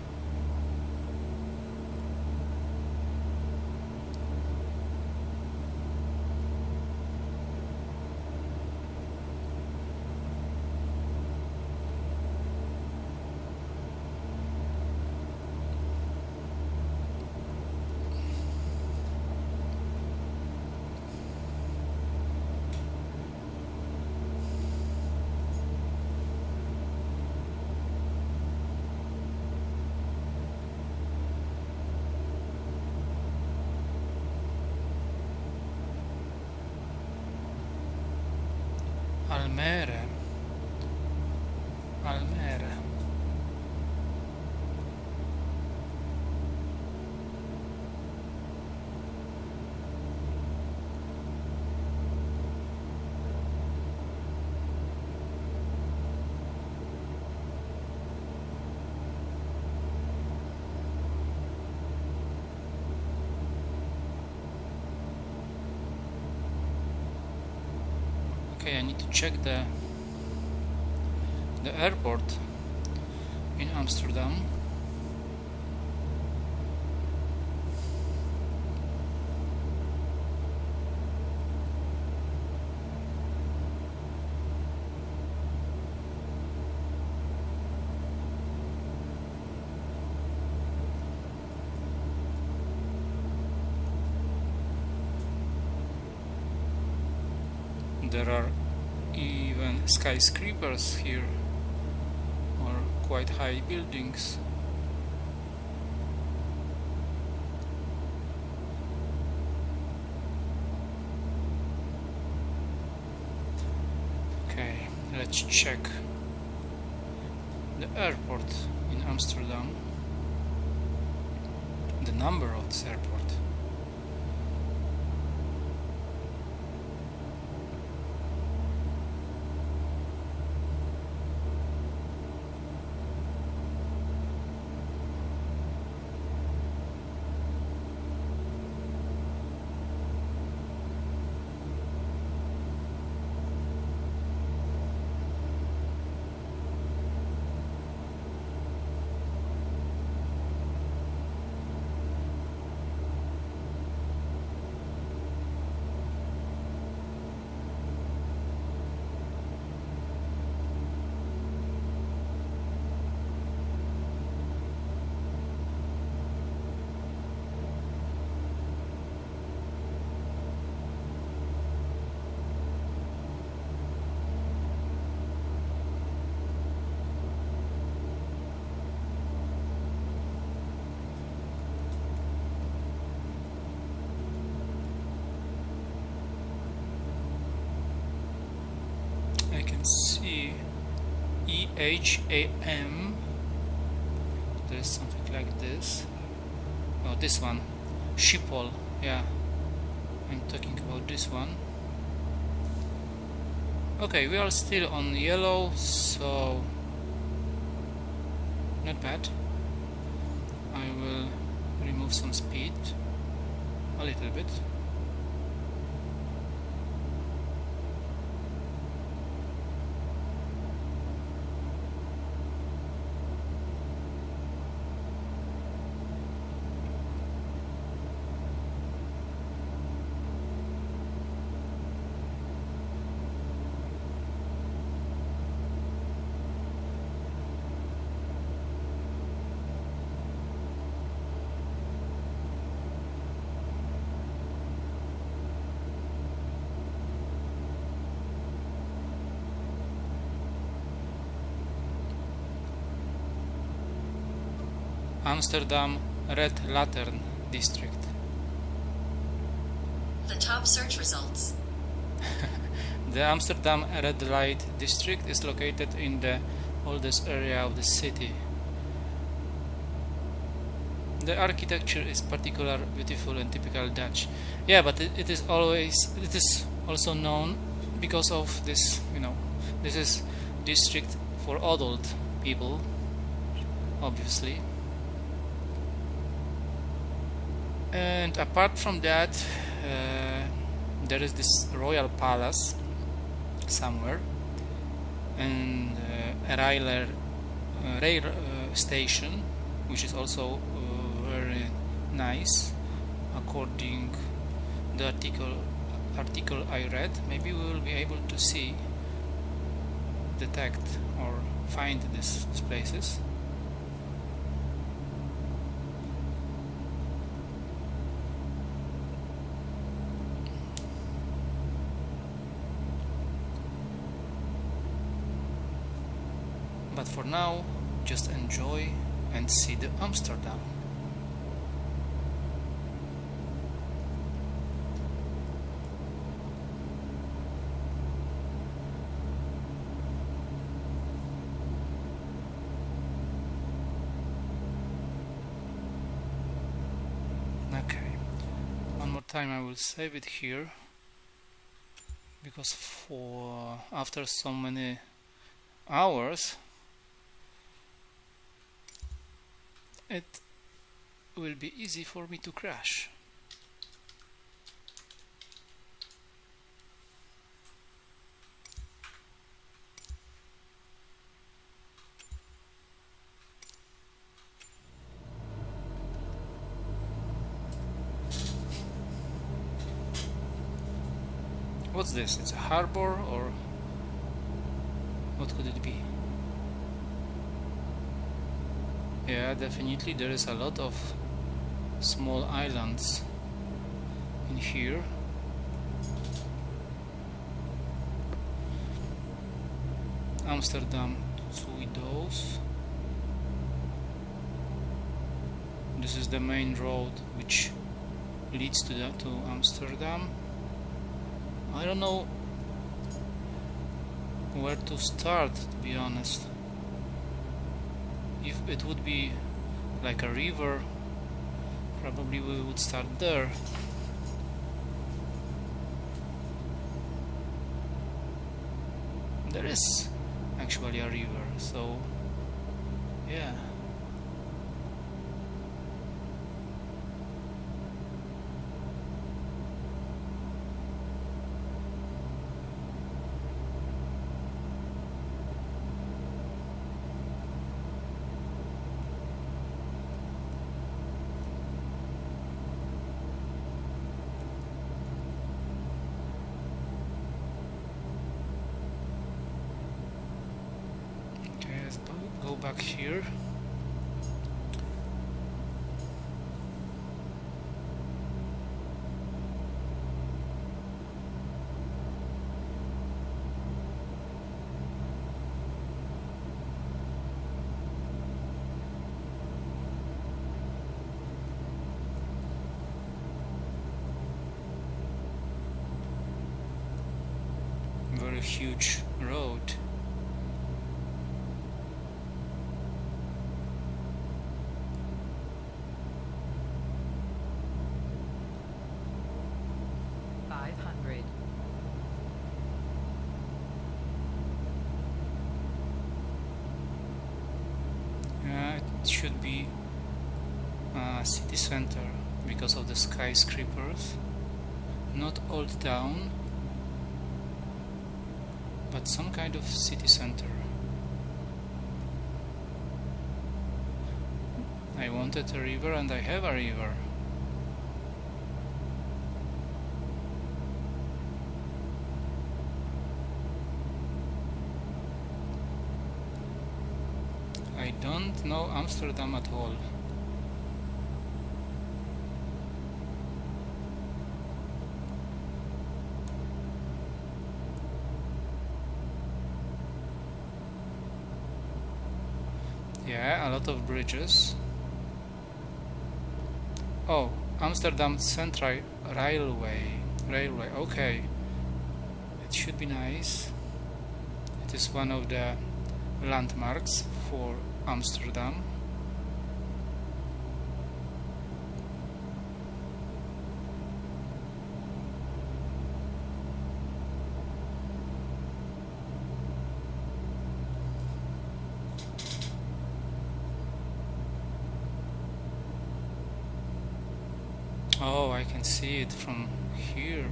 Almere. Okay, I need to check the airport in Amsterdam. There are even skyscrapers here, or quite high buildings. Okay, let's check the airport in Amsterdam. the number of this airport. I can see EHAM. There's something like this. Oh, this one, Schiphol. Yeah, I'm talking about this one. Okay, we are still on yellow, so not bad. I will remove some speed a little bit. Amsterdam Red Lantern District. The top search results. The Amsterdam Red Light District is located in the oldest area of the city. The architecture is particularly beautiful and typical Dutch. Yeah, but it is also known because of this, this is district for adult people, obviously. And apart from that, there is this royal palace somewhere, and a rail station, which is also very nice, according the article I read. Maybe we will be able to detect or find these places. But for now, just enjoy and see the Amsterdam. Okay, one more time I will save it here, because after so many hours it will be easy for me to crash. What's this? It's a harbor, or what could it be? Yeah, definitely there is a lot of small islands in here. Amsterdam Zuidoos. This is the main road which leads to Amsterdam. I don't know where to start, to be honest. If it would be like a river, Probably we would start there. There is actually a river, so yeah. Go back here. Very huge road. It should be city center because of the skyscrapers. Not old town, but some kind of city center. I wanted a river and I have a river. I don't know Amsterdam at all. Yeah, a lot of bridges. Oh, Amsterdam Central Railway. Okay. It should be nice. It is one of the landmarks for Amsterdam. Oh, I can see it from here.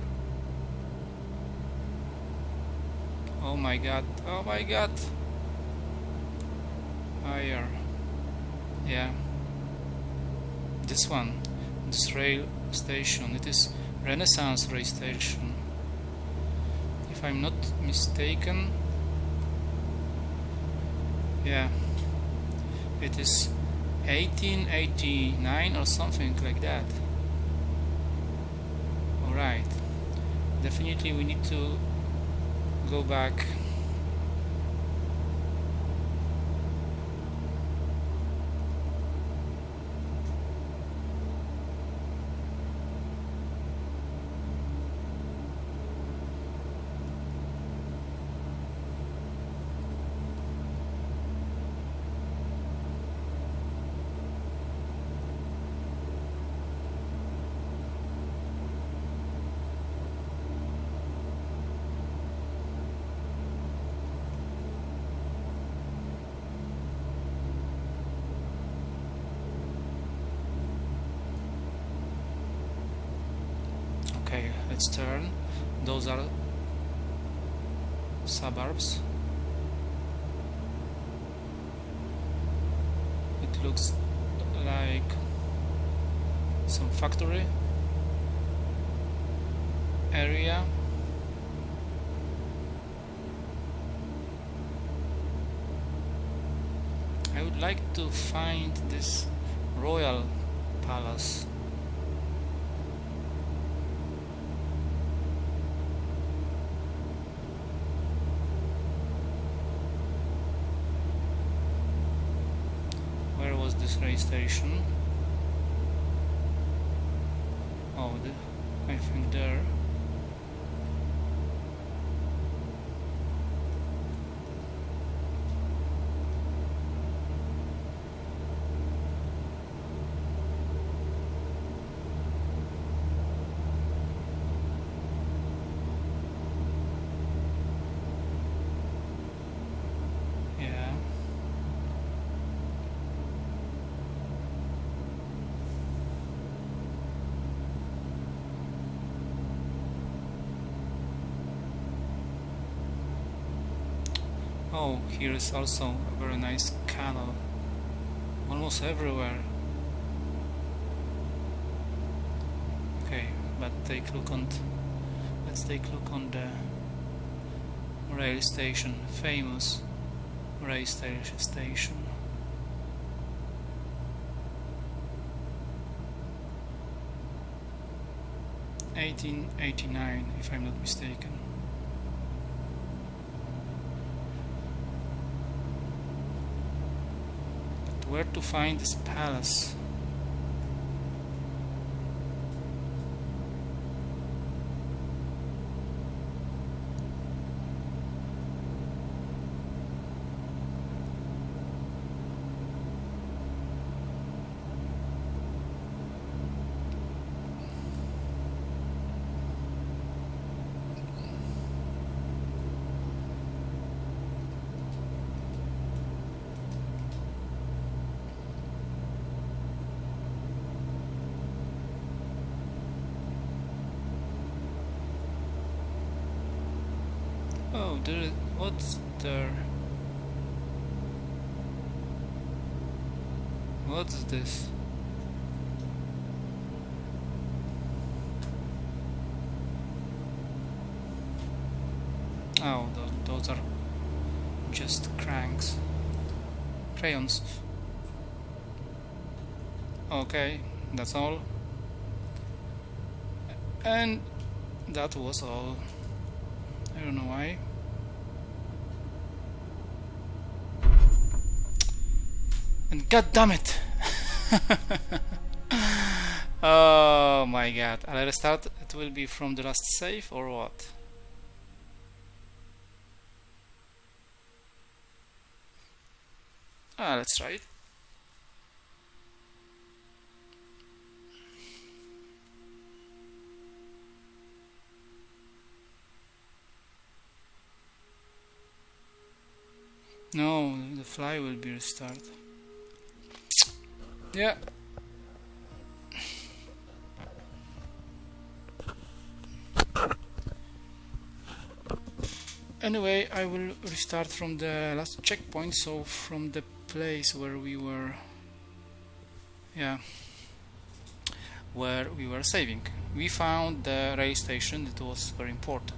Oh my god, oh my god. Higher. Yeah. This one, this rail station, it is Renaissance rail station. If I'm not mistaken. Yeah. It is 1889 or something like that. Alright. Definitely we need to go back. Okay, let's turn. Those are suburbs. It looks like some factory area. I would like to find this royal palace. Where was this rail station? Oh, I think there. Oh, here is also a very nice canal, almost everywhere. Okay, but let's take a look on the rail station, famous rail station. (1889), if I'm not mistaken. But where to find this palace? Oh, what's there? What's this? Oh, those are just crayons. Okay, that's all. And that was all. I don't know why. And god damn it! Oh my god. I'll restart. It will be from the last save or what? Let's try it. No, the fly will be restarted. Yeah. Anyway, I will restart from the last checkpoint, so from the place where we were, where we were saving. We found the rail station. That was very important.